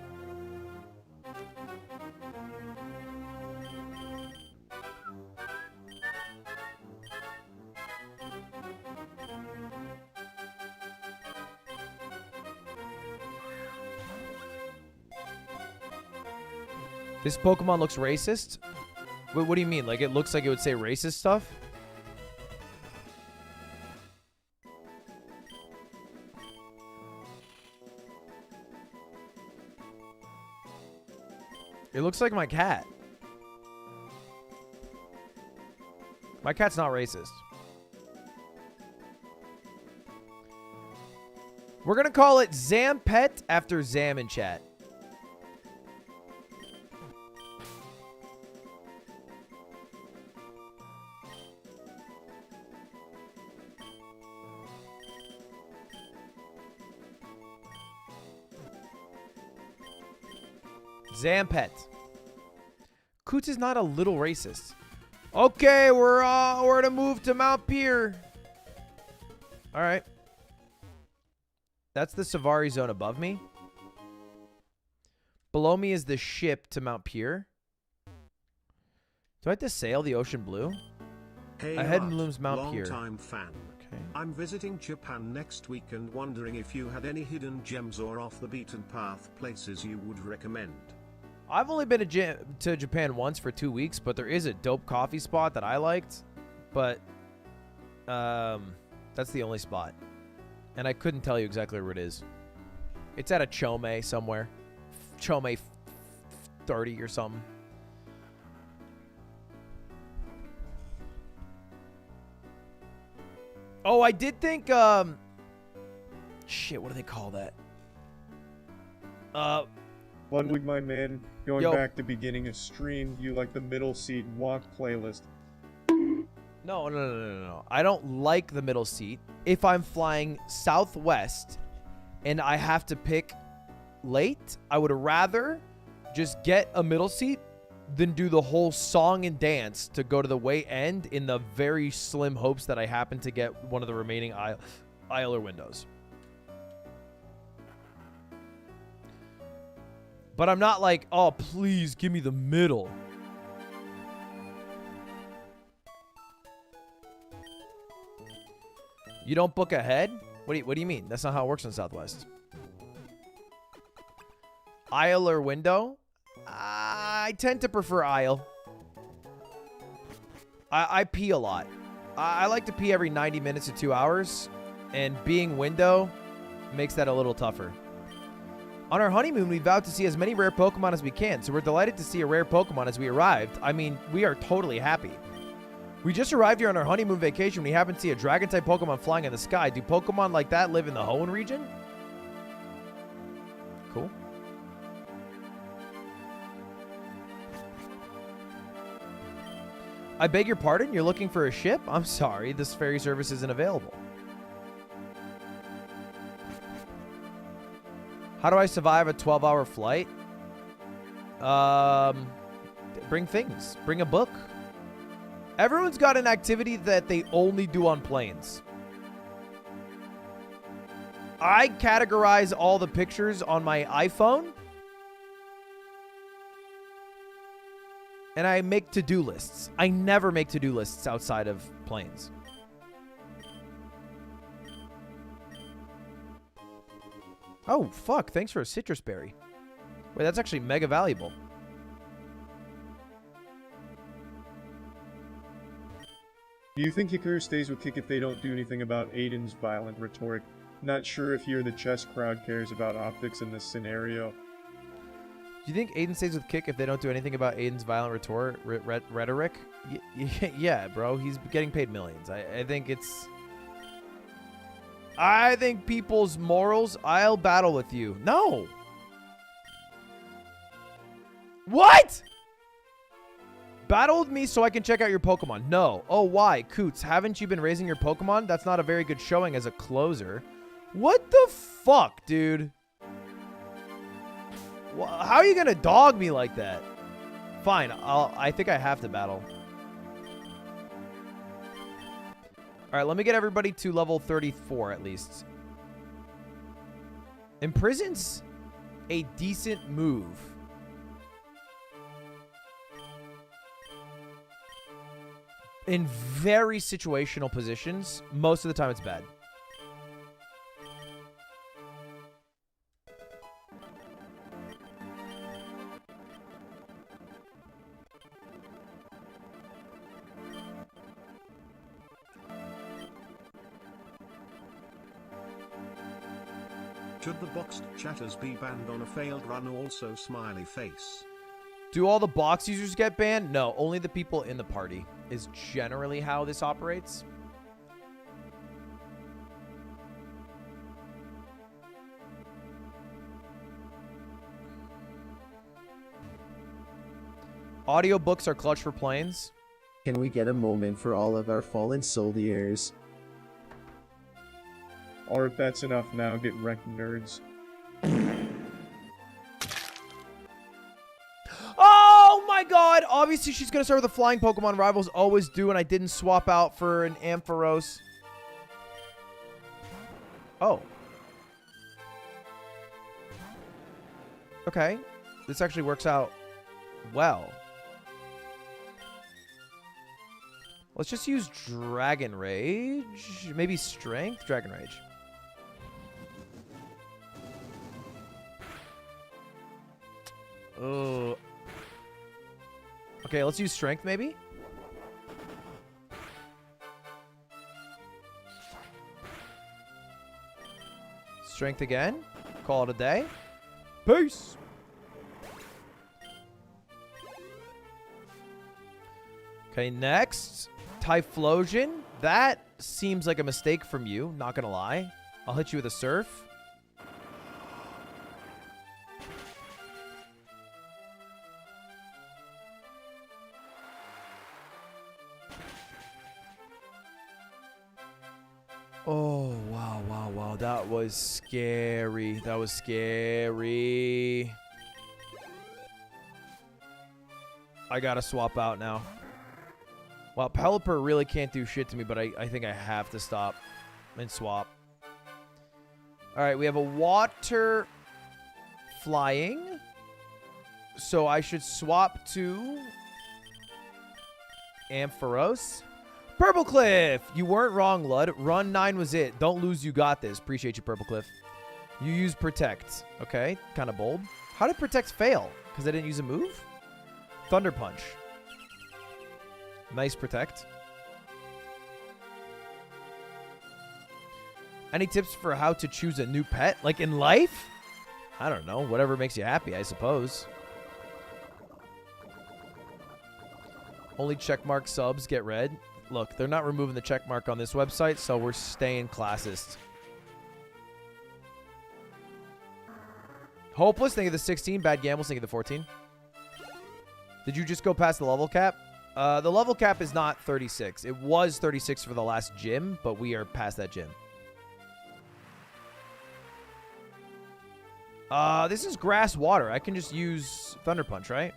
This Pokemon looks racist? Wait, what do you mean? Like, it looks like it would say racist stuff? It looks like my cat. My cat's not racist. We're gonna call it Zampet after Zam in chat. Zampet. Coots is not a little racist. Okay, we're to move to Mount Pier. All right. That's the Savari zone above me. Below me is the ship to Mount Pier. Do I have to sail the ocean blue? Hey, Ahead Art, looms Mount Pier. Long-time fan. Okay. I'm visiting Japan next week and wondering if you had any hidden gems or off-the-beaten-path places you would recommend. I've only been to Japan once for 2 weeks, but there is a dope coffee spot that I liked. But that's the only spot. And I couldn't tell you exactly where it is. It's at a Chome somewhere. Chome 30 or something. Oh, I did think, shit, what do they call that? Ludwig, my man, going Yo. back to beginning a stream, you like the middle seat walk playlist. No. I don't like the middle seat. If I'm flying southwest and I have to pick late, I would rather just get a middle seat than do the whole song and dance to go to the way end in the very slim hopes that I happen to get one of the remaining aisle or windows. But I'm not like, oh, please give me the middle. You don't book ahead? What do you mean? That's not how it works in Southwest. Aisle or window? I tend to prefer aisle. I pee a lot. I like to pee every 90 minutes to 2 hours. And being window makes that a little tougher. On our honeymoon, we vowed to see as many rare Pokemon as we can. So we're delighted to see a rare Pokemon as we arrived. I mean, we are totally happy. We just arrived here on our honeymoon vacation. We happened to see a Dragon-type Pokemon flying in the sky. Do Pokemon like that live in the Hoenn region? Cool. I beg your pardon? You're looking for a ship? I'm sorry. This ferry service isn't available. How do I survive a 12-hour flight? Bring things. Bring a book. Everyone's got an activity that they only do on planes. I categorize all the pictures on my iPhone. And I make to-do lists. I never make to-do lists outside of planes. Oh, fuck. Thanks for a citrus berry. Wait, that's actually mega valuable. Do you think Hikaru stays with Kick if they don't do anything about Aiden's violent rhetoric? Not sure if you or the chess crowd cares about optics in this scenario. Do you think Aiden stays with Kick if they don't do anything about Aiden's violent rhetoric? Yeah, bro. He's getting paid millions. I think it's... I think people's morals... I'll battle with you. No! What?! Battle with me so I can check out your Pokemon. No. Oh, why? Coots, haven't you been raising your Pokemon? That's not a very good showing as a closer. What the fuck, dude? How are you gonna dog me like that? Fine. I think I have to battle. Alright, let me get everybody to level 34 at least. Imprison's a decent move. In very situational positions, most of the time it's bad. Should the boxed chatters be banned on a failed run? Also smiley face. Do all the box users get banned? No, only the people in the party is generally how this operates. Audiobooks are clutch for planes. Can we get a moment for all of our fallen soldiers? Or if that's enough now, get wrecked, nerds. Oh my god! Obviously she's gonna start with a flying Pokemon. Rivals always do, and I didn't swap out for an Ampharos. Oh. Okay. This actually works out well. Let's just use Dragon Rage. Maybe Strength? Dragon Rage. Oh. Okay, let's use Strength maybe. Strength again. Call it a day. Peace. Okay, next. Typhlosion. That seems like a mistake from you, not gonna lie. I'll hit you with a Surf. Oh, wow, wow, wow. That was scary. That was scary. I gotta swap out now. Well, Pelipper really can't do shit to me, but I think I have to stop and swap. All right, we have a water flying. So I should swap to Ampharos. Purple Cliff! You weren't wrong, Lud. Run 9 was it. Don't lose, you got this. Appreciate you, Purple Cliff. You use Protect. Okay, kind of bold. How did Protect fail? Because I didn't use a move? Thunder Punch. Nice Protect. Any tips for how to choose a new pet? Like in life? I don't know. Whatever makes you happy, I suppose. Only checkmark subs get read. Look, they're not removing the checkmark on this website, so we're staying classist. Hopeless, think of the 16. Bad Gambles, think of the 14. Did you just go past the level cap? The level cap is not 36. It was 36 for the last gym, but we are past that gym. This is grass water. I can just use Thunder Punch, right?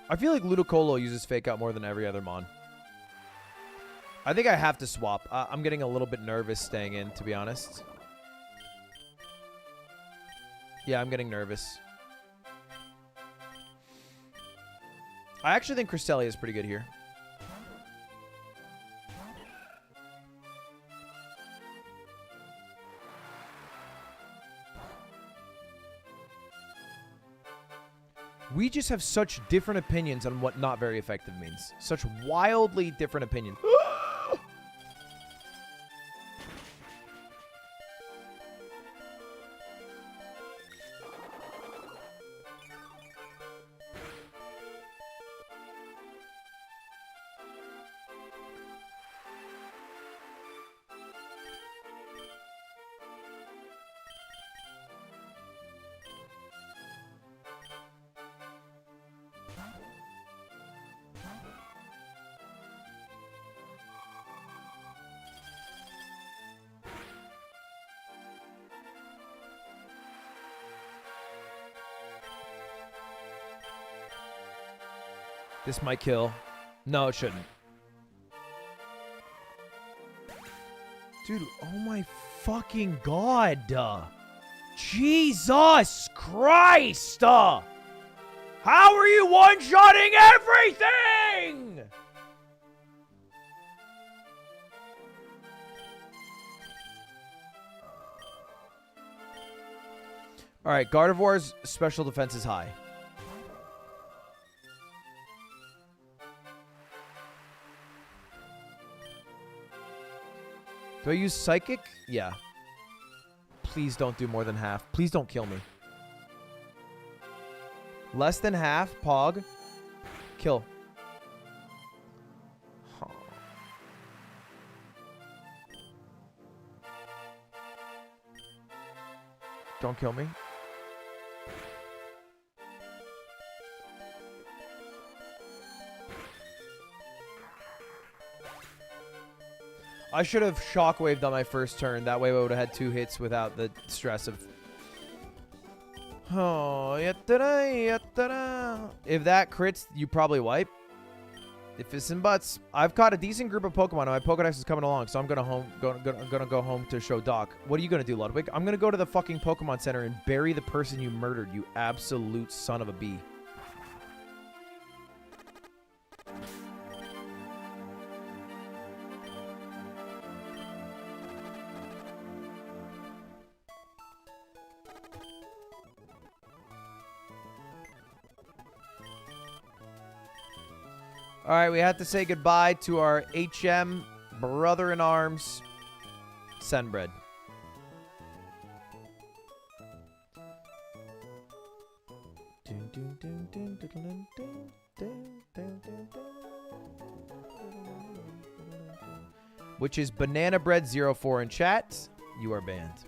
I feel like Ludicolo uses Fake Out more than every other Mon. I think I have to swap. I'm getting a little bit nervous staying in, to be honest. Yeah, I'm getting nervous. I actually think Cresselia is pretty good here. We just have such different opinions on what not very effective means. Such wildly different opinions. This might kill. No, it shouldn't. Dude, oh my fucking god. Jesus Christ. How are you one-shotting everything? All right, Gardevoir's special defense is high. Do I use Psychic? Yeah. Please don't do more than half. Please don't kill me. Less than half, Pog. Kill. Huh. Don't kill me. I should have shockwaved on my first turn. That way I would have had 2 hits without the stress of... Oh, if that crits, you probably wipe. If it's in butts. I've caught a decent group of Pokemon, and my Pokedex is coming along, so I'm gonna go home to show Doc. What are you gonna do, Ludwig? I'm gonna go to the fucking Pokemon Center and bury the person you murdered, you absolute son of a bee. All right, we have to say goodbye to our HM brother-in-arms, Senbred. Which is Banana Bread 04 in chat. You are banned.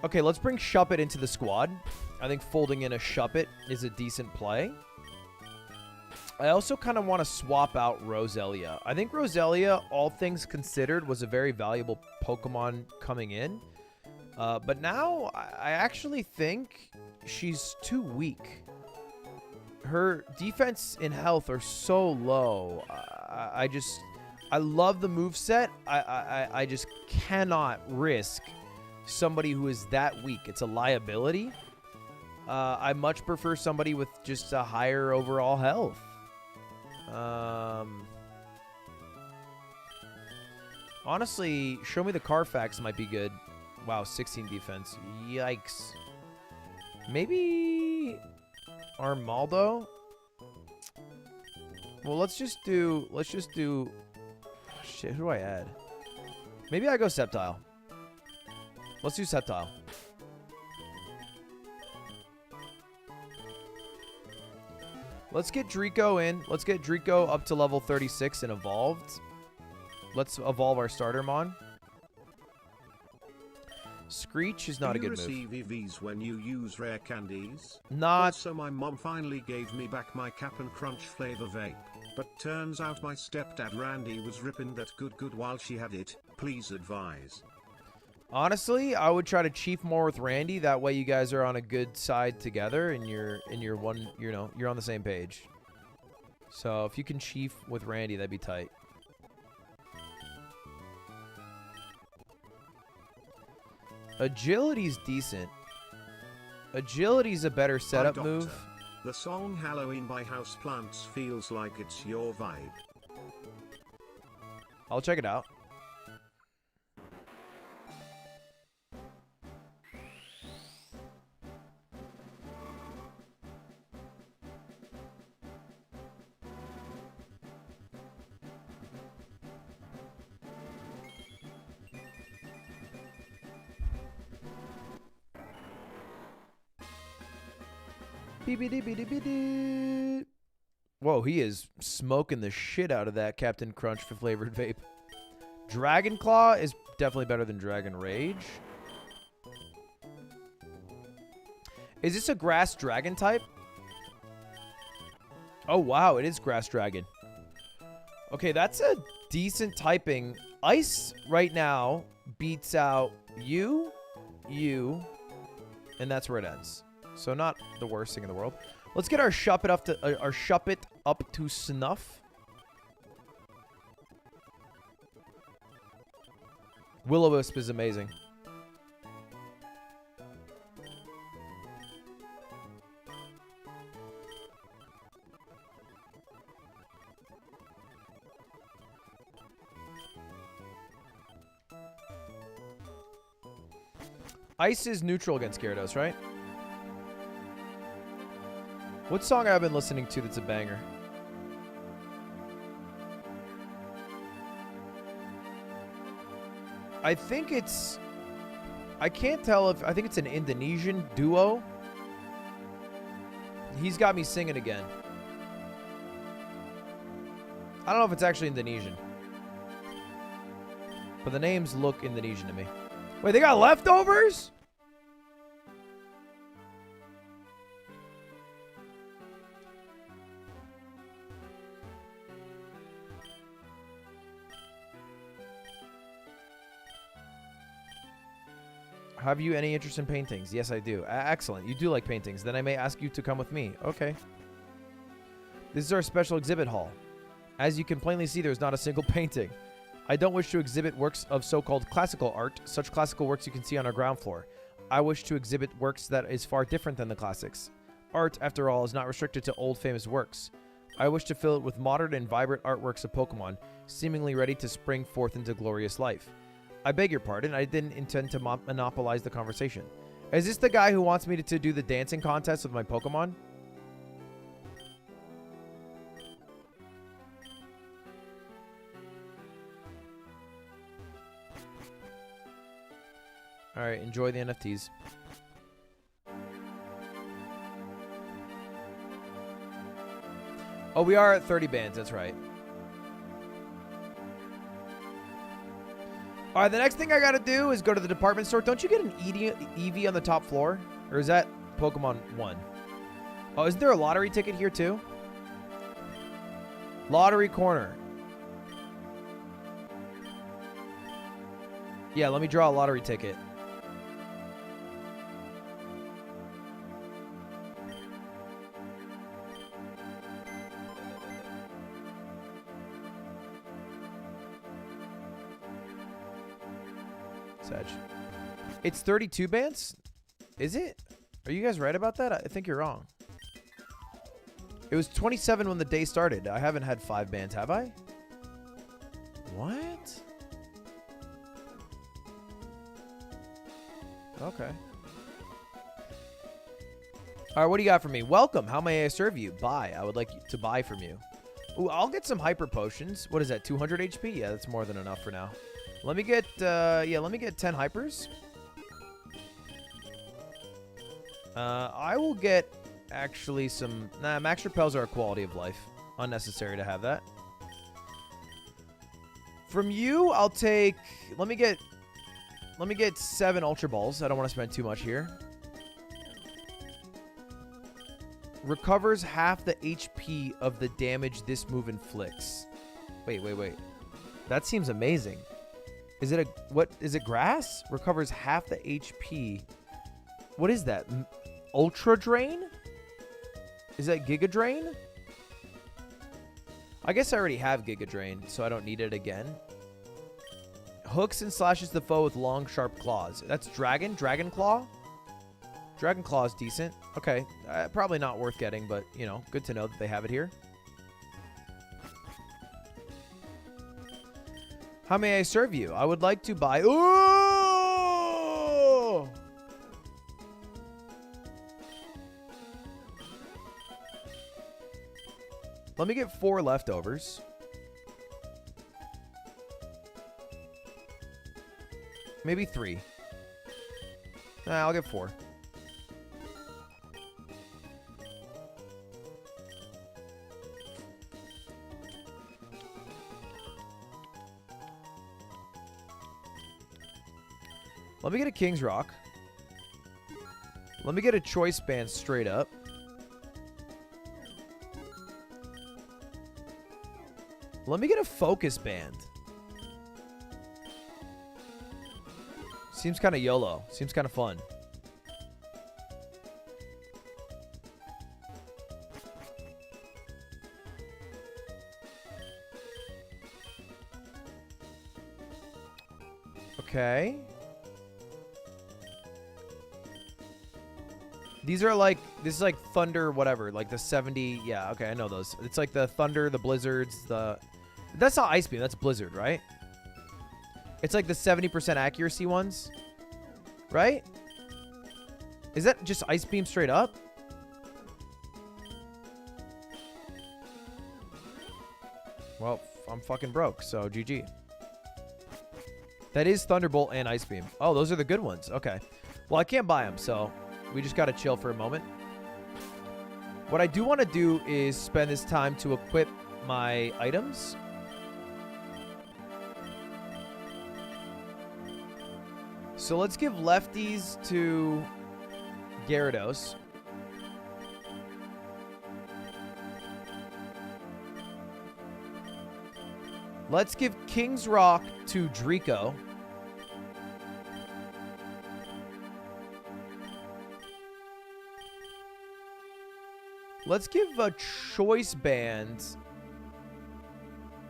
Okay, let's bring Shuppet into the squad. I think folding in a Shuppet is a decent play. I also kind of want to swap out Roselia. I think Roselia, all things considered, was a very valuable Pokemon coming in. But now, I actually think she's too weak. Her defense and health are so low. I love the moveset. I just cannot risk somebody who is that weak. It's a liability. I much prefer somebody with just a higher overall health. Honestly, Show Me the Carfax might be good. Wow, 16 defense. Yikes. Maybe Armaldo? Well, let's just do oh, shit, who do I add? Maybe I go Sceptile. Let's do Sceptile. Let's get Draco in. Let's get Draco up to level 36 and evolved. Let's evolve our starter mon. Screech is not a good move. Do you receive EVs when you use rare candies? Not. So my mom finally gave me back my Cap'n Crunch flavor vape. But turns out my stepdad Randy was ripping that good while she had it. Please advise. Honestly, I would try to chief more with Randy. That way you guys are on a good side together and you're on the same page. So if you can chief with Randy, that'd be tight. Agility's decent. Agility's a better setup move. The song Halloween by Houseplants feels like it's your vibe. I'll check it out. Whoa, he is smoking the shit out of that Captain Crunch flavored vape. Dragon Claw is definitely better than Dragon Rage. Is this a grass dragon type? Oh, wow, it is grass dragon. Okay, that's a decent typing. Ice right now beats out you, and that's where it ends. So not the worst thing in the world. Let's get our Shuppet up to snuff. Will-O-Wisp is amazing. Ice is neutral against Gyarados, right? What song have I been listening to that's a banger? I think it's... I can't tell if... I think it's an Indonesian duo. He's got me singing again. I don't know if it's actually Indonesian. But the names look Indonesian to me. Wait, they got leftovers? Have you any interest in paintings? Yes, I do. Excellent. You do like paintings. Then I may ask you to come with me. Okay. This is our special exhibit hall. As you can plainly see, there's not a single painting. I don't wish to exhibit works of so-called classical art. Such classical works you can see on our ground floor. I wish to exhibit works that is far different than the classics. Art, after all, is not restricted to old famous works. I wish to fill it with modern and vibrant artworks of Pokemon, seemingly ready to spring forth into glorious life. I beg your pardon, I didn't intend to monopolize the conversation. Is this the guy who wants me to do the dancing contest with my Pokemon? Alright, enjoy the NFTs. Oh, we are at 30 bands, that's right. All right, the next thing I got to do is go to the department store. Don't you get an EV on the top floor? Or is that Pokemon 1? Oh, isn't there a lottery ticket here too? Lottery corner. Yeah, let me draw a lottery ticket. Sag. It's 32 bands? Is it? Are you guys right about that? I think you're wrong. It was 27 when the day started. I haven't had 5 bands, have I? What? Okay. All right, what do you got for me? Welcome. How may I serve you? Buy. I would like to buy from you. Ooh, I'll get some hyper potions. What is that? 200 HP? Yeah, that's more than enough for now. Let me get, let me get 10 hypers. I will get actually some, nah, max repels are a quality of life. Unnecessary to have that. From you, I'll take, let me get 7 ultra balls. I don't want to spend too much here. Recovers half the HP of the damage this move inflicts. Wait. That seems amazing. Is it what is it, grass? Recovers half the HP. What is that? Ultra Drain? Is that Giga Drain? I guess I already have Giga Drain, so I don't need it again. Hooks and slashes the foe with long, sharp claws. That's Dragon Claw? Dragon Claw is decent. Okay, probably not worth getting, but, you know, good to know that they have it here. How may I serve you? I would like to buy... Ooh! Let me get 4 leftovers. Maybe 3. Nah, I'll get 4. Let me get a King's Rock. Let me get a Choice Band straight up. Let me get a Focus Band. Seems kind of YOLO. Seems kind of fun. Okay. These are like, this is like Thunder whatever, like the 70, yeah, okay, I know those. It's like the Thunder, the Blizzards, that's not Ice Beam, that's Blizzard, right? It's like the 70% accuracy ones, right? Is that just Ice Beam straight up? Well, I'm fucking broke, so GG. That is Thunderbolt and Ice Beam. Oh, those are the good ones, okay. Well, I can't buy them, so... we just gotta chill for a moment. What I do want to do is spend this time to equip my items. So let's give lefties to Gyarados. Let's give King's Rock to Draco. Let's give a Choice Band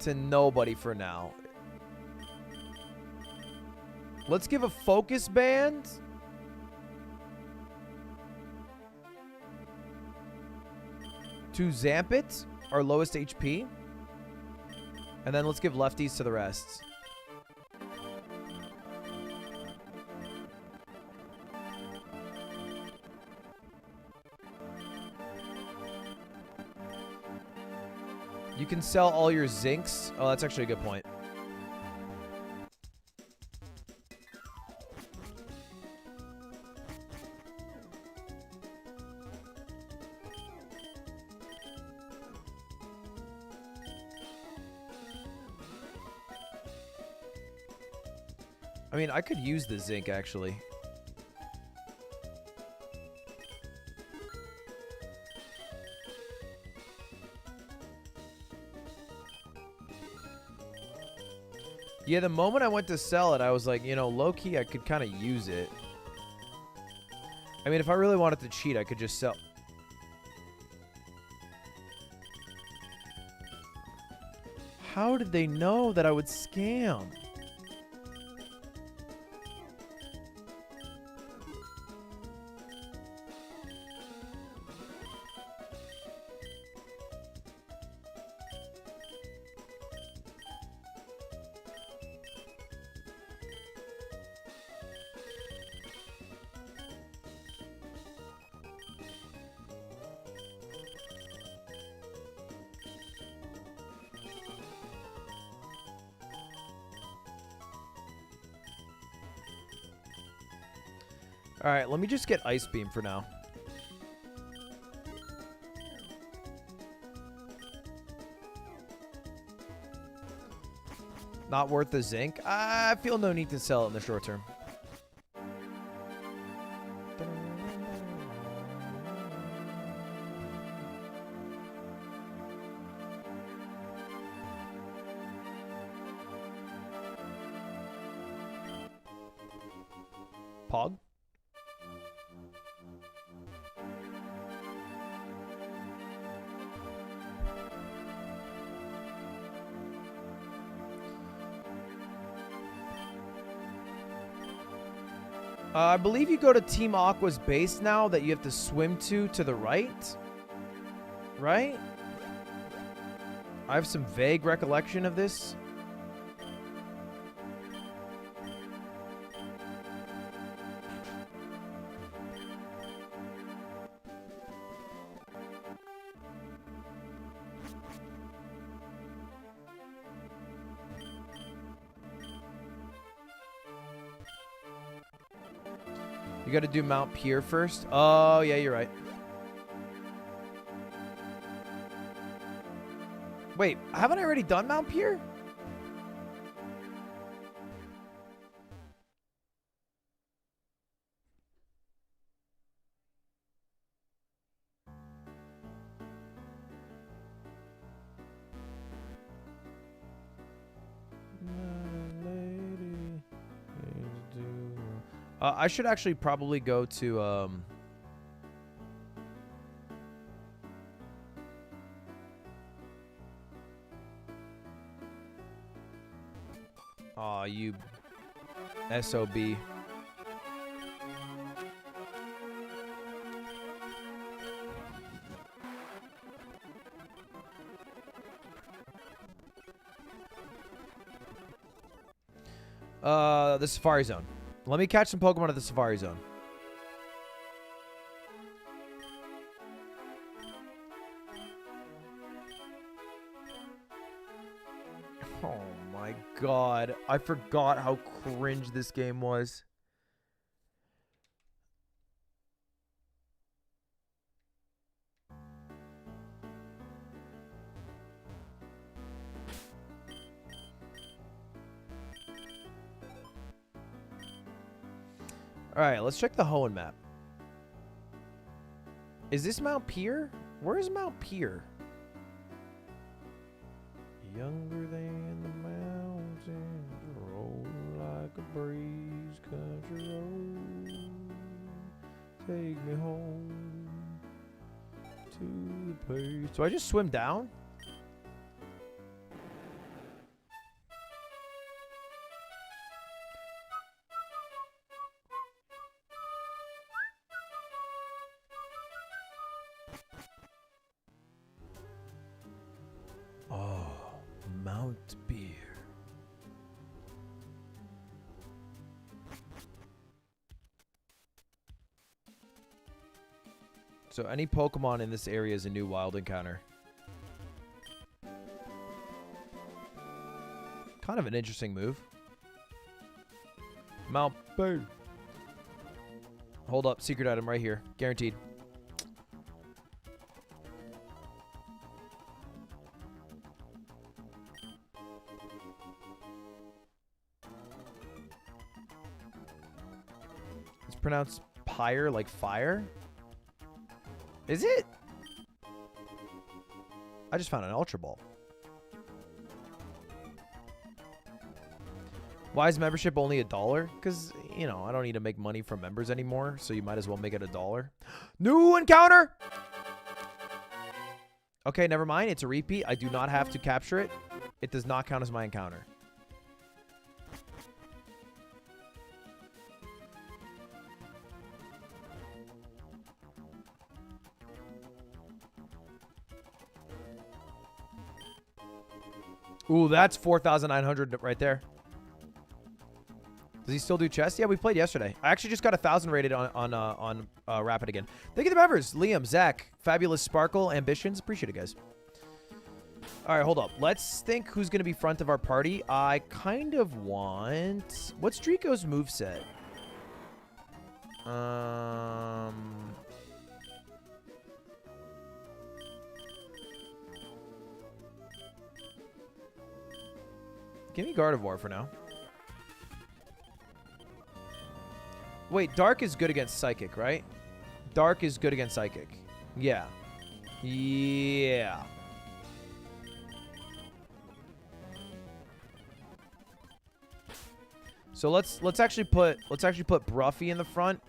to nobody for now. Let's give a Focus Band to Zampit, our lowest HP. And then let's give lefties to the rest. You can sell all your Zincs. Oh, that's actually a good point. I mean, I could use the zinc, actually. Yeah, the moment I went to sell it, I was like, you know, low-key, I could kind of use it. I mean, if I really wanted to cheat, I could just sell... How did they know that I would scam? Alright, let me just get Ice Beam for now. Not worth the zinc? I feel no need to sell it in the short term. Pog? I believe you go to Team Aqua's base now that you have to swim to the right. Right? I have some vague recollection of this. You got to do Mount Pier first. Oh, yeah, you're right. Wait, haven't I already done Mount Pier? I should actually probably go to, aw, you SOB. The Safari Zone. Let me catch some Pokemon at the Safari Zone. Oh my god. I forgot how cringe this game was. Alright, let's check the Hoenn map. Is this Mount Pier? Where is Mount Pier? Younger than the mountains, roll like a breeze, country road. Take me home to the place. Do I just swim down? So any Pokemon in this area is a new wild encounter. Kind of an interesting move. Mount Pier. Hold up, secret item right here. Guaranteed. It's pronounced pyre, like fire. Is it? I just found an Ultra Ball. Why is membership only $1? Because, you know, I don't need to make money from members anymore, so you might as well make it $1. New encounter! Okay, never mind. It's a repeat. I do not have to capture it. It does not count as my encounter. Ooh, that's 4,900 right there. Does he still do chess? Yeah, we played yesterday. I actually just got 1,000 rated on Rapid again. Thank you to the members. Liam, Zach, Fabulous Sparkle, Ambitions. Appreciate it, guys. All right, hold up. Let's think who's going to be front of our party. I kind of want... What's Draco's moveset? Give me Gardevoir for now. Wait, Dark is good against Psychic, right? Dark is good against Psychic. Yeah. Yeah. Oh, So let's actually put Bruffy in the front,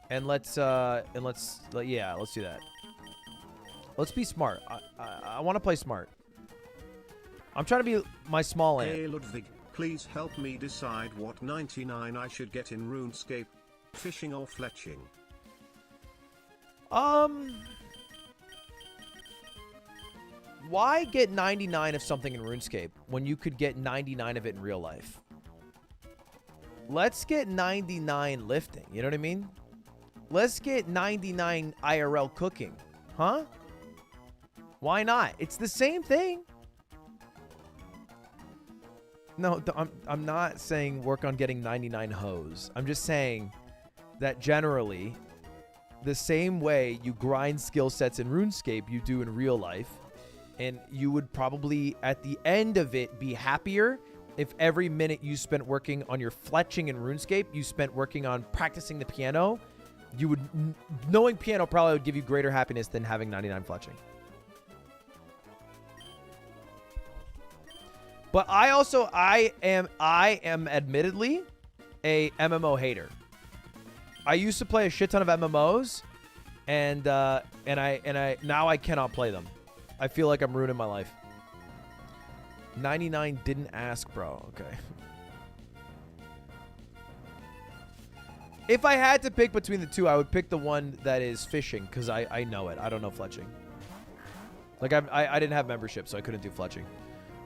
and let's do that. Let's be smart. I want to play smart. I'm trying to be my small ant. Hey Ludwig, please help me decide what 99 I should get in RuneScape, fishing or fletching. Why get 99 of something in RuneScape when you could get 99 of it in real life? Let's get 99 lifting, you know what I mean? Let's get 99 IRL cooking, huh? Why not? It's the same thing. No, I'm not saying work on getting 99 hoes. I'm just saying that generally, the same way you grind skill sets in RuneScape, you do in real life. And you would probably, at the end of it, be happier if every minute you spent working on your fletching in RuneScape, you spent working on practicing the piano. You would, knowing piano probably would give you greater happiness than having 99 fletching. But I am admittedly a MMO hater. I used to play a shit ton of MMOs, and now I cannot play them. I feel like I'm ruining my life. 99 didn't ask, bro. Okay. If I had to pick between the two, I would pick the one that is fishing, because I know it. I don't know fletching. Like, I didn't have membership, so I couldn't do fletching.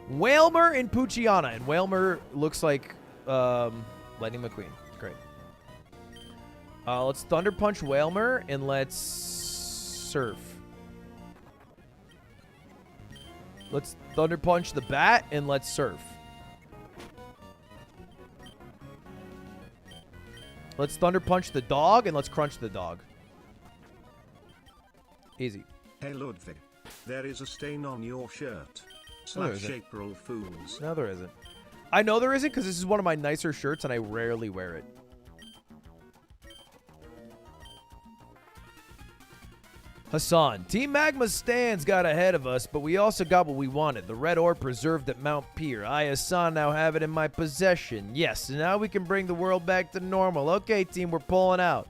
Whalmer and Poochiana. And Whalmer looks like Lightning McQueen. Great. Let's Thunder Punch Whalmer, and let's surf. Let's Thunder Punch the bat, and let's surf. Let's Thunder Punch the dog, and let's crunch the dog. Easy. Hey Ludwig, there is a stain on your shirt. No, there Slash isn't. April Fools. No, there isn't. I know there isn't because this is one of my nicer shirts, and I rarely wear it. Hassan, Team Magma's stands got ahead of us, but we also got what we wanted. The red ore preserved at Mount Pier. I, Hassan, now have it in my possession. Yes, and now we can bring the world back to normal. Okay, team, we're pulling out.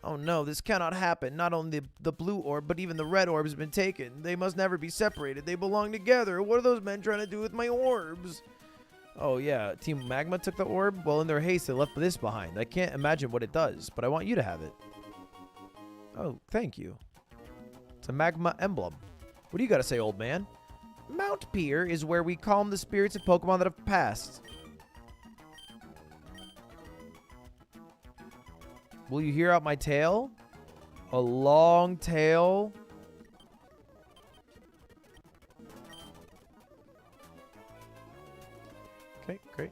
Oh no, this cannot happen. Not only the blue orb, but even the red orb has been taken. They must never be separated. They belong together. What are those men trying to do with my orbs? Oh yeah, Team Magma took the orb? Well, in their haste, they left this behind. I can't imagine what it does, but I want you to have it. Oh, thank you. It's a magma emblem. What do you got to say, old man? Mount Pier is where we calm the spirits of Pokemon that have passed. Will you hear out my tale? A long tail. Okay, great.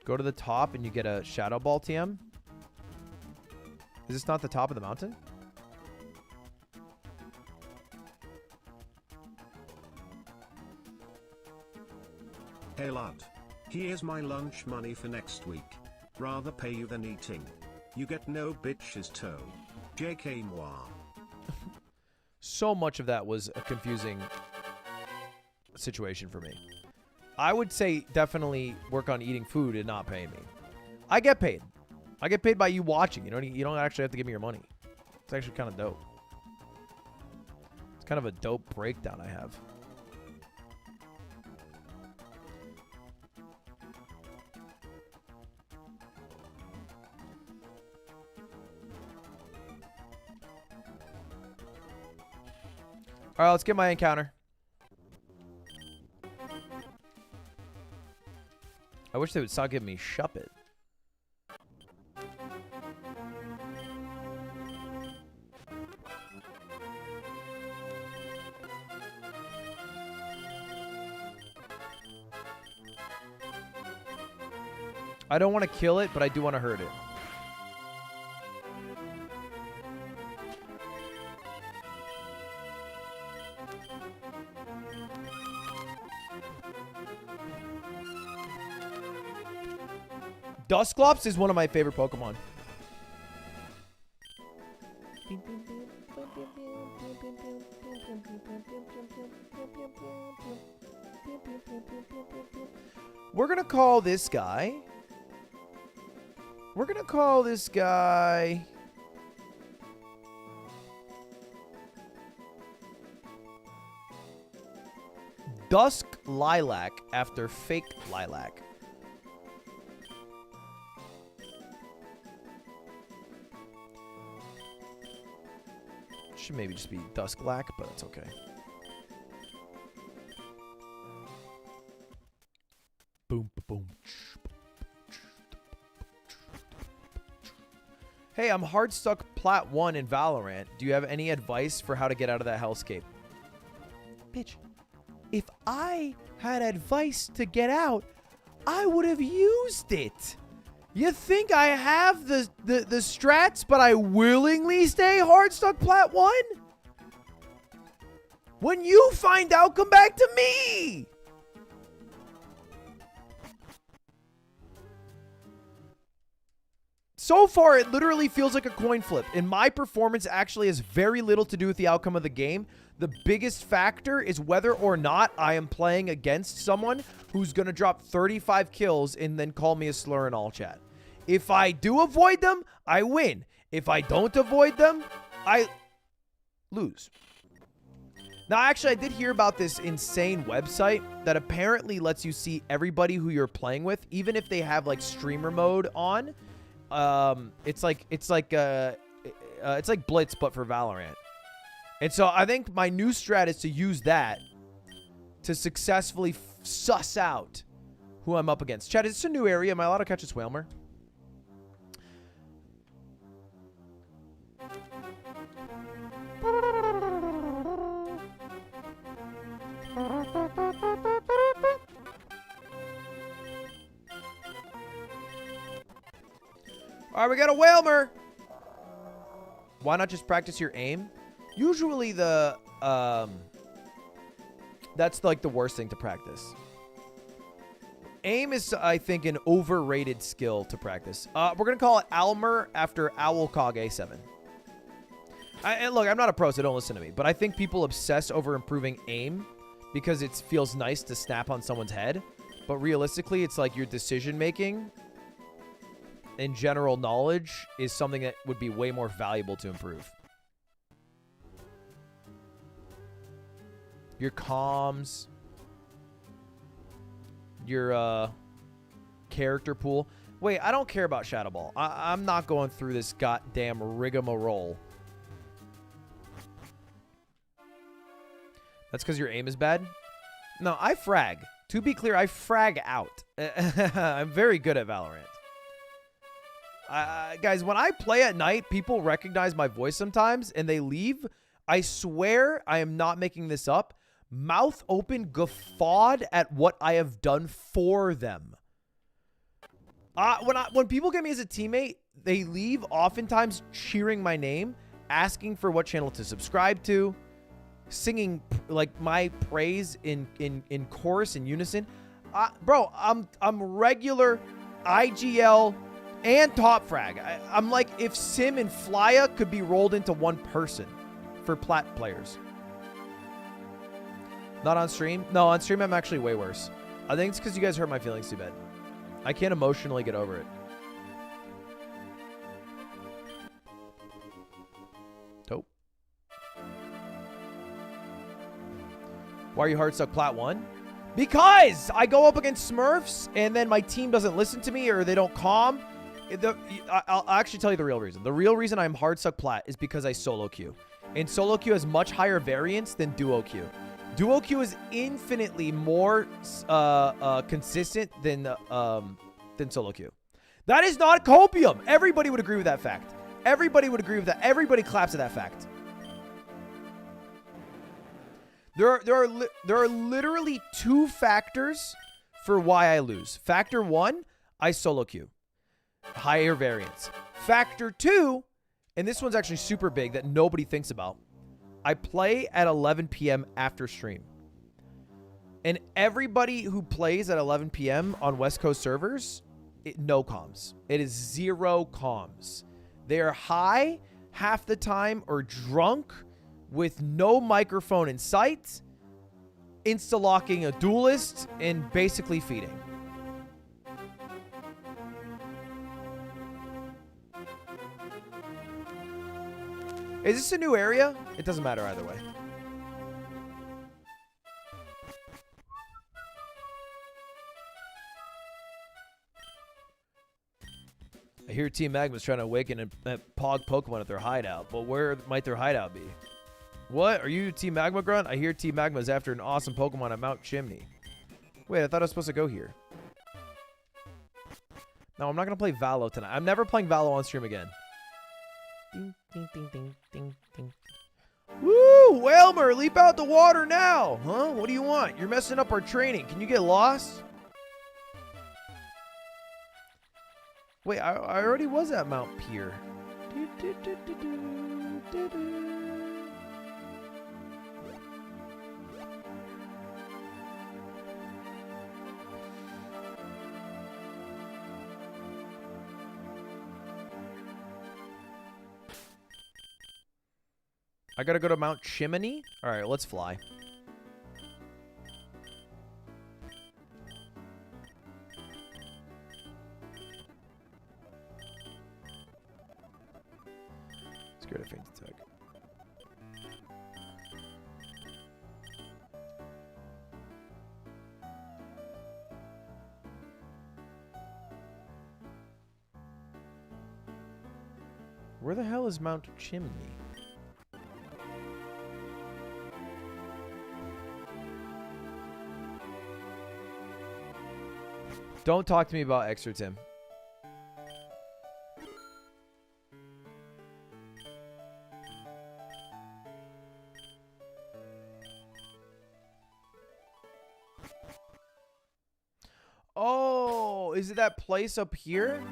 Go to the top and you get a Shadow Ball TM. Is this not the top of the mountain? Hey lad, here's my lunch money for next week. Rather pay you than eating. You get no bitch's toe. JK moi. So much of that was a confusing situation for me. I would say definitely work on eating food and not paying me. I get paid. I get paid by you watching. You don't actually have to give me your money. It's actually kind of dope. It's kind of a dope breakdown I have. All right, let's get my encounter. I wish they would stop giving me Shuppet. I don't want to kill it, but I do want to hurt it. Dusclops is one of my favorite Pokemon. We're gonna call this guy. Dusk Lilac after Fake Lilac. Should maybe just be Dusklack, but it's okay. Boom, boom. Hey, I'm hard stuck Plat 1 in Valorant. Do you have any advice for how to get out of that hellscape? Bitch, if I had advice to get out, I would have used it. You think I have the strats, but I willingly stay hard stuck Plat 1? When you find out, come back to me! So far, it literally feels like a coin flip, and my performance actually has very little to do with the outcome of the game. The biggest factor is whether or not I am playing against someone who's going to drop 35 kills and then call me a slur in all chat. If I do avoid them, I win. If I don't avoid them, I lose. Now, actually, I did hear about this insane website that apparently lets you see everybody who you're playing with, even if they have like streamer mode on. It's like Blitz, but for Valorant. And so I think my new strat is to use that to successfully suss out who I'm up against. Chat, is this a new area? Am I allowed to catch a Swalmer? All right, we got a Whalmer. Why not just practice your aim? Usually that's like the worst thing to practice. Aim is, I think, an overrated skill to practice. We're going to call it Almer after Owlcog A7. And look, I'm not a pro, so don't listen to me. But I think people obsess over improving aim because it feels nice to snap on someone's head. But realistically, it's like your decision-making and general knowledge is something that would be way more valuable to improve. Your comms, your character pool. Wait, I don't care about Shadow Ball. I'm not going through this goddamn rigmarole. That's because your aim is bad? No, I frag. To be clear, I frag out. I'm very good at Valorant. Guys, when I play at night, people recognize my voice sometimes, and they leave. I swear I am not making this up. Mouth open, guffawed at what I have done for them. When people get me as a teammate, they leave oftentimes cheering my name, asking for what channel to subscribe to, singing like my praise in chorus in unison. Bro, I'm regular IGL and top frag. I'm like if Sim and Flya could be rolled into one person for plat players. Not on stream? No, on stream I'm actually way worse. I think it's because you guys hurt my feelings too bad. I can't emotionally get over it. Dope. Why are you hard stuck plat 1? Because I go up against Smurfs and then my team doesn't listen to me or they don't calm. I'll actually tell you the real reason. The real reason I'm hard stuck plat is because I solo queue. And solo queue has much higher variance than duo queue. Duo queue is infinitely more consistent than solo queue. That is not copium. Everybody would agree with that fact. Everybody would agree with that. Everybody claps at that fact. There are literally 2 factors for why I lose. Factor 1, I solo queue. Higher variance. Factor 2, and this one's actually super big that nobody thinks about. I play at 11 p.m. after stream. And everybody who plays at 11 p.m. on West Coast servers, no comms. It is 0 comms. They are high half the time or drunk with no microphone in sight, insta-locking a duelist, and basically feeding. Is this a new area? It doesn't matter either way. I hear Team Magma's trying to awaken and pog Pokemon at their hideout, but where might their hideout be? What? Are you Team Magma Grunt? I hear Team Magma's after an awesome Pokemon at Mount Chimney. Wait, I thought I was supposed to go here. No, I'm not going to play Valo tonight. I'm never playing Valo on stream again. Ding, ding, ding, ding, ding, ding. Woo! Elmer, leap out the water now! Huh? What do you want? You're messing up our training. Can you get lost? Wait, I already was at Mount Pier. I gotta go to Mount Chimney? Alright, let's fly. Scared of faint attack. Where the hell is Mount Chimney? Don't talk to me about Extra Tim. Oh, is it that place up here?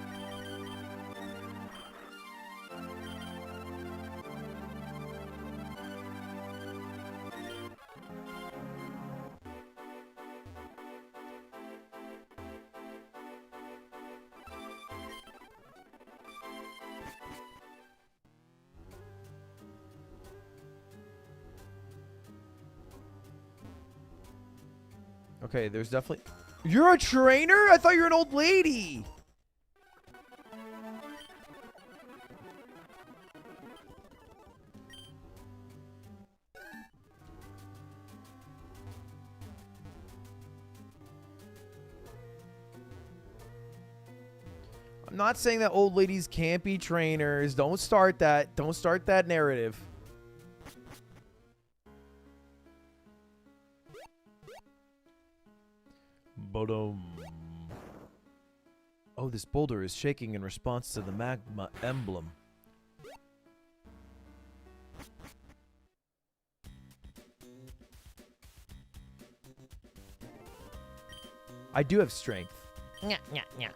Okay, there's definitely... You're a trainer? I thought you were an old lady. I'm not saying that old ladies can't be trainers. Don't start that. Don't start that narrative. Oh, this boulder is shaking in response to the magma emblem. I do have strength. Nya, nya, nya.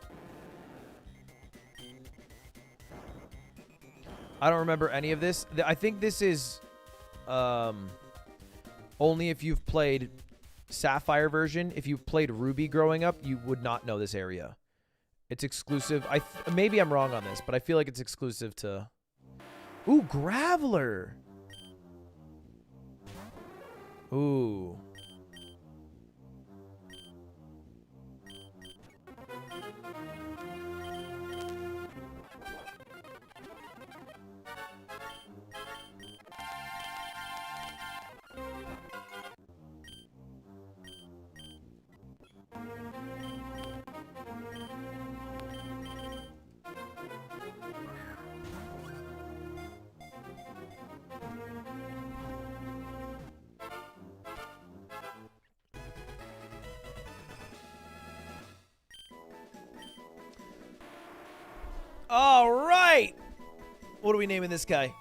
I don't remember any of this. I think this is only if you've played Sapphire version. If you've played Ruby growing up, you would not know this area. It's exclusive. Maybe I'm wrong on this, but I feel like it's exclusive to... Ooh, Graveler. Ooh. All right. What are we naming this guy?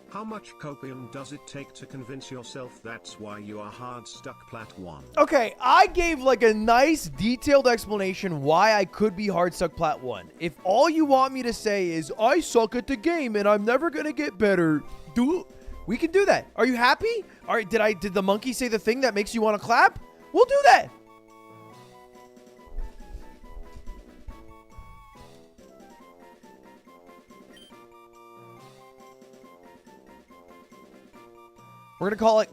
How much copium does it take to convince yourself that's why you are hard stuck plat 1? Okay, I gave like a nice detailed explanation why I could be hard stuck plat 1. If all you want me to say is I suck at the game and I'm never gonna get better, we can do that. Are you happy? All right, did the monkey say the thing that makes you want to clap? We'll do that. We're going to call it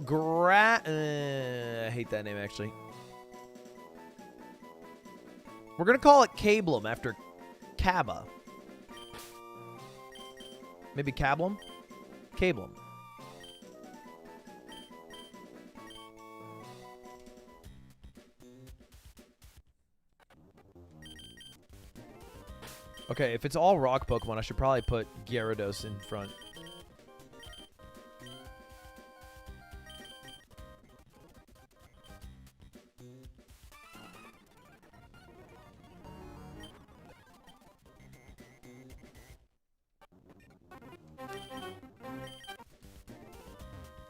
I hate that name, actually. We're going to call it Cablum after Cabba. Maybe Cablum? Cablum. Okay, if it's all rock Pokemon, I should probably put Gyarados in front.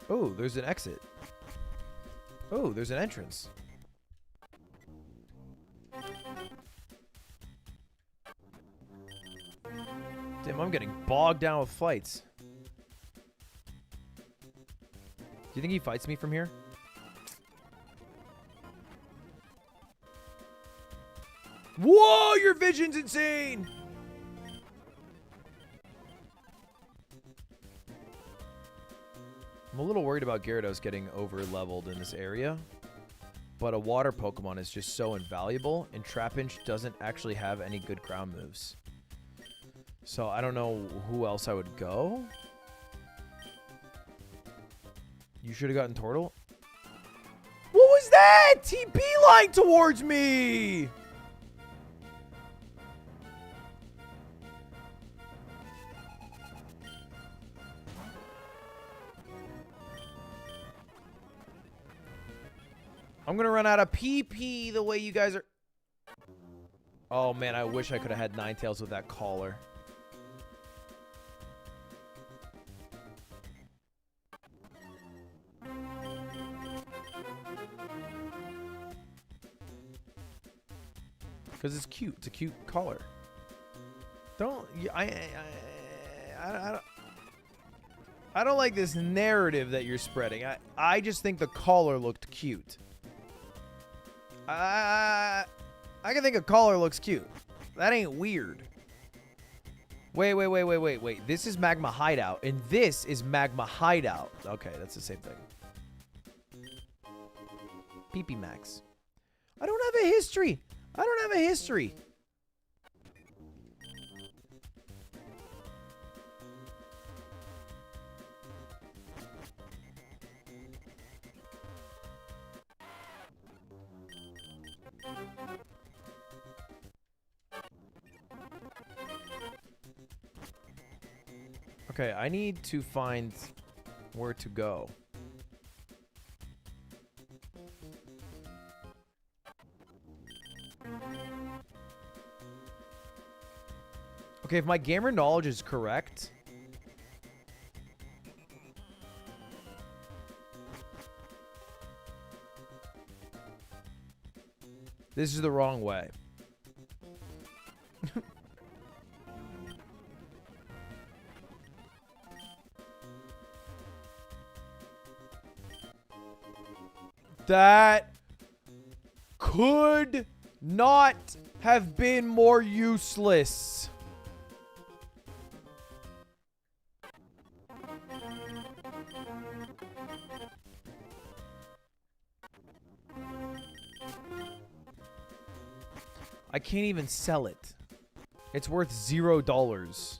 Oh, there's an exit. Oh, there's an entrance. Damn, I'm getting bogged down with fights. Do you think he fights me from here? Whoa, your vision's insane! I'm a little worried about Gyarados getting over-leveled in this area. But a water Pokemon is just so invaluable, and Trapinch doesn't actually have any good ground moves. So I don't know who else I would go. You should have gotten Tortle. What was that? He beeline towards me! I'm gonna run out of PP the way you guys are. Oh man, I wish I could have had Ninetales with that collar. Because it's cute. It's a cute collar. Don't. I don't like this narrative that you're spreading. I just think the collar looked cute. I can think a collar looks cute. That ain't weird. Wait. This is Magma Hideout, and this is Magma Hideout. Okay, that's the same thing. PP Max. I don't have a history. I don't have a history. Okay, I need to find where to go. Okay, if my gamer knowledge is correct, this is the wrong way. That could not have been more useless. I can't even sell it. It's worth $0.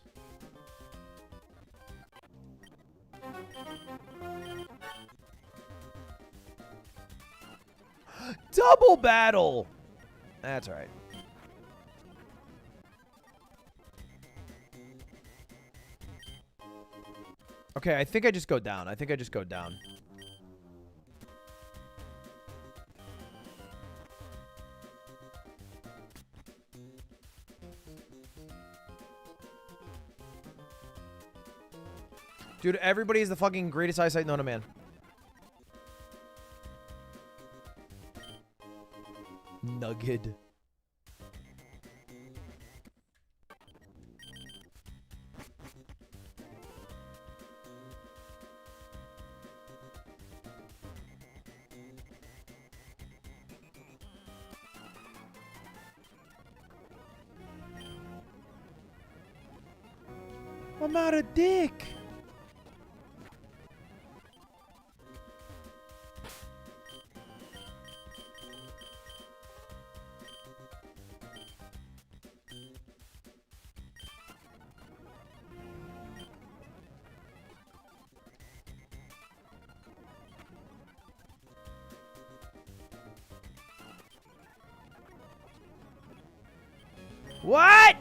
Double battle! That's all right. Okay, I think I just go down. I think I just go down. Dude, everybody is the fucking greatest eyesight known to man. Nugget. I'm out of dick. What?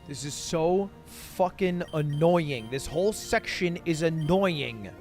This is so fucking annoying. This whole section is annoying.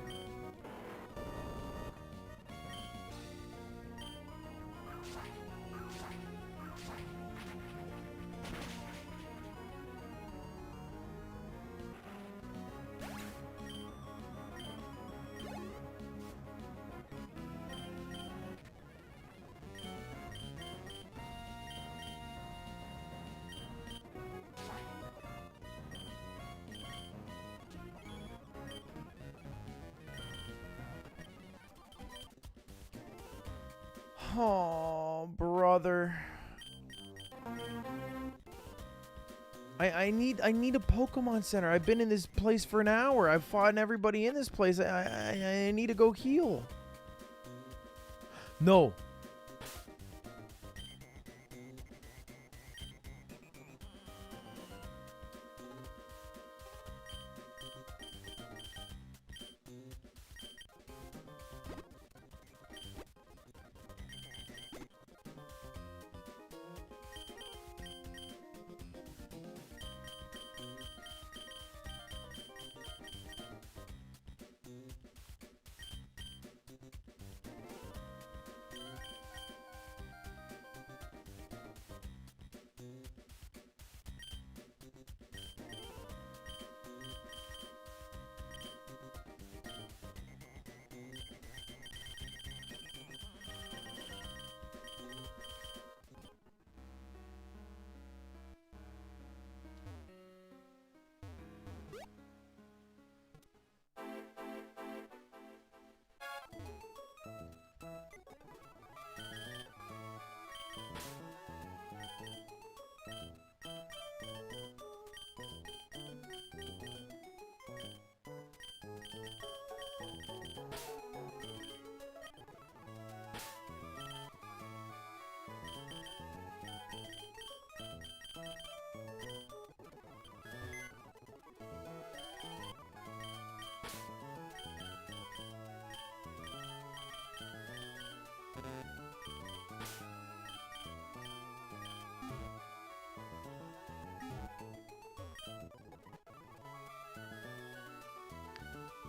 Oh, brother. I need a Pokemon Center. I've been in this place for an hour. I've fought everybody in this place. I need to go heal. No.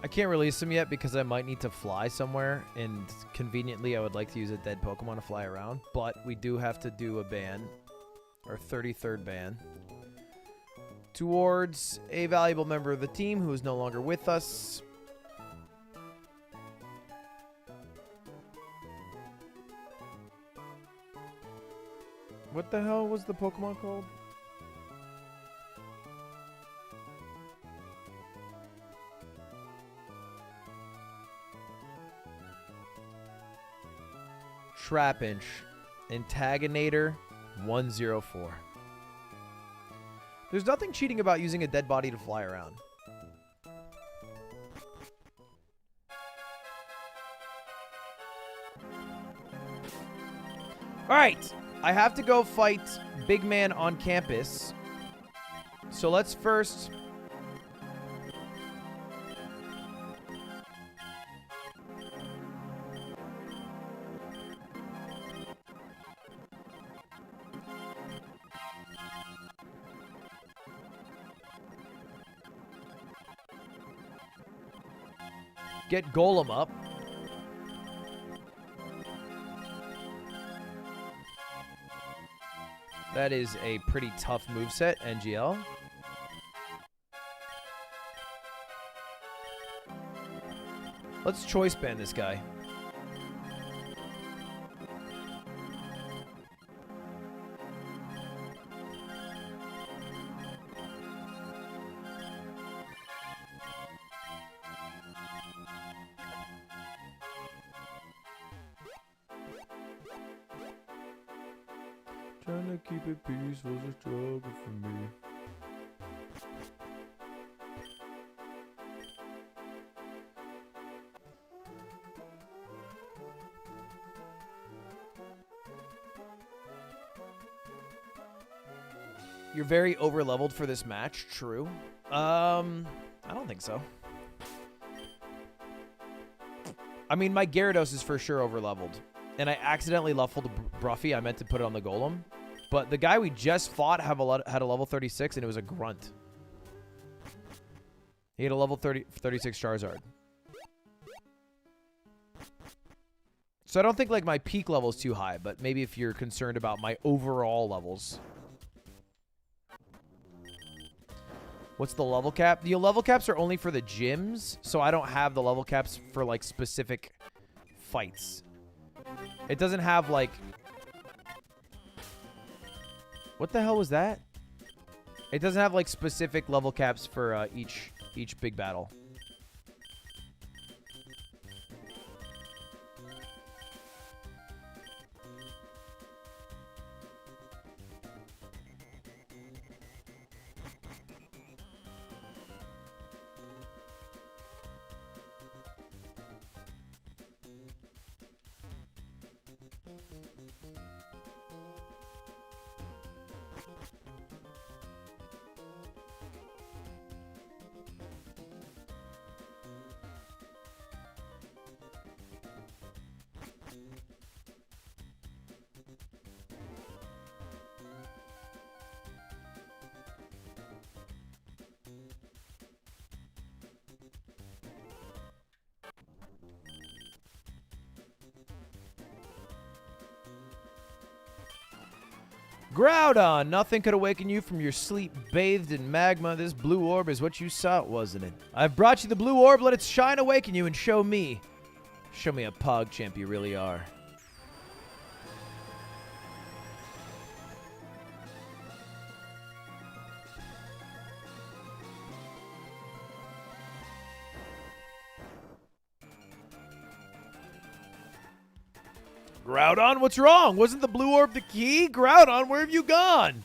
I can't release him yet because I might need to fly somewhere, and conveniently I would like to use a dead Pokemon to fly around, but we do have to do a ban, our 33rd ban, towards a valuable member of the team who is no longer with us. What the hell was the Pokemon called? Trapinch. Antaginator 104. There's nothing cheating about using a dead body to fly around. Alright. I have to go fight Big Man on campus. So let's first... get Golem up. That is a pretty tough moveset, NGL. Let's choice ban this guy. Trying to keep it peaceful is a struggle for me. You're very over-leveled for this match, true. I don't think so. I mean, my Gyarados is for sure over-leveled. And I accidentally leveled Bruffy. I meant to put it on the Golem. But the guy we just fought had a level 36, and it was a Grunt. He had a level 36 Charizard. So I don't think, like, my peak level is too high, but maybe if you're concerned about my overall levels. What's the level cap? The level caps are only for the gyms, so I don't have the level caps for, like, specific fights. It doesn't have, like... What the hell was that? It doesn't have, like, specific level caps for each big battle. Groudon, nothing could awaken you from your sleep bathed in magma. This blue orb is what you sought, wasn't it? I've brought you the blue orb. Let its shine awaken you and show me a PogChamp you really are. Groudon, what's wrong? Wasn't the blue orb the key? Groudon, where have you gone?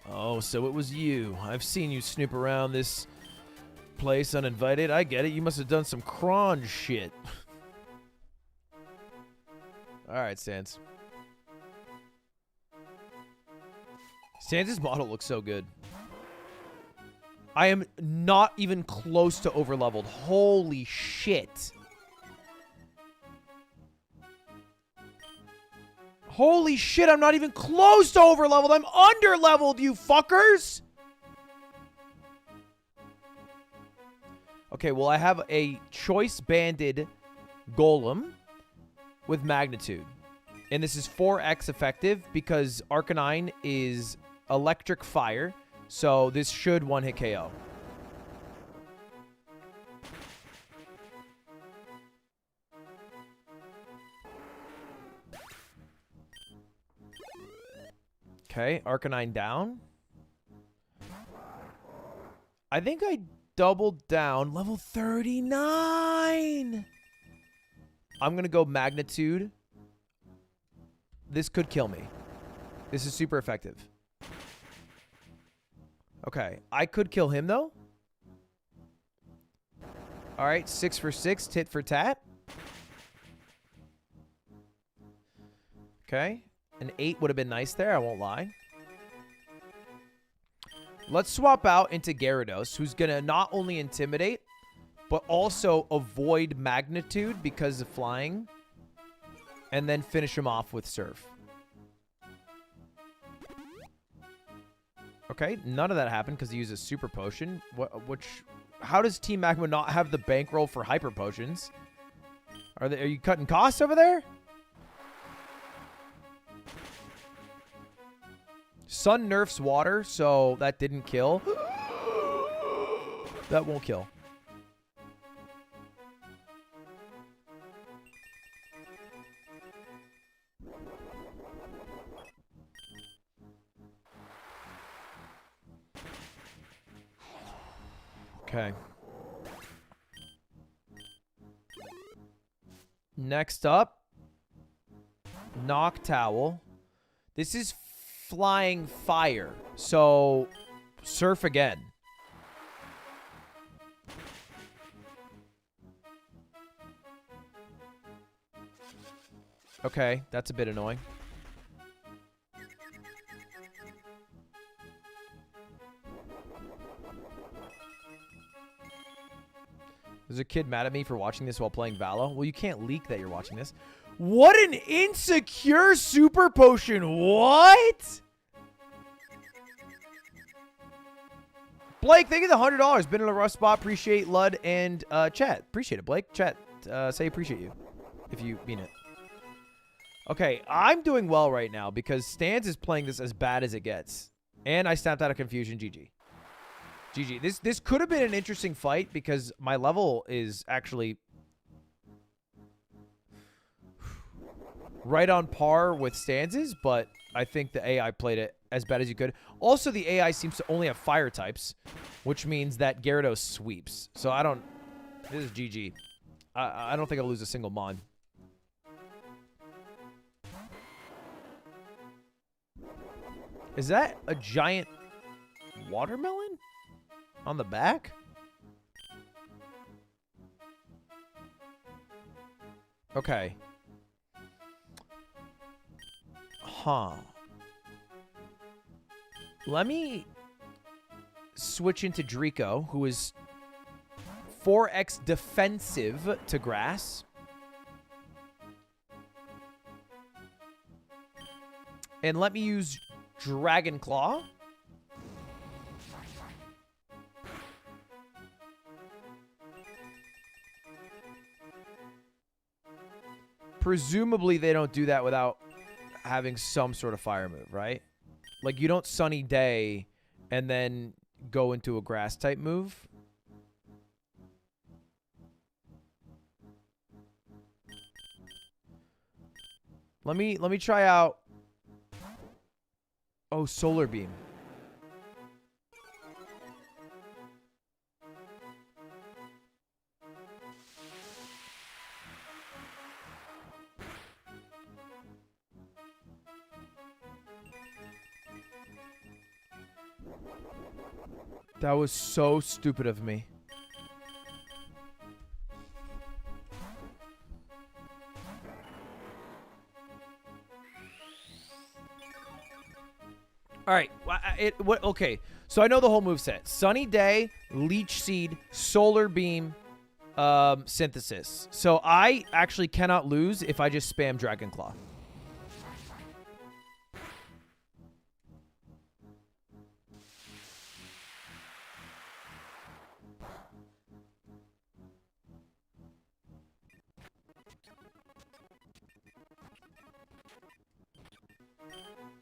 Oh, so it was you. I've seen you snoop around this place uninvited. I get it. You must have done some cron shit. Alright, Sans. Sans' model looks so good. I am not even close to over-leveled. Holy shit. Holy shit, I'm not even close to over-leveled. I'm under-leveled, you fuckers. Okay, well, I have a choice banded golem with magnitude. And this is 4x effective because Arcanine is electric fire. So this should one-hit KO. Okay, Arcanine down. I think I doubled down. Level 39! I'm going to go magnitude. This could kill me. This is super effective. Okay, I could kill him, though. All right, 6 for 6, tit for tat. Okay, an 8 would have been nice there, I won't lie. Let's swap out into Gyarados, who's going to not only intimidate, but also avoid magnitude because of flying. And then finish him off with Surf. Okay, none of that happened because he used a Super Potion. How does Team Magma not have the bankroll for Hyper Potions? Are you cutting costs over there? Sun nerfs water, so that didn't kill. That won't kill. Okay. Next up, Noctowl. This is flying fire, so Surf again. Okay, that's a bit annoying. There's a kid mad at me for watching this while playing Valo. Well, you can't leak that you're watching this. What an insecure Super Potion. What? Blake, thank you for the $100. Been in a rough spot. Appreciate Lud and chat. Appreciate it, Blake. Chat, say appreciate you if you mean it. Okay, I'm doing well right now because Stans is playing this as bad as it gets. And I snapped out of confusion. GG. GG. This could have been an interesting fight because my level is actually right on par with Stans's, but I think the AI played it as bad as you could. Also, the AI seems to only have fire types, which means that Gyarados sweeps. So I don't... This is GG. I don't think I'll lose a single Mon. Is that a giant watermelon on the back? Okay. Huh. Let me switch into Draco, who is 4x defensive to grass. And let me use Dragon Claw. Presumably they don't do that without having some sort of fire move, right? Like you don't Sunny Day and then go into a grass type move. Let me try out. Oh, Solar Beam. That was so stupid of me. All right. Okay. So I know the whole moveset. Sunny Day, Leech Seed, Solar Beam, Synthesis. So I actually cannot lose if I just spam Dragon Claw.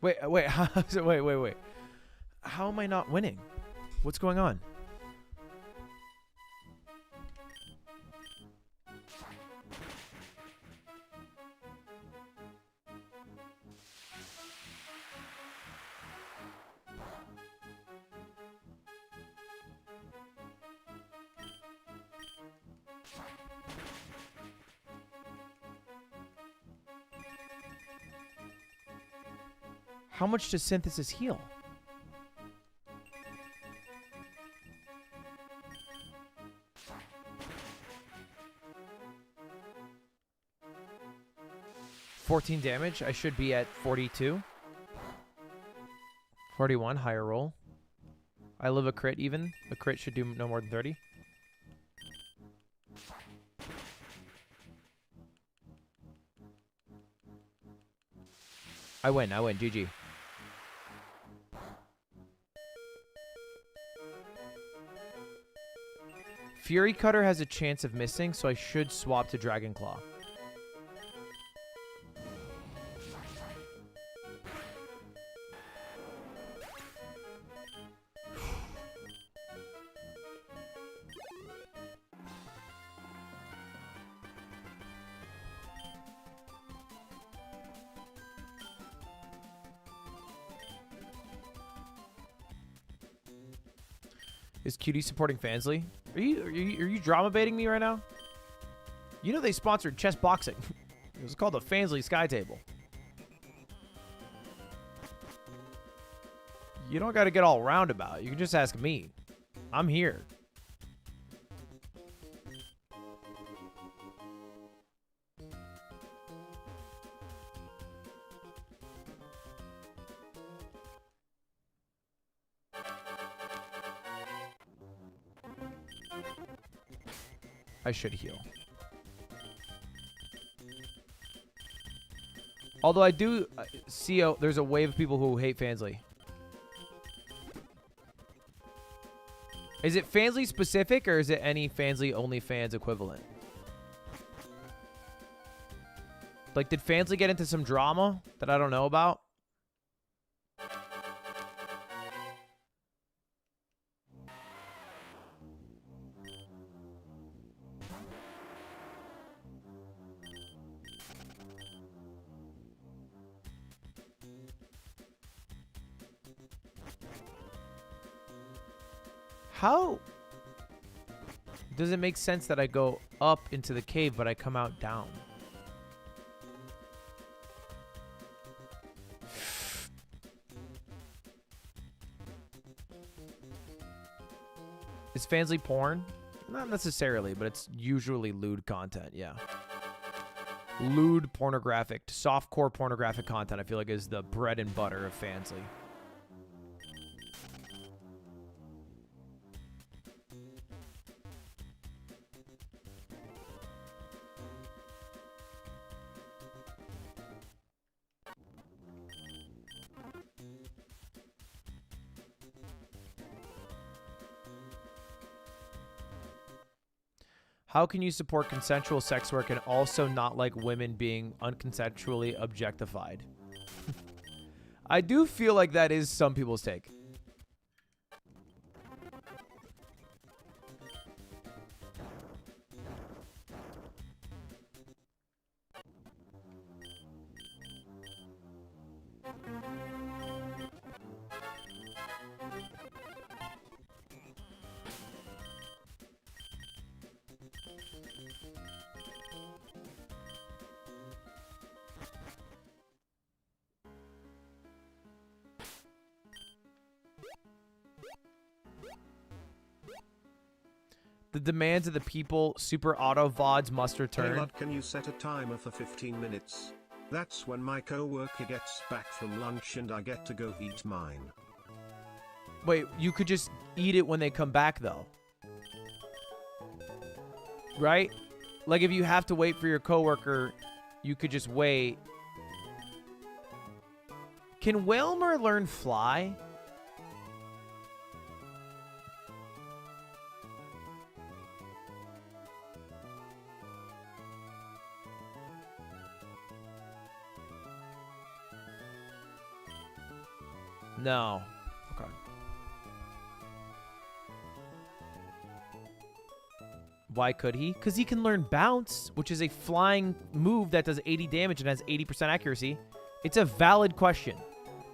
Wait, wait, wait. How am I not winning? What's going on? How much does synthesis heal? $14 damage. I should be at 42. 41, higher roll. I live a crit even. A crit should do no more than 30. I win, GG. Fury Cutter has a chance of missing, so I should swap to Dragon Claw. Is Cutie supporting Fansly? Are you drama baiting me right now? You know they sponsored chess boxing. It was called the Fansly Sky Table. You don't got to get all roundabout. You can just ask me. I'm here. I should heal. Although I do see there's a wave of people who hate Fansly. Is it Fansly specific or is it any Fansly only fans equivalent? Like, did Fansly get into some drama that I don't know about? How does it make sense that I go up into the cave, but I come out down? Is Fansly porn? Not necessarily, but it's usually lewd content, yeah. Lewd pornographic, softcore pornographic content, I feel like is the bread and butter of Fansly. How can you support consensual sex work and also not like women being unconsensually objectified? I do feel like that is some people's take. The demands of the people, Super Auto VODs must return. Hey Lud, can you set a timer for 15 minutes? That's when my co-worker gets back from lunch and I get to go eat mine. Wait, you could just eat it when they come back, though. Right? Like, if you have to wait for your coworker, you could just wait. Can Wilmer learn fly? No. Okay. Why could he? Because he can learn Bounce, which is a flying move that does 80 damage and has 80% accuracy. It's a valid question.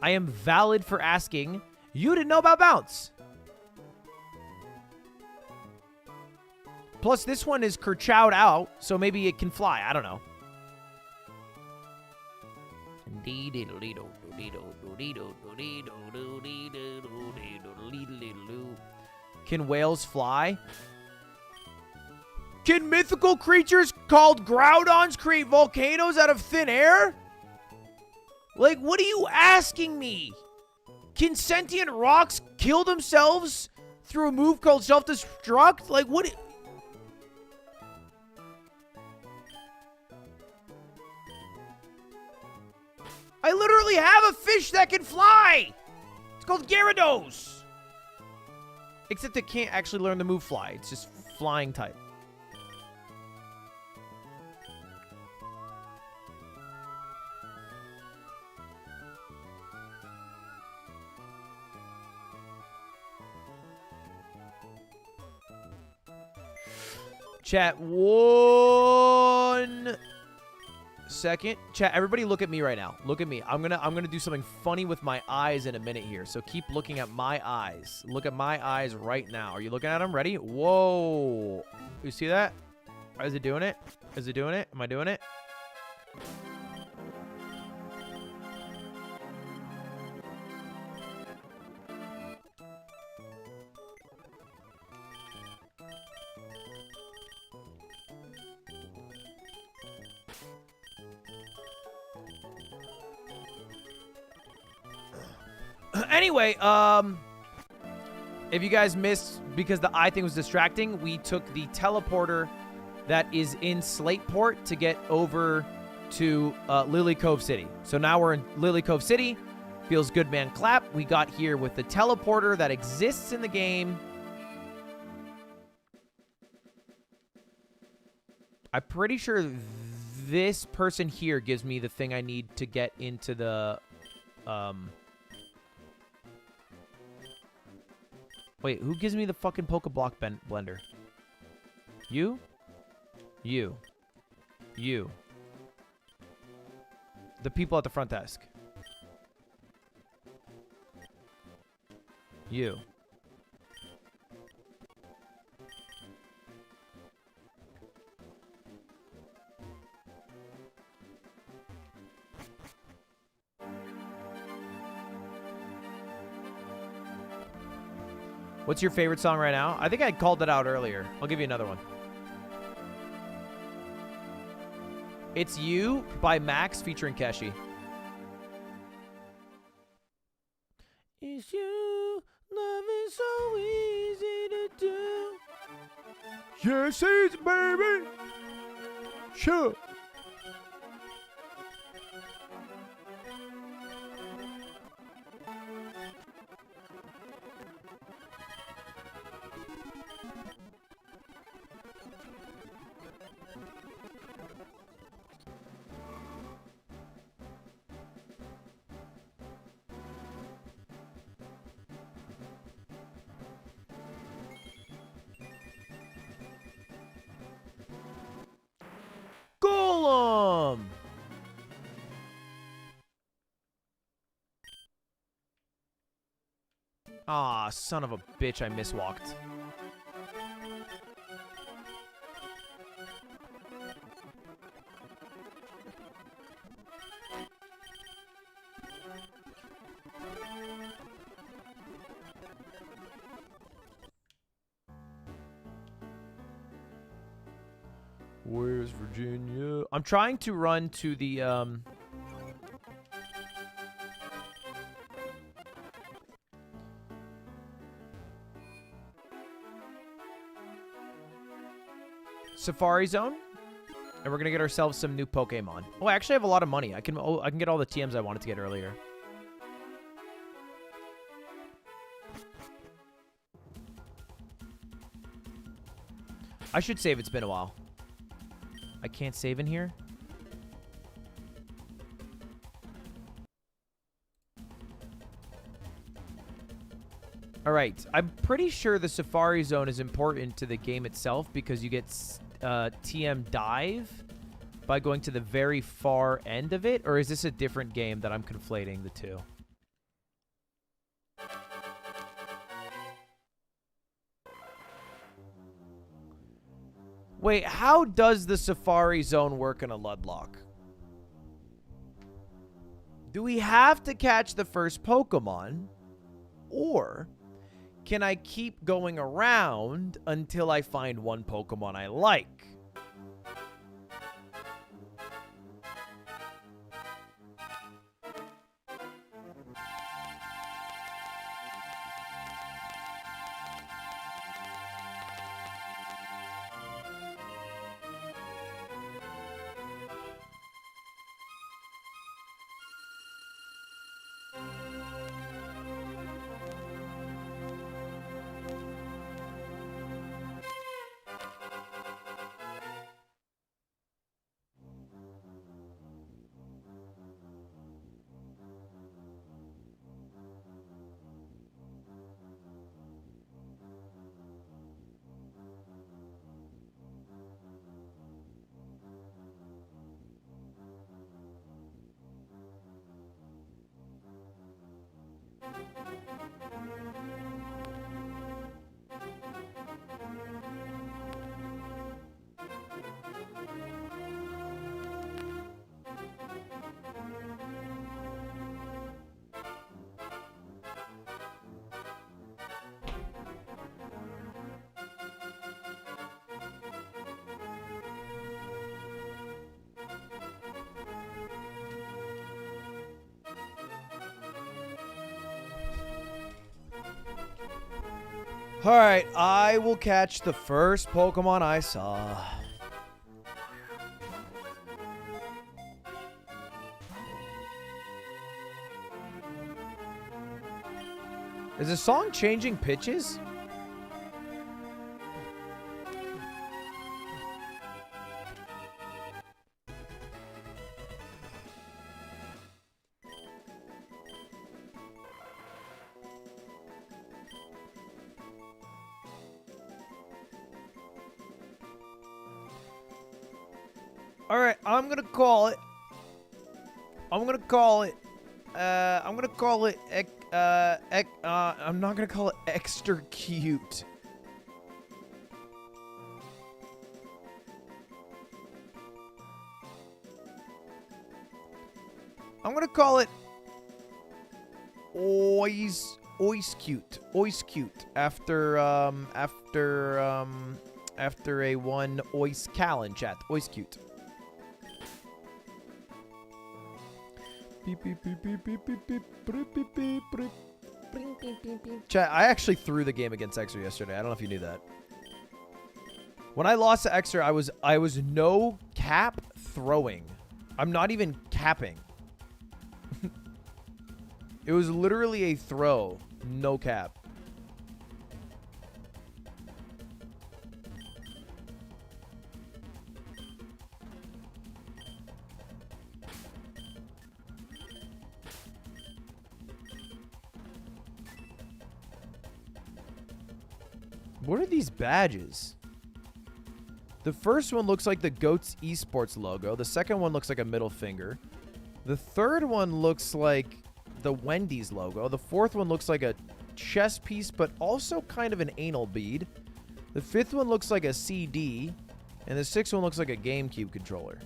I am valid for asking. You didn't know about Bounce. Plus, this one is kerchowed out, so maybe it can fly. I don't know. Can whales fly? Can mythical creatures called Groudons create volcanoes out of thin air? Like, what are you asking me? Can sentient rocks kill themselves through a move called self-destruct? Like, what? I literally have a fish that can fly. It's called Gyarados. Except it can't actually learn the move fly. It's just flying type. Chat, 1 second. Chat, everybody look at me right now. Look at me. I'm gonna do something funny with my eyes in a minute here. So keep looking at my eyes. Look at my eyes right now. Are you looking at them? Ready? Whoa. You see that? Is it doing it? Is it doing it? Am I doing it? Anyway, if you guys missed, because the eye thing was distracting, we took the teleporter that is in Slateport to get over to Lily Cove City. So now we're in Lily Cove City. Feels good, man. Clap. We got here with the teleporter that exists in the game. I'm pretty sure this person here gives me the thing I need to get into the... Wait, who gives me the fucking Pokeblock blender? You? You. You. The people at the front desk. You. What's your favorite song right now? I think I called it out earlier. I'll give you another one. It's You by Max featuring Keshi. It's you, love is so easy to do. Yes, it's baby. Sure. Golem! Aw, son of a bitch, I miswalked. Where's Virginia? I'm trying to run to the, Safari Zone, and we're gonna get ourselves some new Pokemon. Oh, I actually have a lot of money. I can get all the TMs I wanted to get earlier. I should save. It's been a while. I can't save in here. All right. I'm pretty sure the Safari Zone is important to the game itself because you get TM Dive by going to the very far end of it. Or is this a different game that I'm conflating the two? Wait, how does the Safari Zone work in a Ludlocke? Do we have to catch the first Pokemon? Or can I keep going around until I find one Pokemon I like? Alright, I will catch the first Pokemon I saw. Is the song changing pitches? Alright, I'm gonna call it. I'm not gonna call it extra cute. I'm gonna call it Ois cute. Ois cute. After a one Ois Cal in chat. Ois cute. Beep, beep, beep, beep, beep, beep, beep, beep, beep, beep, beep. Chat, I actually threw the game against Xer yesterday. I don't know if you knew that. When I lost to Xer, I was no cap throwing. I'm not even capping. It was literally a throw, no cap. What are these badges? The first one looks like the GOAT's Esports logo. The second one looks like a middle finger. The third one looks like the Wendy's logo. The fourth one looks like a chess piece, but also kind of an anal bead. The fifth one looks like a CD. And the sixth one looks like a GameCube controller.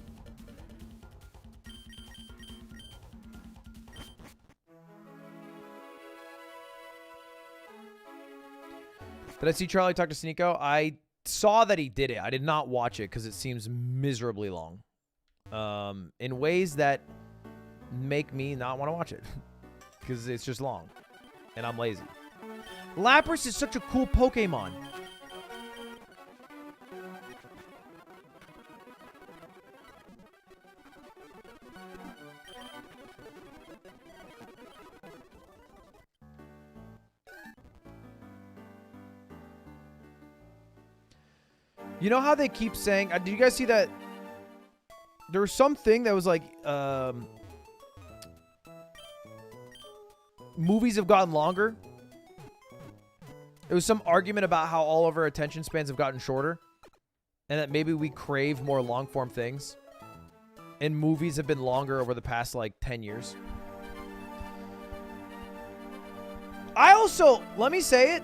Did I see Charlie talk to Sneeko? I saw that he did it. I did not watch it because it seems miserably long. In ways that make me not want to watch it. Because it's just long. And I'm lazy. Lapras is such a cool Pokemon. You know how they keep saying... did you guys see that? There was something that was like... movies have gotten longer. There was some argument about how all of our attention spans have gotten shorter. And that maybe we crave more long-form things. And movies have been longer over the past, like, 10 years. I also, let me say it.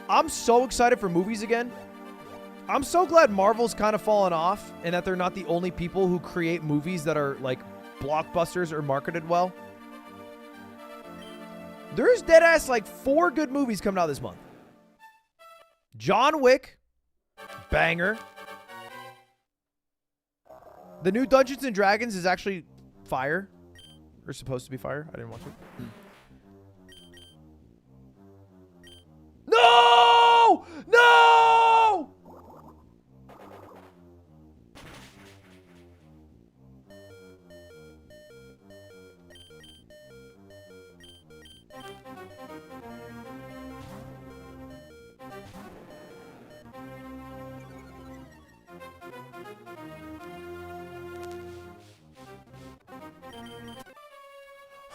I'm so excited for movies again. I'm so glad Marvel's kind of fallen off and that they're not the only people who create movies that are, like, blockbusters or marketed well. There's deadass, like, 4 good movies coming out this month. John Wick, banger. The new Dungeons and Dragons is actually fire. Or supposed to be fire. I didn't watch it. No! No!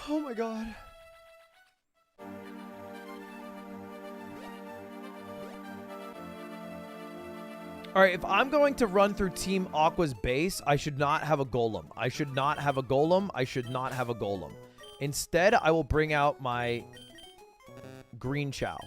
Oh my god. Alright, if I'm going to run through Team Aqua's base, I should not have a golem. I should not have a golem. I should not have a golem. Instead, I will bring out my green chow.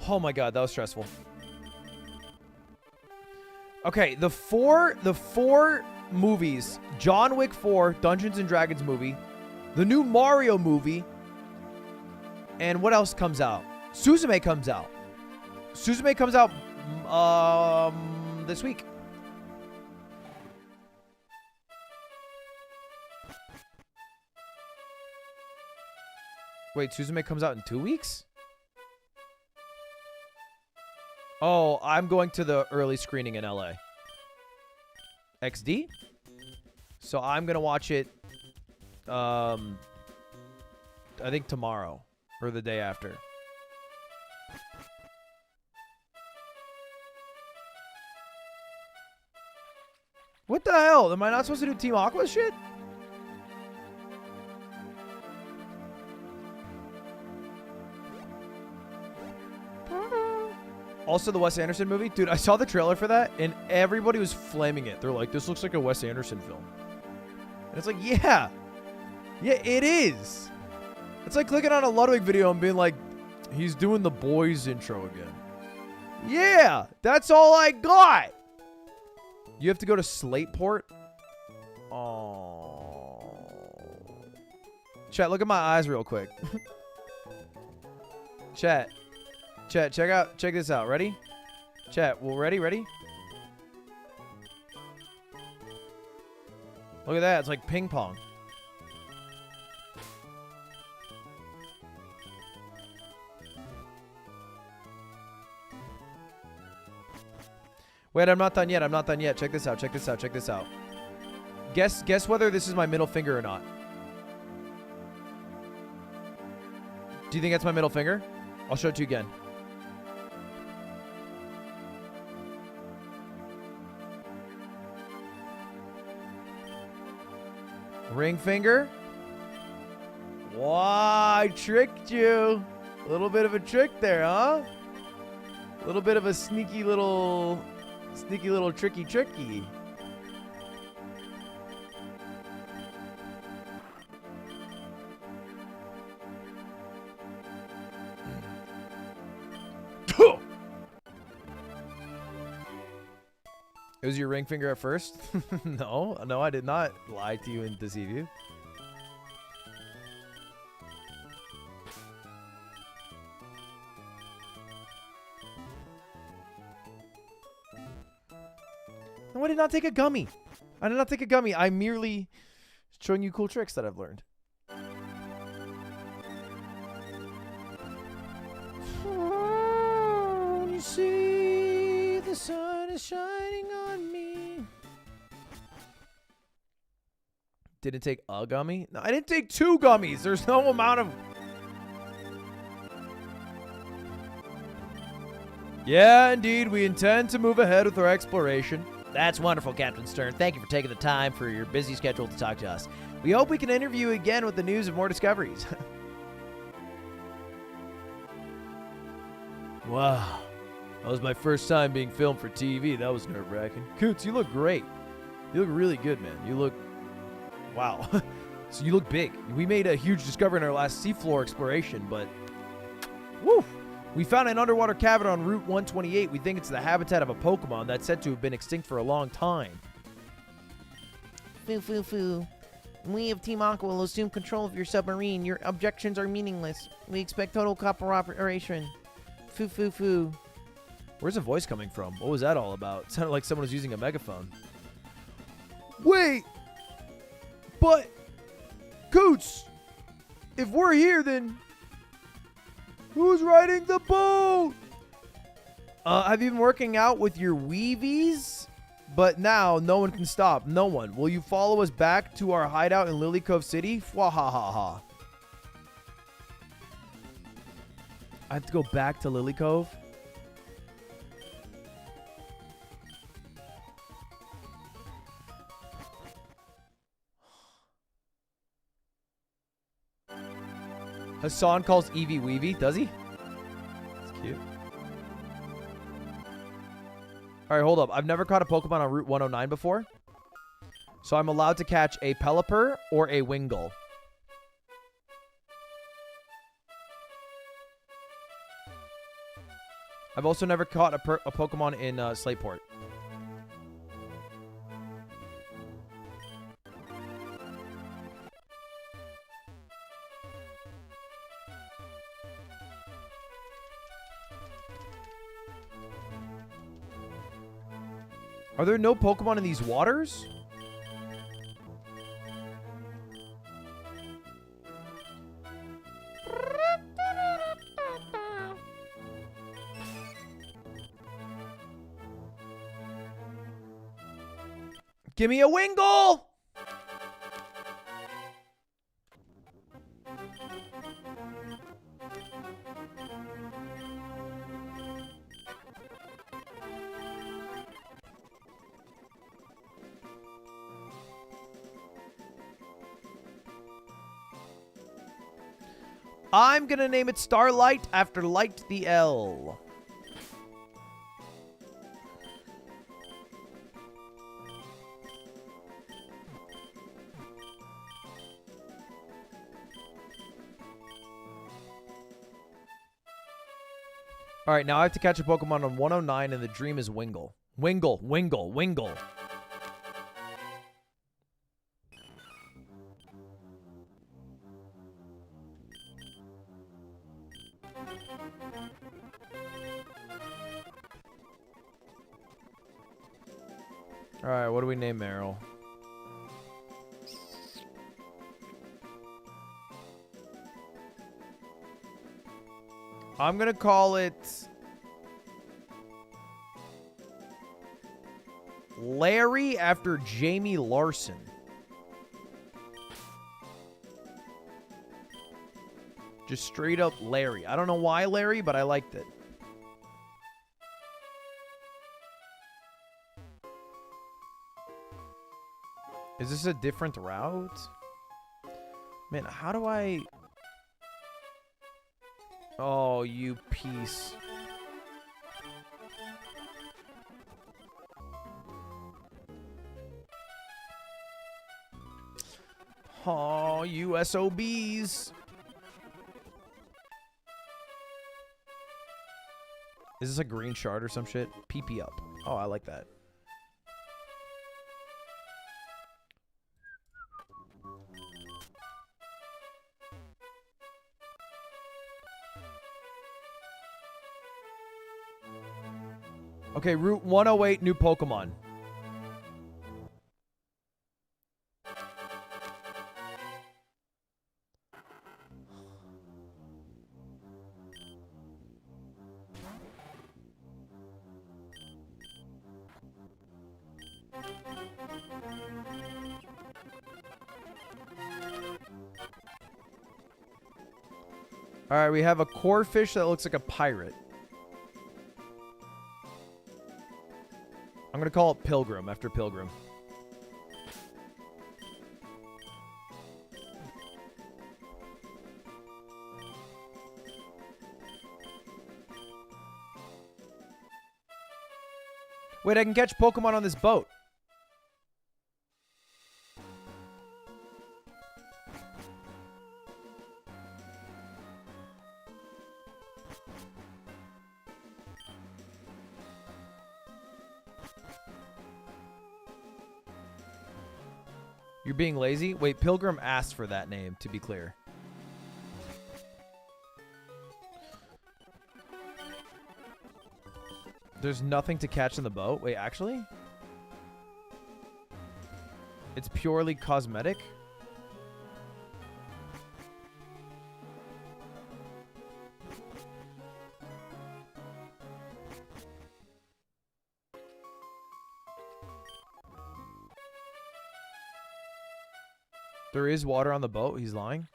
Oh my god, that was stressful. Okay, the four movies, John Wick 4, Dungeons and Dragons movie, the new Mario movie, and what else comes out? Suzume comes out. Suzume comes out this week. Wait, Suzume comes out in 2 weeks? Oh, I'm going to the early screening in LA. XD? So I'm going to watch it, I think tomorrow or the day after. What the hell? Am I not supposed to do Team Aqua shit? Also, the Wes Anderson movie. Dude, I saw the trailer for that, and everybody was flaming it. They're like, this looks like a Wes Anderson film. And it's like, yeah. Yeah, it is. It's like clicking on a Ludwig video and being like, he's doing the boys intro again. Yeah, that's all I got. You have to go to Slateport? Oh. Chat, look at my eyes real quick. Chat, check this out. Ready? Chat, well, ready? Look at that. It's like ping pong. Wait, I'm not done yet. Check this out. Guess whether this is my middle finger or not. Do you think that's my middle finger? I'll show it to you again. Ring finger. Wow, I tricked you. A little bit of a trick there, huh? A little bit of a sneaky little tricky. It was your ring finger at first? No, I did not lie to you and deceive you. No, I did not take a gummy. I did not take a gummy. I'm merely showing you cool tricks that I've learned. Oh, you see, the sun is shining on me. Didn't take a gummy? No, I didn't take 2 gummies. There's no amount of... Yeah, indeed. We intend to move ahead with our exploration. That's wonderful, Captain Stern. Thank you for taking the time for your busy schedule to talk to us. We hope we can interview you again with the news of more discoveries. Wow. That was my first time being filmed for TV. That was nerve-wracking. Coots, you look great. You look really good, man. You look... Wow. So you look big. We made a huge discovery in our last seafloor exploration, but... Woo! We found an underwater cavern on Route 128. We think it's the habitat of a Pokemon that's said to have been extinct for a long time. Foo, foo, foo. We of Team Aqua will assume control of your submarine. Your objections are meaningless. We expect total cooperation. Foo, foo, foo. Where's the voice coming from? What was that all about? It sounded like someone was using a megaphone. Wait! But, Coots, if we're here, then who's riding the boat? Have you been working out with your Weevies? But now, no one can stop. No one. Will you follow us back to our hideout in Lily Cove City? Fwahahaha. I have to go back to Lily Cove? Hassan calls Eevee Weevee, does he? That's cute. Alright, hold up. I've never caught a Pokemon on Route 109 before. So I'm allowed to catch a Pelipper or a Wingull. I've also never caught a Pokemon in Slateport. Are there no Pokemon in these waters? Give me a Wingull! I'm gonna name it Starlight after Light the L. Alright, now I have to catch a Pokemon on 109 and the dream is Wingull. Wingull, Wingull, Wingull. Alright, what do we name Meryl? I'm gonna call it Larry after Jamie Larson. Just straight up Larry. I don't know why Larry, but I liked it. Is this a different route? Man, how do I... Oh, you piece. Oh, you SOBs. Is this a green shard or some shit? PP up. Oh, I like that. Okay, Route 108, new Pokemon. All right, we have a core fish that looks like a pirate. I'm going to call it Pilgrim after Pilgrim. Wait, I can catch Pokemon on this boat. You're being lazy? Wait, Pilgrim asked for that name, to be clear. There's nothing to catch in the boat? Wait, actually? It's purely cosmetic? There is water on the boat? He's lying?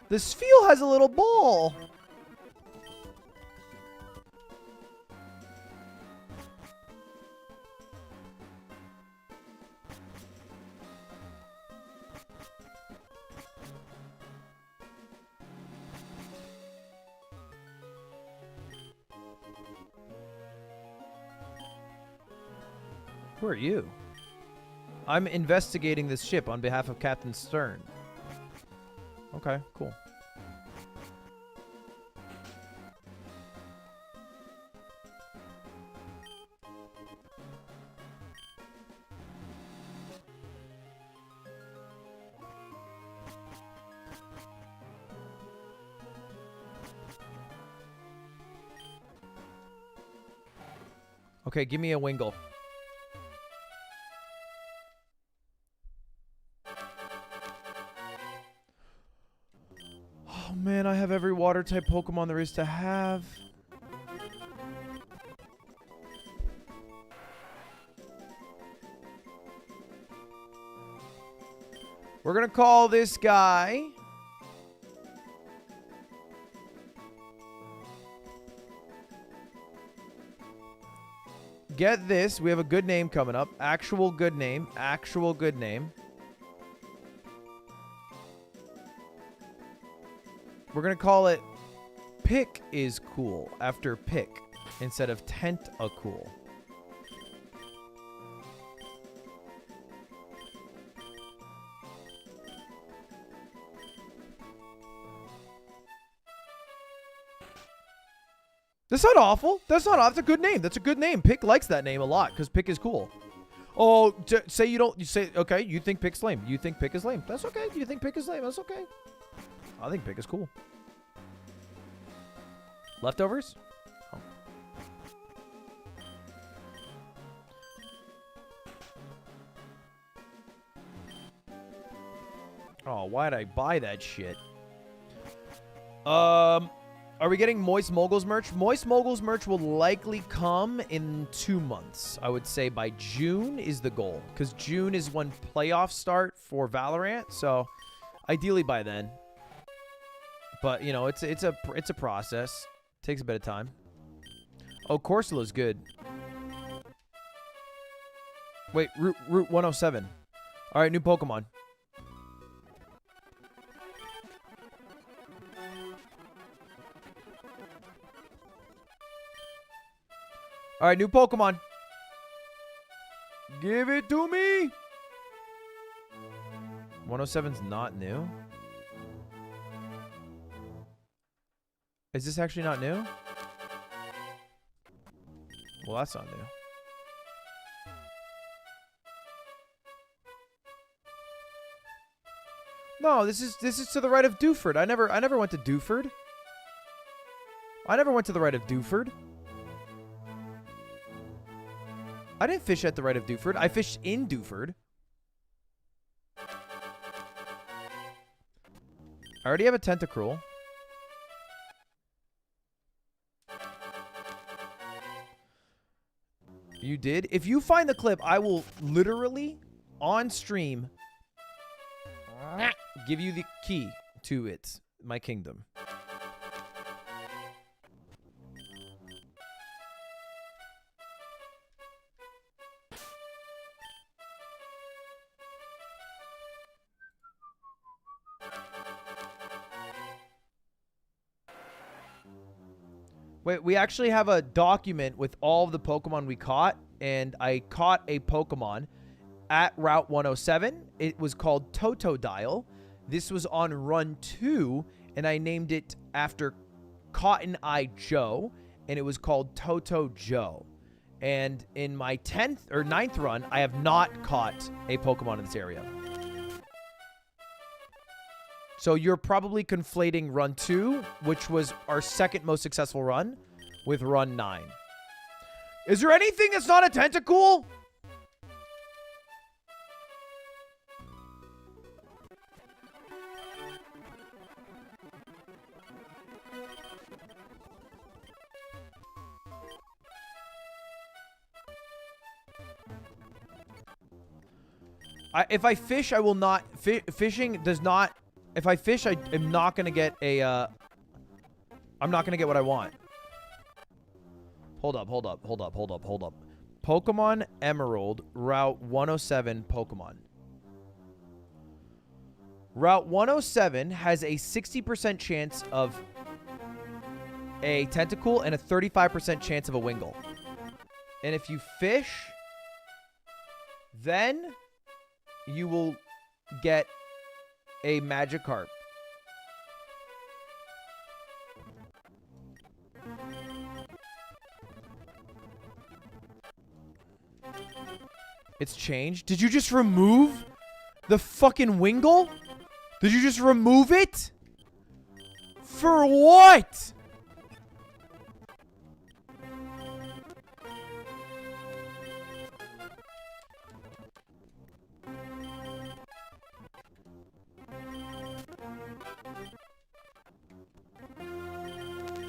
The Spheal has a little ball. Who are you? I'm investigating this ship on behalf of Captain Stern. Okay, cool. Okay, give me a Wingull. Oh man, I have every water type Pokemon there is to have. We're gonna call this guy get this. We have a good name coming up. Actual good name. Actual good name. We're going to call it Pick is Cool after Pick instead of Tent-a-Cool. That's not awful. That's not awful. That's a good name. That's a good name. Pick likes that name a lot because Pick is cool. Oh, say you don't. You say, okay, you think Pick's lame. You think Pick is lame. That's okay. You think Pick is lame. That's okay. I think Pick is cool. Leftovers? Oh. Oh, why'd I buy that shit? Are we getting Moist Moguls merch? Moist Moguls merch will likely come in 2 months. I would say by June is the goal. Because June is when playoffs start for Valorant. So, ideally by then. But, you know, it's a process. Takes a bit of time. Oh, Corsola's good. Wait, Route 107. All right, new Pokemon. All right, new Pokemon. Give it to me. 107's not new. Is this actually not new? Well, that's not new. No, this is to the right of Dewford. I never went to Dewford. I never went to the right of Dewford. I didn't fish at the right of Dewford. I fished in Dewford. I already have a Tentacruel. You did? If you find the clip, I will literally, on stream, give you the key to it. My kingdom. Wait, we actually have a document with all of the Pokemon we caught, and I caught a Pokemon at Route 107. It was called Totodile. This was on Run 2, and I named it after Cotton Eye Joe, and it was called Toto Joe. And in my 10th or 9th run, I have not caught a Pokemon in this area. So you're probably conflating Run 2, which was our second most successful run, with Run 9. Is there anything that's not a Tentacool? If I fish, I will not... Fishing does not... If I fish, I am not going to get a... I'm not going to get what I want. Hold up. Pokemon Emerald, Route 107 Pokemon. Route 107 has a 60% chance of a Tentacool and a 35% chance of a Wingull. And if you fish, then you will get a Magikarp. It's changed. Did you just remove the fucking Wingull? Did you just remove it? For what?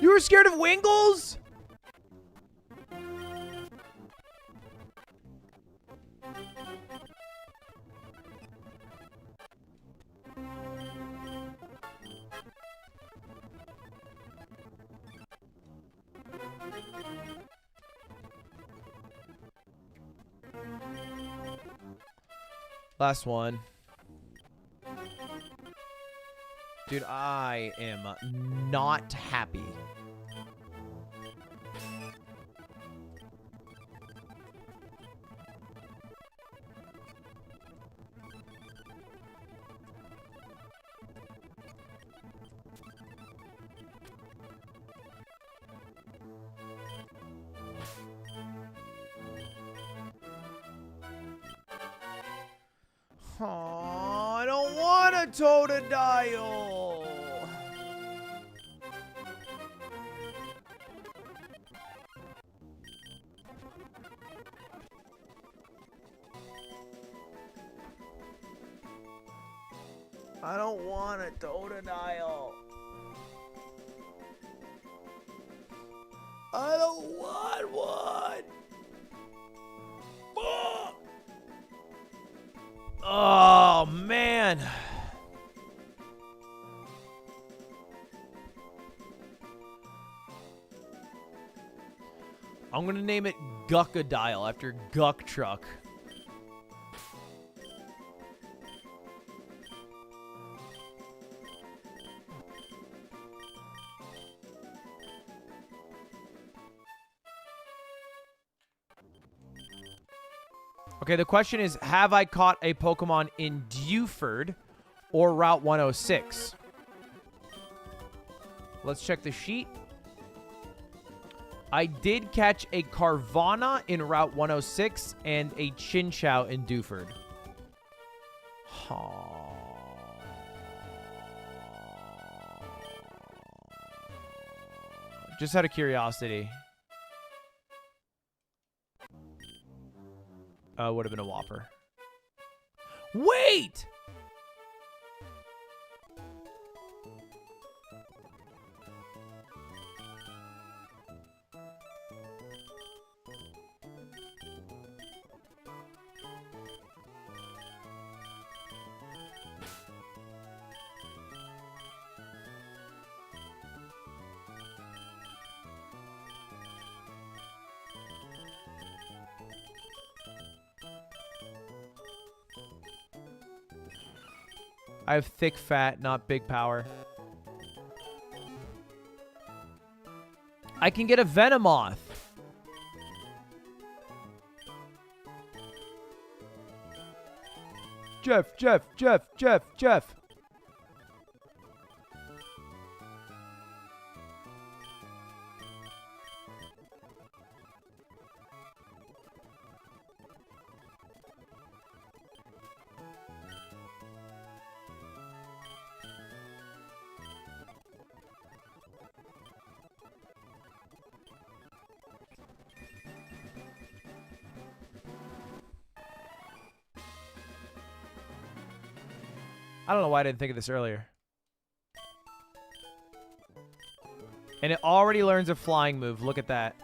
You were scared of Wingulls? Last one. Dude, I am not happy. Oh, I don't want a Totodile. I don't want a Totodile. I don't want one. Fuck. Oh, man. I'm going to name it Guckadile after Guck Truck. Okay, the question is, have I caught a Pokemon in Dewford or Route 106? Let's check the sheet. I did catch a Carvana in Route 106 and a Chinchou in Dewford. Just out of curiosity. Would have been a Whopper. Wait! I have thick fat, not big power. I can get a Venomoth. Jeff. I don't know why I didn't think of this earlier. And it already learns a flying move. Look at that.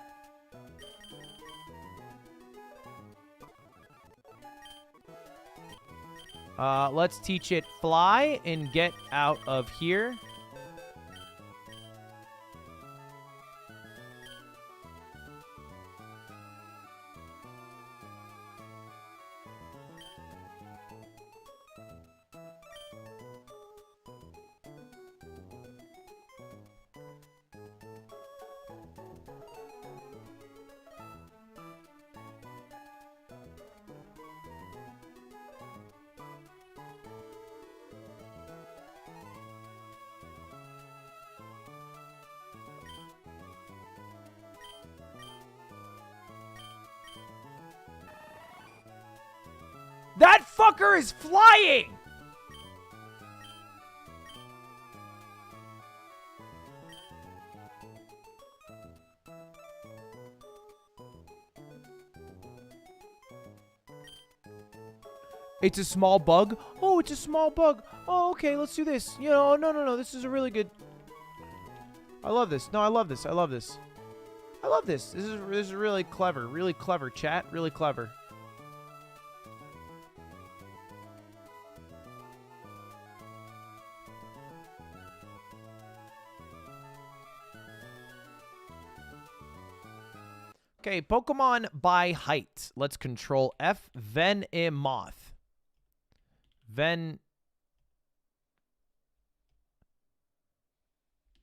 Let's teach it fly and get out of here. That fucker is flying! It's a small bug? Oh, it's a small bug. Oh, okay, let's do this. You know, no. This is a really good... I love this. No, I love this. I love this. I love this. This is really clever. Really clever, chat. Really clever. Okay, Pokemon by height. Let's control F. Venomoth.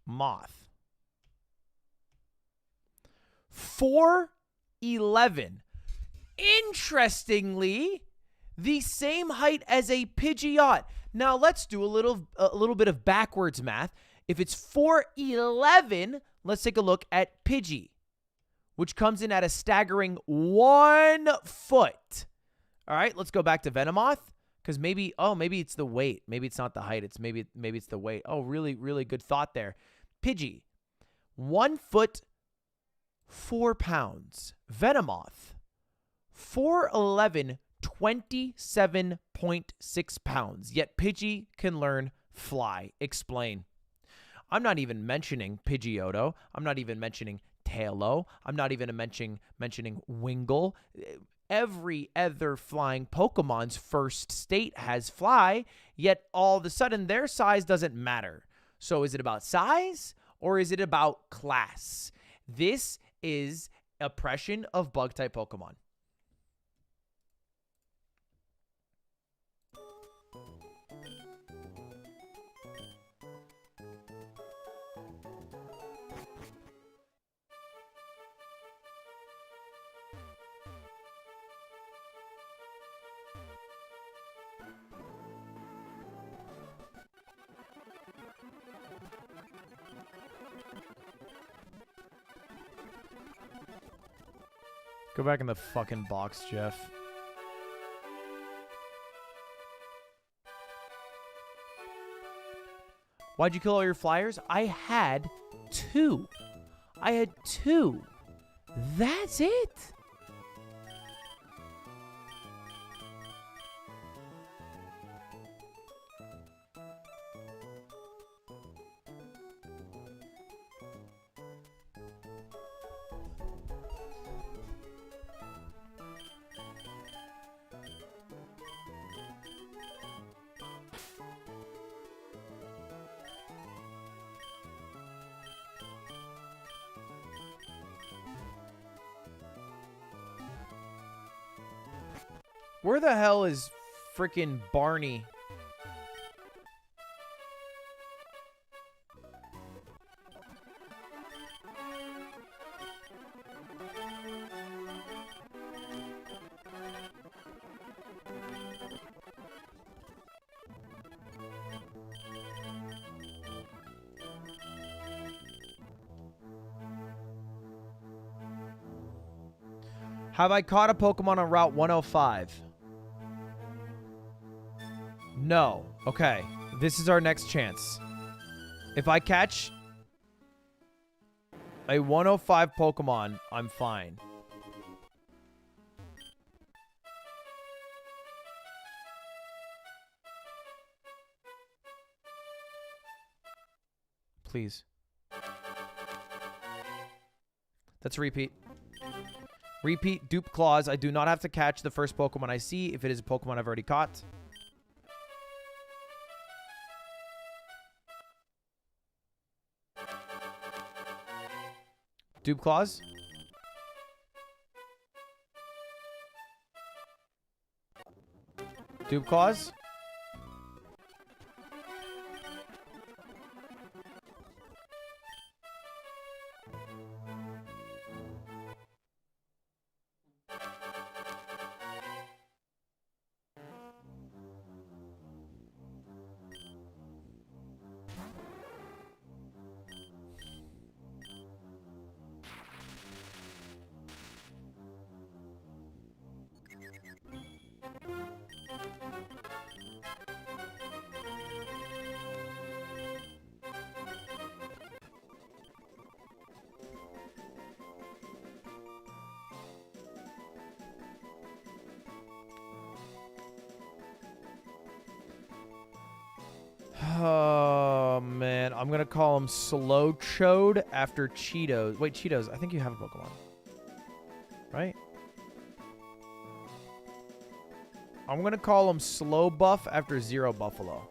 Moth. 4'11". Interestingly, the same height as a Pidgeot. Now let's do a little bit of backwards math. If it's 4'11", let's take a look at Pidgey, which comes in at a staggering 1 foot. All right, let's go back to Venomoth, because maybe it's the weight. Maybe it's not the height. Maybe it's the weight. Oh, really, really good thought there. Pidgey, 1 foot, 4 pounds. Venomoth, 4'11", 27.6 pounds. Yet Pidgey can learn fly. Explain. I'm not even mentioning Pidgeotto. I'm not even mentioning Tailo. I'm not even mentioning Wingull. Every other flying Pokemon's first state has fly, yet all of a sudden their size doesn't matter. So is it about size or is it about class? This is oppression of bug-type Pokemon. Go back in the fucking box, Jeff. Why'd you kill all your flyers? I had 2. I had 2. That's it. Where the hell is freaking Barney? Have I caught a Pokemon on Route 105? No. Okay. This is our next chance. If I catch a 105 Pokemon, I'm fine. Please. That's a repeat. Repeat, dupe clause. I do not have to catch the first Pokemon I see if it is a Pokemon I've already caught. Dupe clause. Dupe clause. Oh, man. I'm going to call him Slow Chode after Cheetos. Wait, Cheetos. I think you have a Pokemon. Right? I'm going to call him Slow Buff after Zero Buffalo.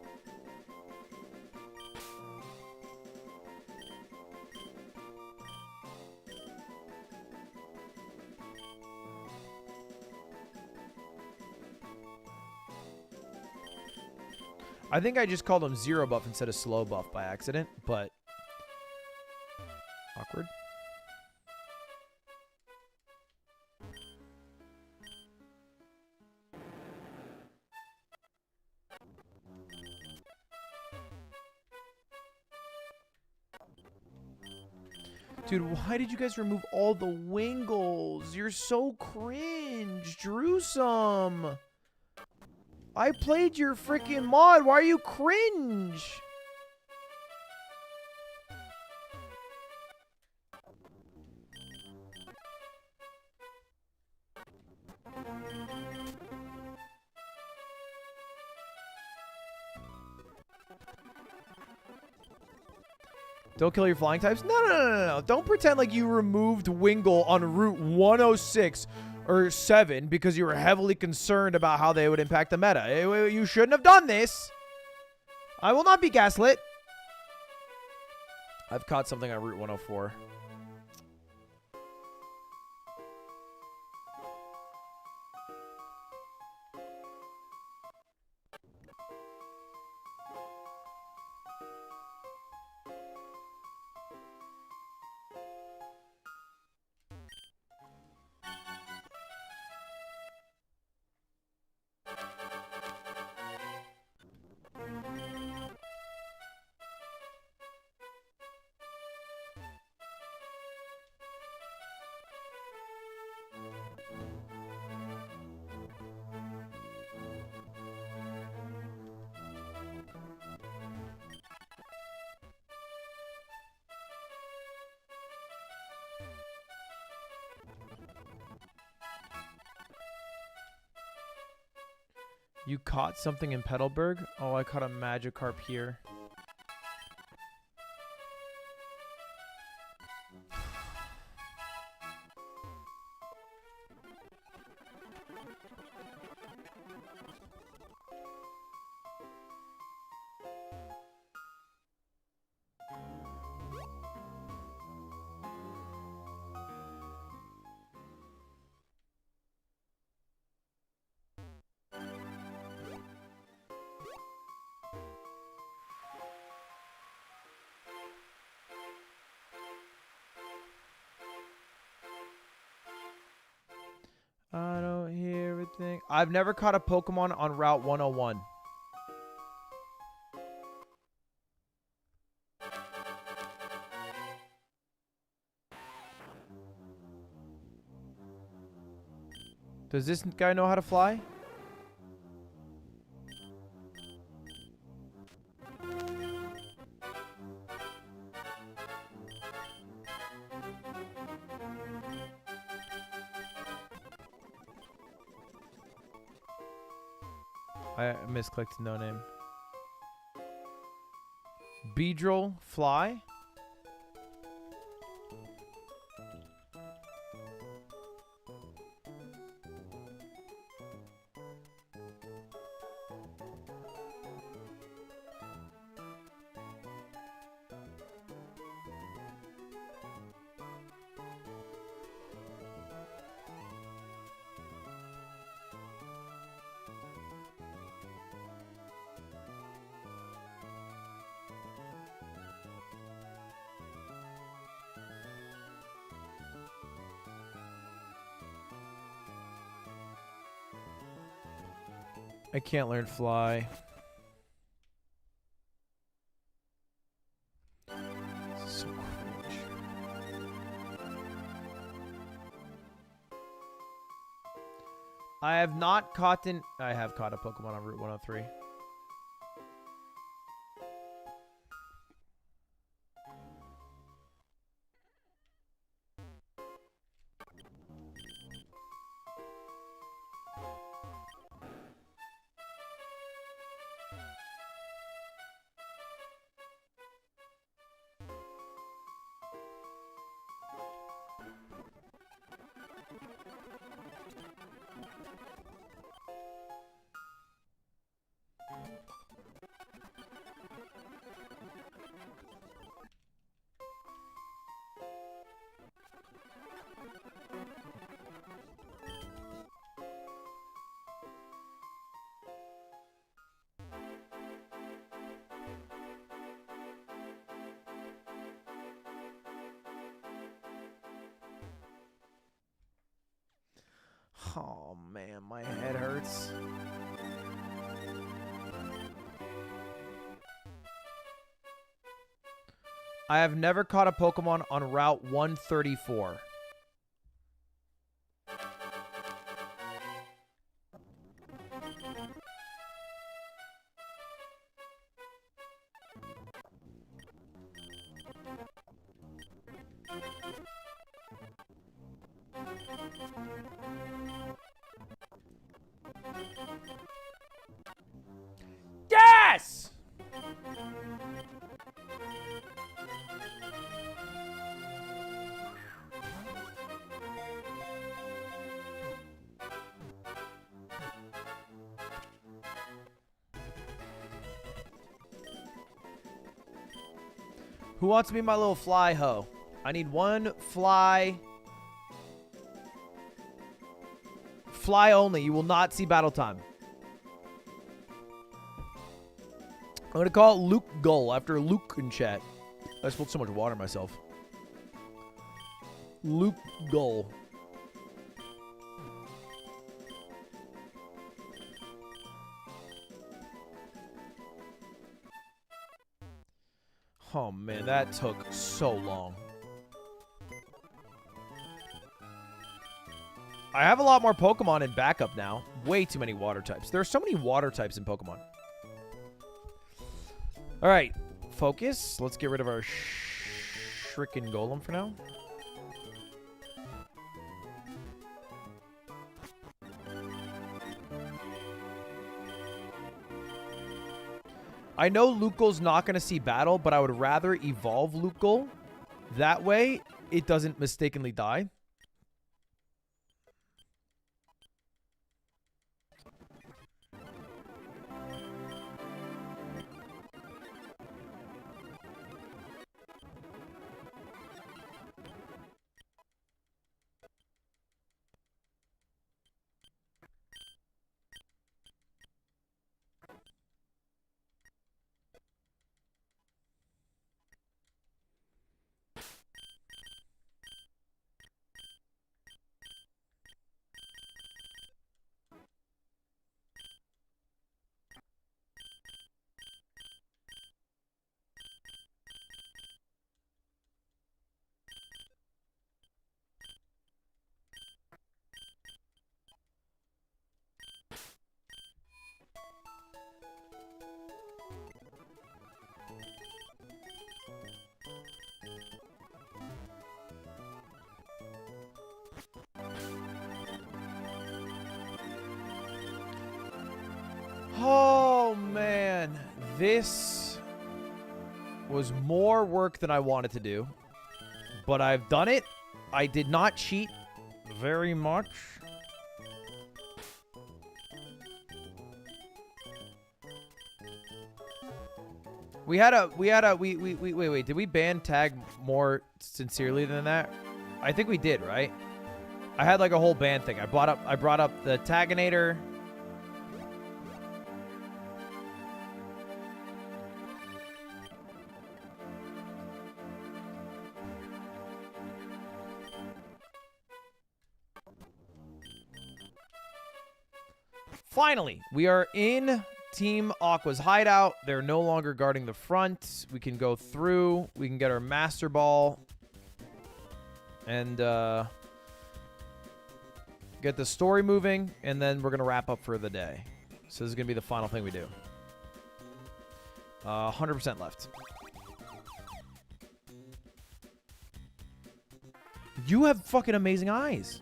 I think I just called him Zero Buff instead of Slow Buff by accident, but awkward. Dude, why did you guys remove all the Wingles? You're so cringe. Drewsome. I played your freaking mod. Why are you cringe? Don't kill your flying types? No. Don't pretend like you removed Wingull on Route 106 or 7 because you were heavily concerned about how they would impact the meta. You shouldn't have done this. I will not be gaslit. I've caught something on Route 104. You caught something in Petalburg? Oh, I caught a Magikarp here. I don't hear everything. I've never caught a Pokemon on Route 101. Does this guy know how to fly? I misclicked no name. Beedrill fly. I can't learn fly. This is so cringe. I have not caught an... I have caught a Pokemon on Route 103. Oh man, my head hurts. I have never caught a Pokemon on Route 134. Yes! Who wants to be my little fly hoe? I need one fly. Fly only. You will not see battle time. I'm going to call it Luke Gull after Luke in chat. I spilled so much water myself. Luke Gull. Oh man, that took so long. I have a lot more Pokemon in backup now. Way too many water types. There are so many water types in Pokemon. All right, focus. Let's get rid of our Shrieking Golem for now. I know Lucaul's not going to see battle, but I would rather evolve Lucaul. That way, it doesn't mistakenly die. This was more work than I wanted to do, but I've done it. I did not cheat very much. Wait, did we ban tag more sincerely than that? I think we did, right? I had like a whole ban thing. I brought up the Taginator. Finally, we are in Team Aqua's hideout. They're no longer guarding the front. We can go through. We can get our Master Ball. And get the story moving. And then we're going to wrap up for the day. So this is going to be the final thing we do. 100% left. You have fucking amazing eyes.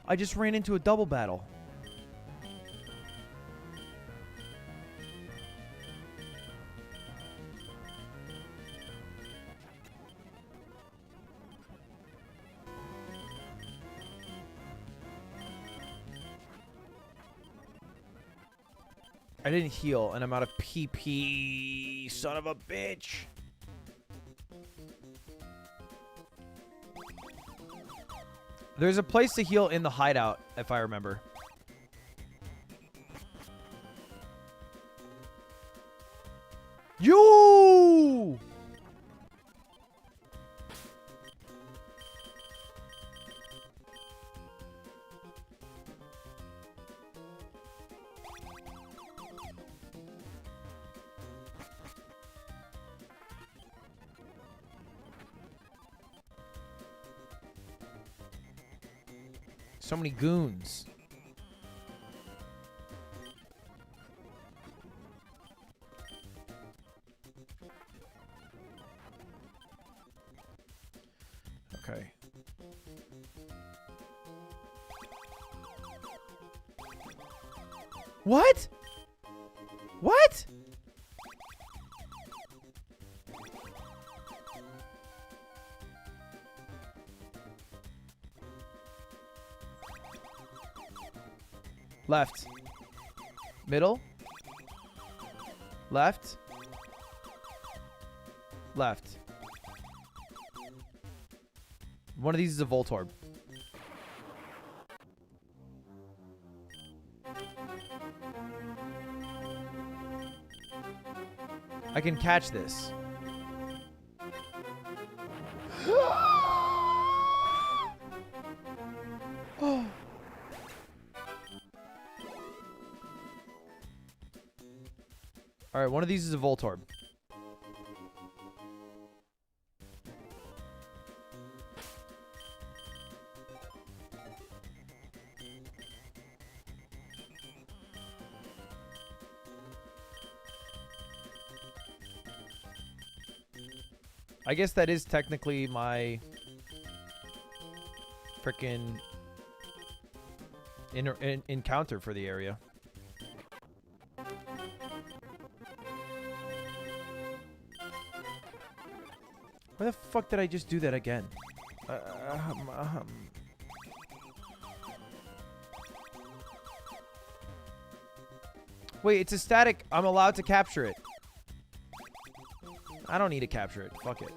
I just ran into a double battle. I didn't heal, and I'm out of PP. Son of a bitch. There's a place to heal in the hideout, if I remember. You! So many goons. Okay. What? What? Left. Middle. Left. Left. One of these is a Voltorb. I can catch this. Oh. All right, one of these is a Voltorb. I guess that is technically my frickin' encounter for the area. Why the fuck did I just do that again? Wait, it's a static. I'm allowed to capture it. I don't need to capture it. Fuck it.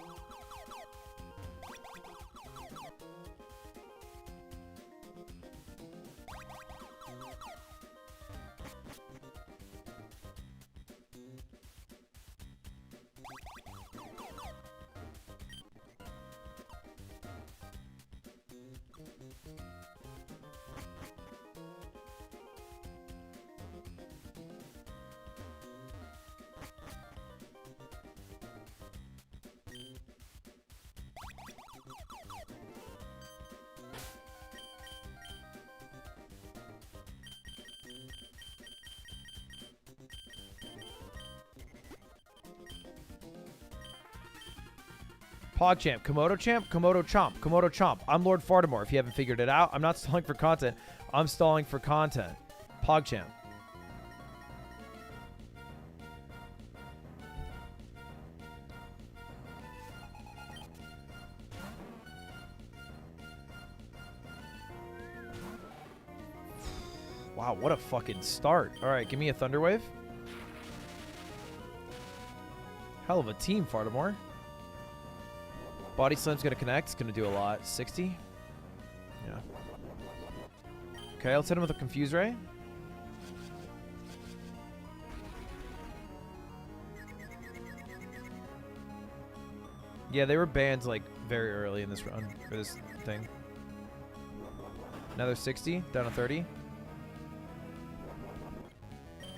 PogChamp, Komodo Champ, Komodo Chomp, Komodo Chomp. I'm Lord Fartimore. If you haven't figured it out, I'm not stalling for content. I'm stalling for content. PogChamp. Wow, what a fucking start. All right, give me a Thunder Wave. Hell of a team, Fartimore. Body Slam's going to connect. It's going to do a lot. 60. Yeah. Okay, let's hit him with a Confuse Ray. Yeah, they were banned, like, very early in this run for this thing. Another 60. Down to 30.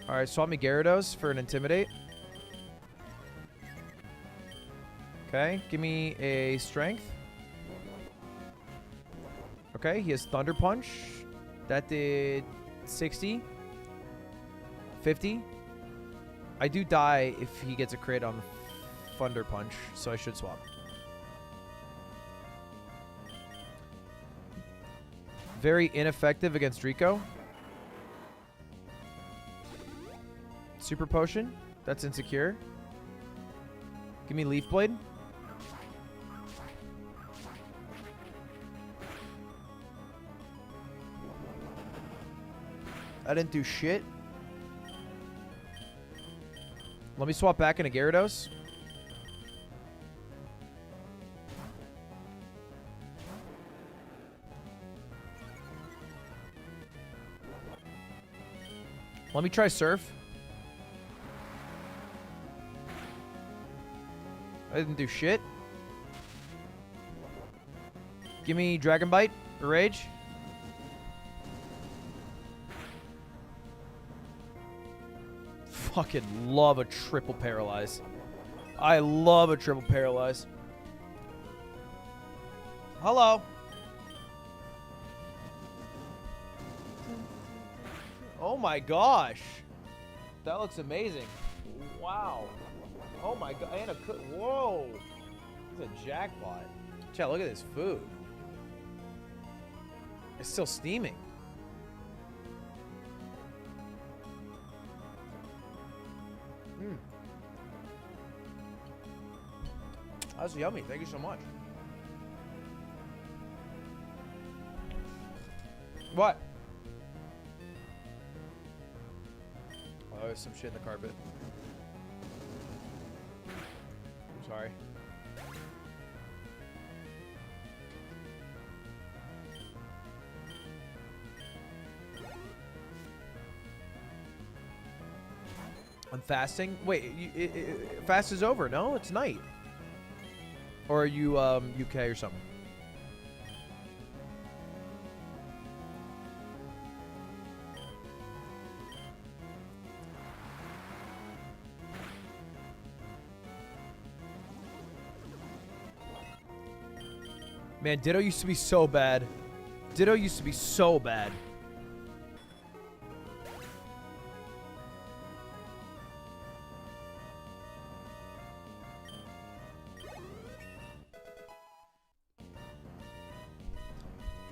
Alright, swap me Gyarados for an Intimidate. Okay, give me a Strength. Okay, he has Thunder Punch. That did 60. 50. I do die if he gets a crit on Thunder Punch, so I should swap. Very ineffective against Rico. Super Potion. That's insecure. Give me Leaf Blade. I didn't do shit. Let me swap back into Gyarados. Let me try Surf. I didn't do shit. Give me Dragon Bite or Rage. Fucking love a triple paralyze. I love a triple paralyze. Hello. Oh my gosh. That looks amazing. Wow. Oh my god. And a whoa. This is a jackpot. Chat, look at this food. It's still steaming. That's yummy. Thank you so much. What? Oh, there's some shit in the carpet. I'm sorry. I'm fasting? Wait, fast is over. No, it's night. Or are you UK or something? Man, Ditto used to be so bad. Ditto used to be so bad.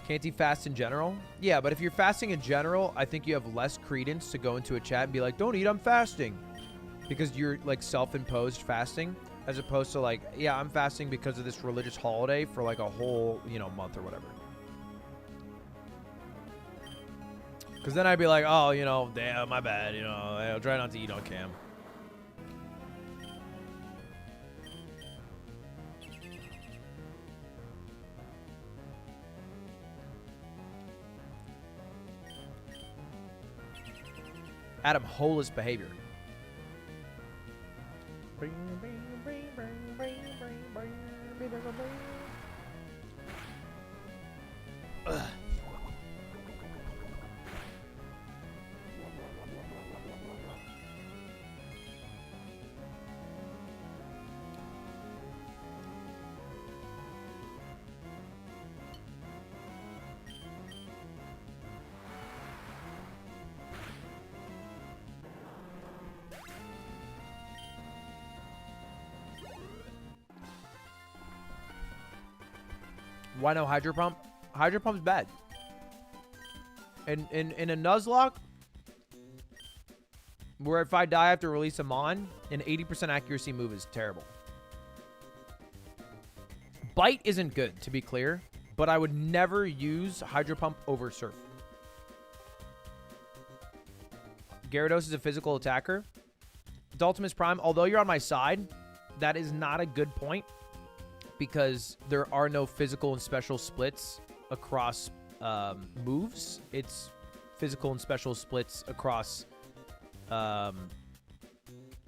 Can't he fast in general? Yeah, but if you're fasting in general, I think you have less credence to go into a chat and be like, don't eat, I'm fasting. Because you're like self-imposed fasting, as opposed to like, yeah, I'm fasting because of this religious holiday for like a whole, you know, month or whatever. Because then I'd be like, oh, you know, damn, my bad, you know, I'll try not to eat on cam. Adam, holeless behavior. Ugh. Why no Hydro Pump? Hydro Pump's bad. In a Nuzlocke, where if I die I have to release a Mon, an 80% accuracy move is terrible. Bite isn't good, to be clear, but I would never use Hydro Pump over Surf. Gyarados is a physical attacker. Ultimus Prime, although you're on my side, that is not a good point because there are no physical and special splits across moves. It's physical and special splits across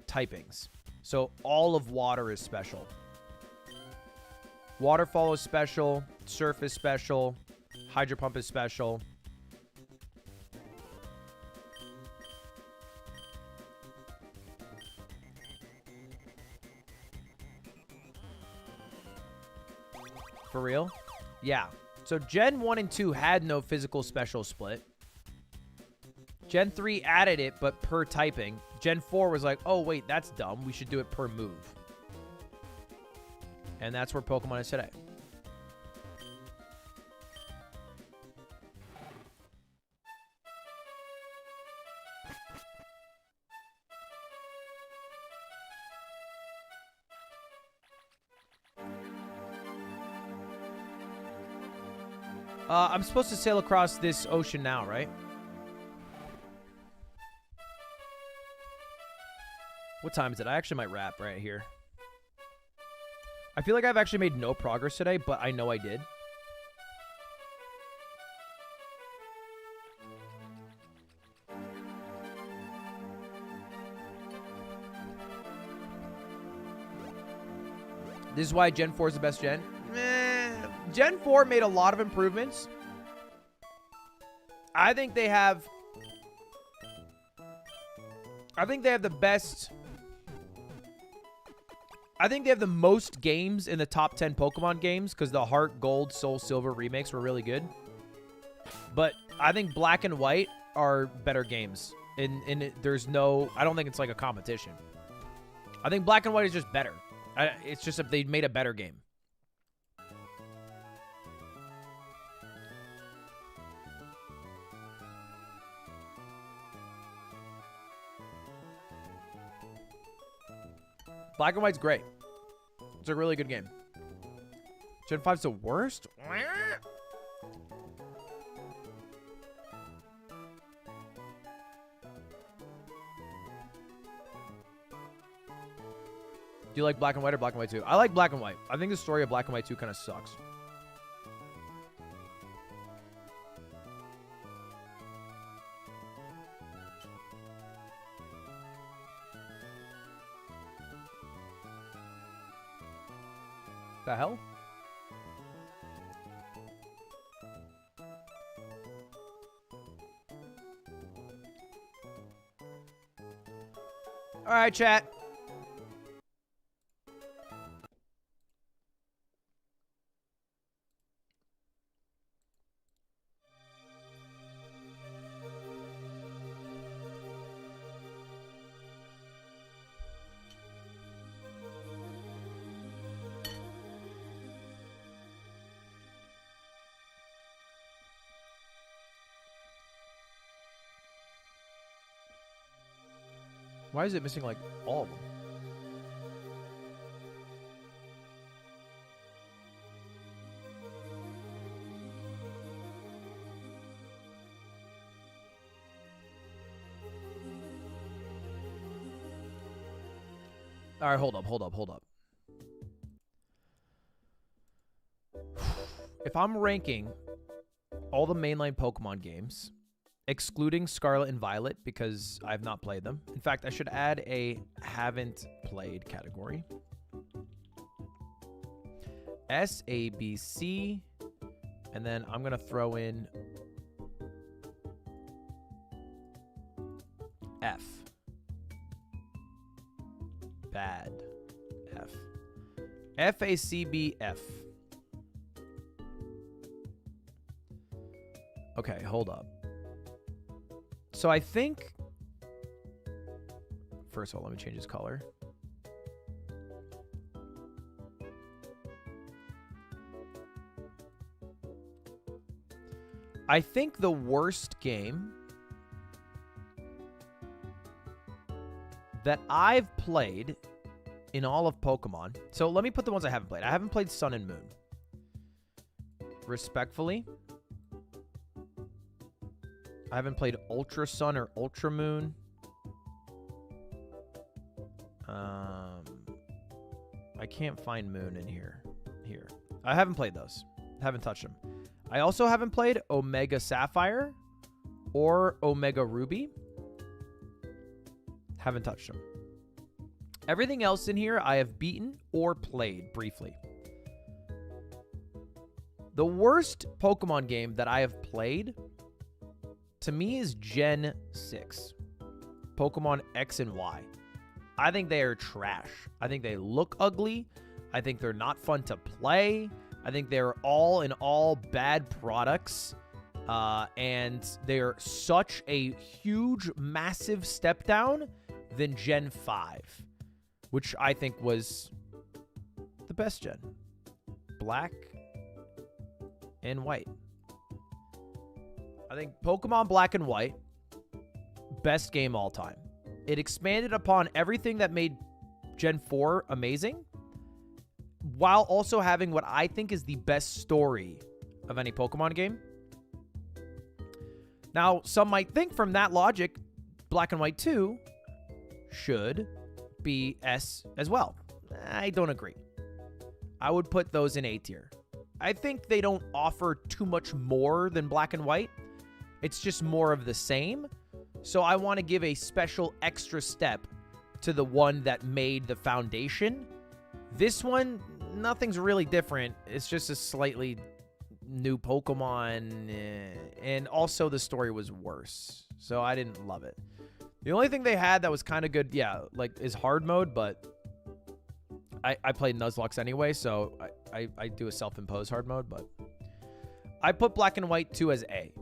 typings. So all of water is special. Waterfall is special. Surf is special. Hydro Pump is special. For real? Yeah. So Gen 1 and 2 had no physical special split. Gen 3 added it, but per typing. Gen 4 was like, oh, wait, that's dumb. We should do it per move. And that's where Pokemon is today. I'm supposed to sail across this ocean now, right? What time is it? I actually might wrap right here. I feel like I've actually made no progress today, but I know I did. This is why Gen 4 is the best gen. Gen 4 made a lot of improvements. I think they have the best. I think they have the most games in the top 10 Pokemon games because the Heart Gold, Soul Silver remakes were really good. But I think Black and White are better games. And there's no, I don't think it's like a competition. I think Black and White is just better. It's just if they made a better game. Black and White's great. It's a really good game. Gen 5's the worst? Do you like Black and White or Black and White 2? I like Black and White. I think the story of Black and White 2 kind of sucks. The hell? All right, chat. Why is it missing, like, all of them? All right, hold up. If I'm ranking all the mainline Pokemon games, excluding Scarlet and Violet because I've not played them. In fact, I should add a haven't played category. S, A, B, C. And then I'm going to throw in F. Bad. F. F, A, C, B, F. Okay, hold up. So I think, first of all, let me change his color. I think the worst game that I've played in all of Pokemon. So let me put the ones I haven't played. I haven't played Sun and Moon. Respectfully, I haven't played Ultra Sun or Ultra Moon. I can't find Moon in here. I haven't played those. Haven't touched them. I also haven't played Omega Sapphire or Omega Ruby. Haven't touched them. Everything else in here I have beaten or played briefly. The worst Pokemon game that I have played, to me, is Gen 6. Pokemon X and Y. I think they are trash. I think they look ugly. I think they're not fun to play. I think they're all in all bad products. And they're such a huge, massive step down than Gen 5, which I think was the best gen. Black and White. I think Pokemon Black and White, best game all time. It expanded upon everything that made Gen 4 amazing, while also having what I think is the best story of any Pokemon game. Now, some might think from that logic, Black and White 2 should be S as well. I don't agree. I would put those in A tier. I think they don't offer too much more than Black and White. It's just more of the same. So I want to give a special extra step to the one that made the foundation. This one, nothing's really different. It's just a slightly new Pokemon. And also the story was worse. So I didn't love it. The only thing they had that was kind of good, yeah, like, is hard mode, but I played Nuzlocke anyway, so I do a self-imposed hard mode, but I put Black and White 2 as A.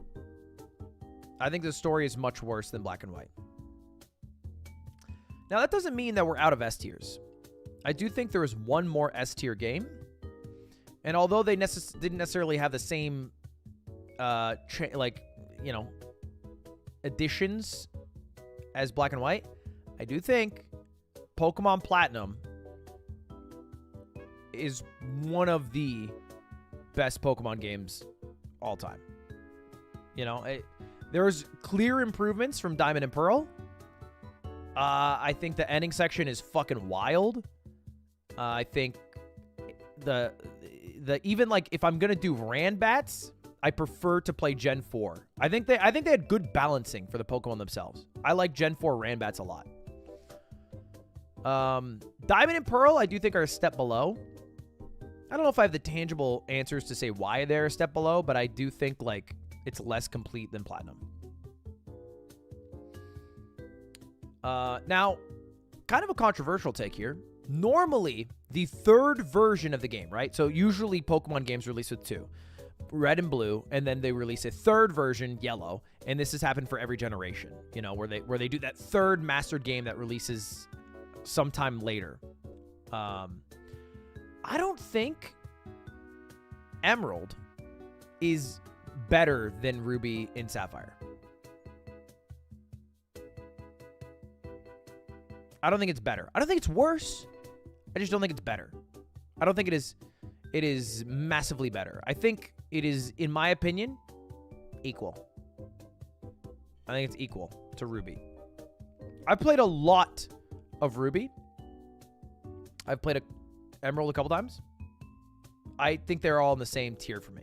I think the story is much worse than Black and White. Now, that doesn't mean that we're out of S tiers. I do think there is one more S tier game, and although they didn't necessarily have the same, additions as Black and White, I do think Pokemon Platinum is one of the best Pokemon games all time. You know, there's clear improvements from Diamond and Pearl. I think the ending section is fucking wild. I think the even like if I'm gonna do Ranbats, I prefer to play Gen 4. I think they had good balancing for the Pokemon themselves. I like Gen 4 Ranbats a lot. Diamond and Pearl, I do think are a step below. I don't know if I have the tangible answers to say why they're a step below, but I do think like it's less complete than Platinum. Now, kind of a controversial take here. Normally, the third version of the game, right? So usually Pokemon games release with 2. Red and Blue, and then they release a third version, Yellow, and this has happened for every generation, you know, where they do that third mastered game that releases sometime later. I don't think Emerald is better than Ruby and Sapphire. I don't think it's better. I don't think it's worse. I just don't think it's better. I don't think it is massively better. I think it is, in my opinion, equal. I think it's equal to Ruby. I've played a lot of Ruby. I've played Emerald a couple times. I think they're all in the same tier for me.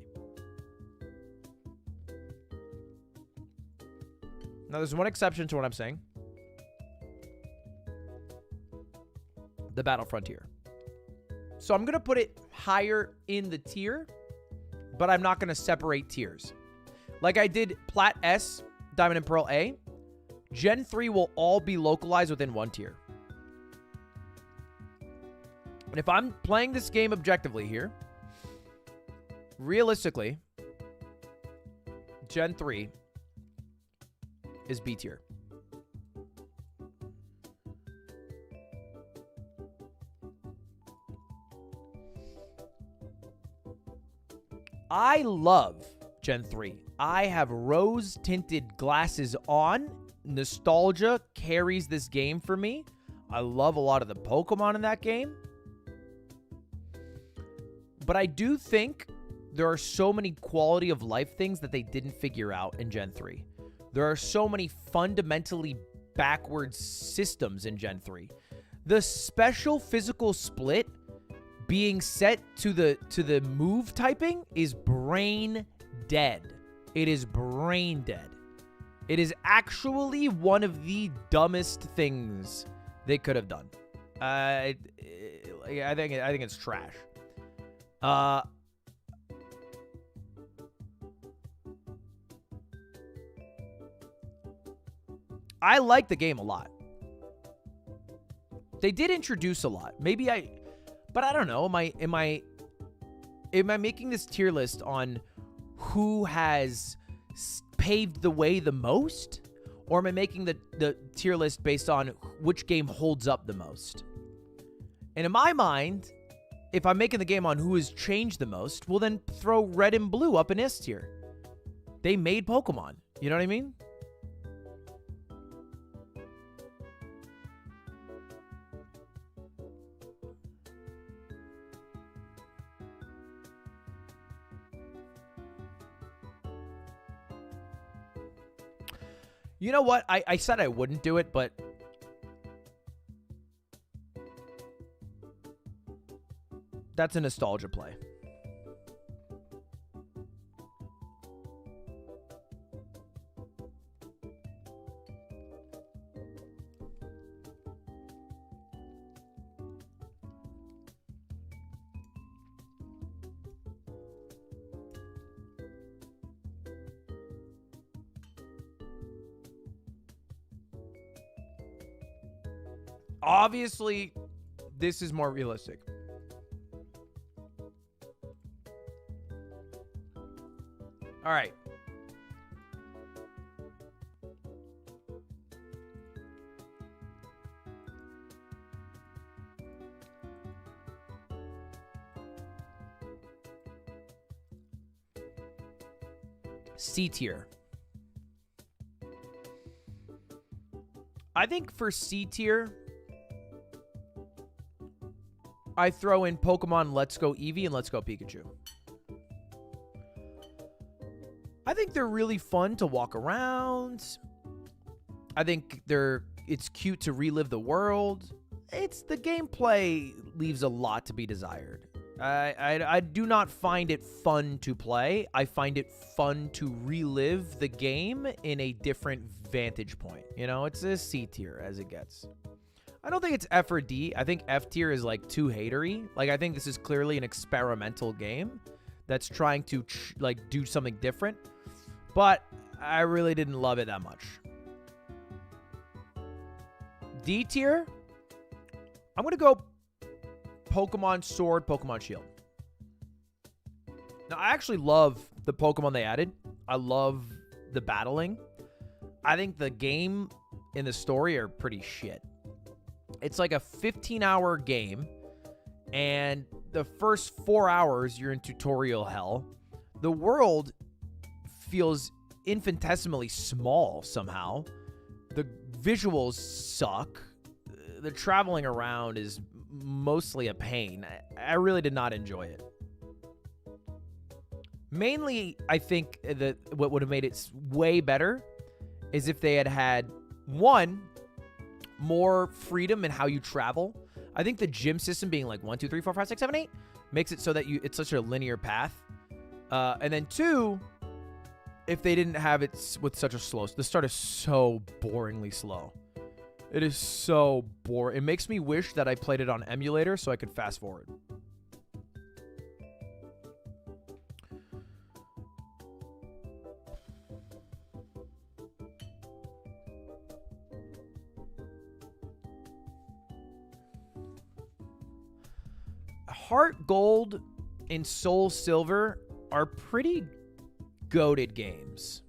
Now, there's one exception to what I'm saying. The Battle Frontier. So I'm going to put it higher in the tier, but I'm not going to separate tiers. Like I did Plat S, Diamond and Pearl A, Gen 3 will all be localized within one tier. And if I'm playing this game objectively here, realistically, Gen 3 is B tier. I love Gen 3. I have rose-tinted glasses on. Nostalgia carries this game for me. I love a lot of the Pokemon in that game. But I do think there are so many quality of life things that they didn't figure out in Gen 3. There are so many fundamentally backwards systems in Gen 3. The special physical split being set to the move typing is brain dead. It is brain dead. It is actually one of the dumbest things they could have done. I think it's trash. I like the game a lot. They did introduce a lot. But I don't know. Am I making this tier list on who has paved the way the most? Or am I making the tier list based on which game holds up the most? And in my mind, if I'm making the game on who has changed the most, well then throw Red and Blue up in S tier. They made Pokemon. You know what I mean? You know what? I said I wouldn't do it, but that's a nostalgia play. Obviously, this is more realistic. All right. C tier. I think for C tier, I throw in Pokemon Let's Go Eevee and Let's Go Pikachu. I think they're really fun to walk around. I think it's cute to relive the world. The gameplay leaves a lot to be desired. I do not find it fun to play. I find it fun to relive the game in a different vantage point. You know, it's a C tier as it gets. I don't think it's F or D. I think F tier is like too hatery. Like, I think this is clearly an experimental game that's trying to do something different. But I really didn't love it that much. D tier, I'm going to go Pokemon Sword, Pokemon Shield. Now, I actually love the Pokemon they added. I love the battling. I think the game and the story are pretty shit. It's like a 15-hour game, and the first 4 hours, you're in tutorial hell. The world feels infinitesimally small somehow. The visuals suck. The traveling around is mostly a pain. I really did not enjoy it. Mainly, I think that what would have made it way better is if they had one, more freedom in how you travel. I think the gym system being like 1, 2, 3, 4, 5, 6, 7, 8 makes it so that it's such a linear path. And then two, if they didn't have it with such a slow, the start is so boringly slow. It is so boring. It makes me wish that I played it on emulator so I could fast forward. Heart Gold and Soul Silver are pretty goated games.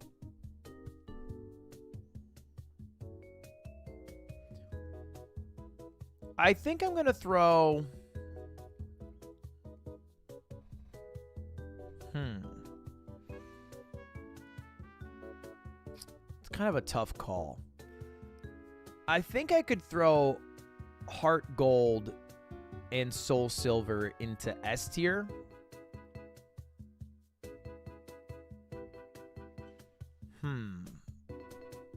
I think I'm going to throw... kind of a tough call. I think I could throw Heart Gold and Soul Silver into S tier.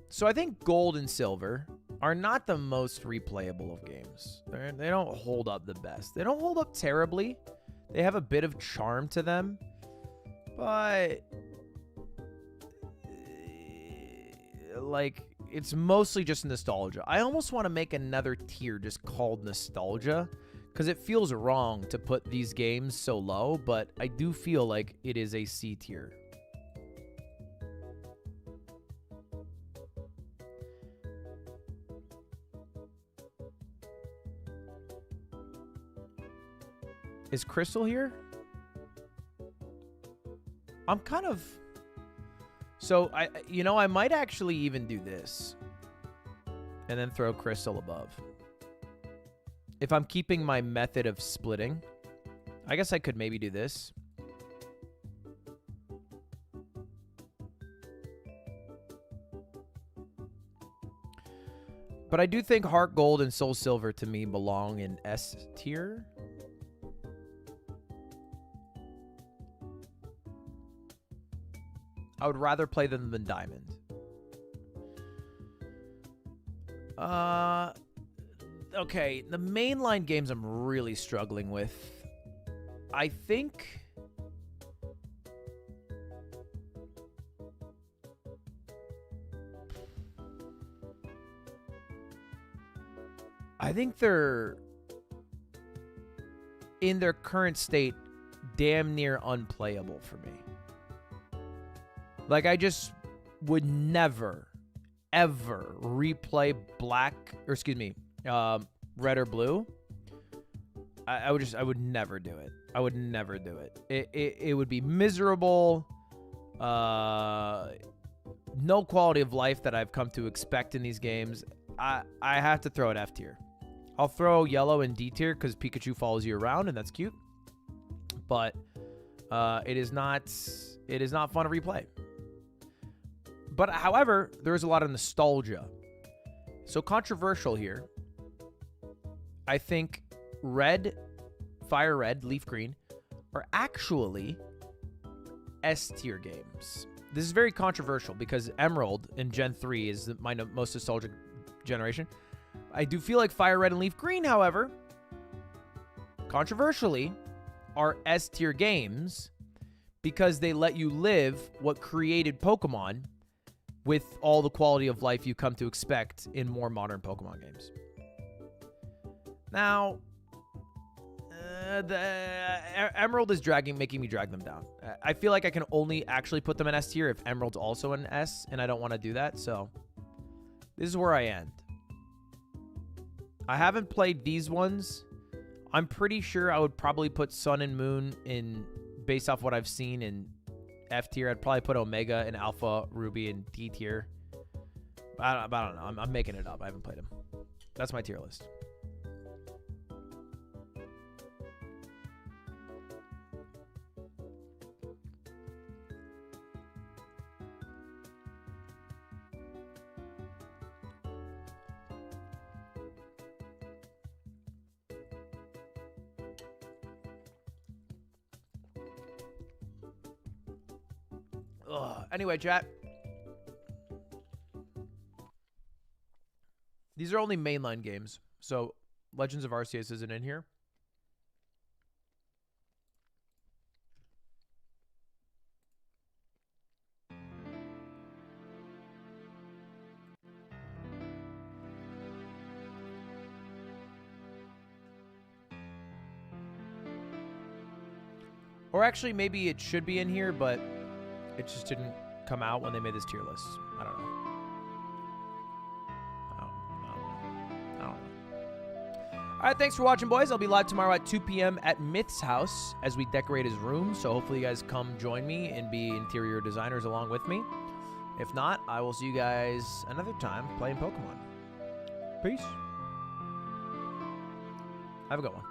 So I think Gold and Silver are not the most replayable of games. They don't hold up the best. They don't hold up terribly. They have a bit of charm to them, but like it's mostly just nostalgia. I almost want to make another tier just called nostalgia because it feels wrong to put these games so low, but I do feel like it is a C tier. Is Crystal here? I'm kind of... So, I might actually even do this. And then throw Crystal above. If I'm keeping my method of splitting. I guess I could maybe do this. But I do think Heart Gold and Soul Silver to me belong in S tier. I would rather play them than Diamond. Okay, the mainline games I'm really struggling with. I think... they're, in their current state, damn near unplayable for me. Like, I just would never, ever replay red or blue. I would never do it. I would never do it. It would be miserable. No quality of life that I've come to expect in these games. I have to throw it F tier. I'll throw yellow in D tier because Pikachu follows you around and that's cute. But it is not fun to replay. But however, there is a lot of nostalgia. So controversial here. I think Red, Fire Red, Leaf Green are actually S tier games. This is very controversial because Emerald in Gen 3 is my most nostalgic generation. I do feel like Fire Red and Leaf Green, however, controversially, are S tier games because they let you live what created Pokemon with all the quality of life you come to expect in more modern Pokemon games. Now, the Emerald is making me drag them down. I feel like I can only actually put them in S tier if Emerald's also an S, and I don't want to do that, so this is where I end. I haven't played these ones. I'm pretty sure I would probably put Sun and Moon in, based off what I've seen, in F tier. I'd probably put Omega and Alpha Ruby in D tier. I don't know. I'm making it up. I haven't played them. That's my tier list. Anyway, chat. These are only mainline games, so Legends of Arceus isn't in here. Or actually, maybe it should be in here, but it just didn't come out when they made this tier list. I don't know. I don't know. All right, thanks for watching, boys. I'll be live tomorrow at 2 p.m. at Myth's house as we decorate his room. So hopefully you guys come join me and be interior designers along with me. If not, I will see you guys another time playing Pokemon. Peace. Have a good one.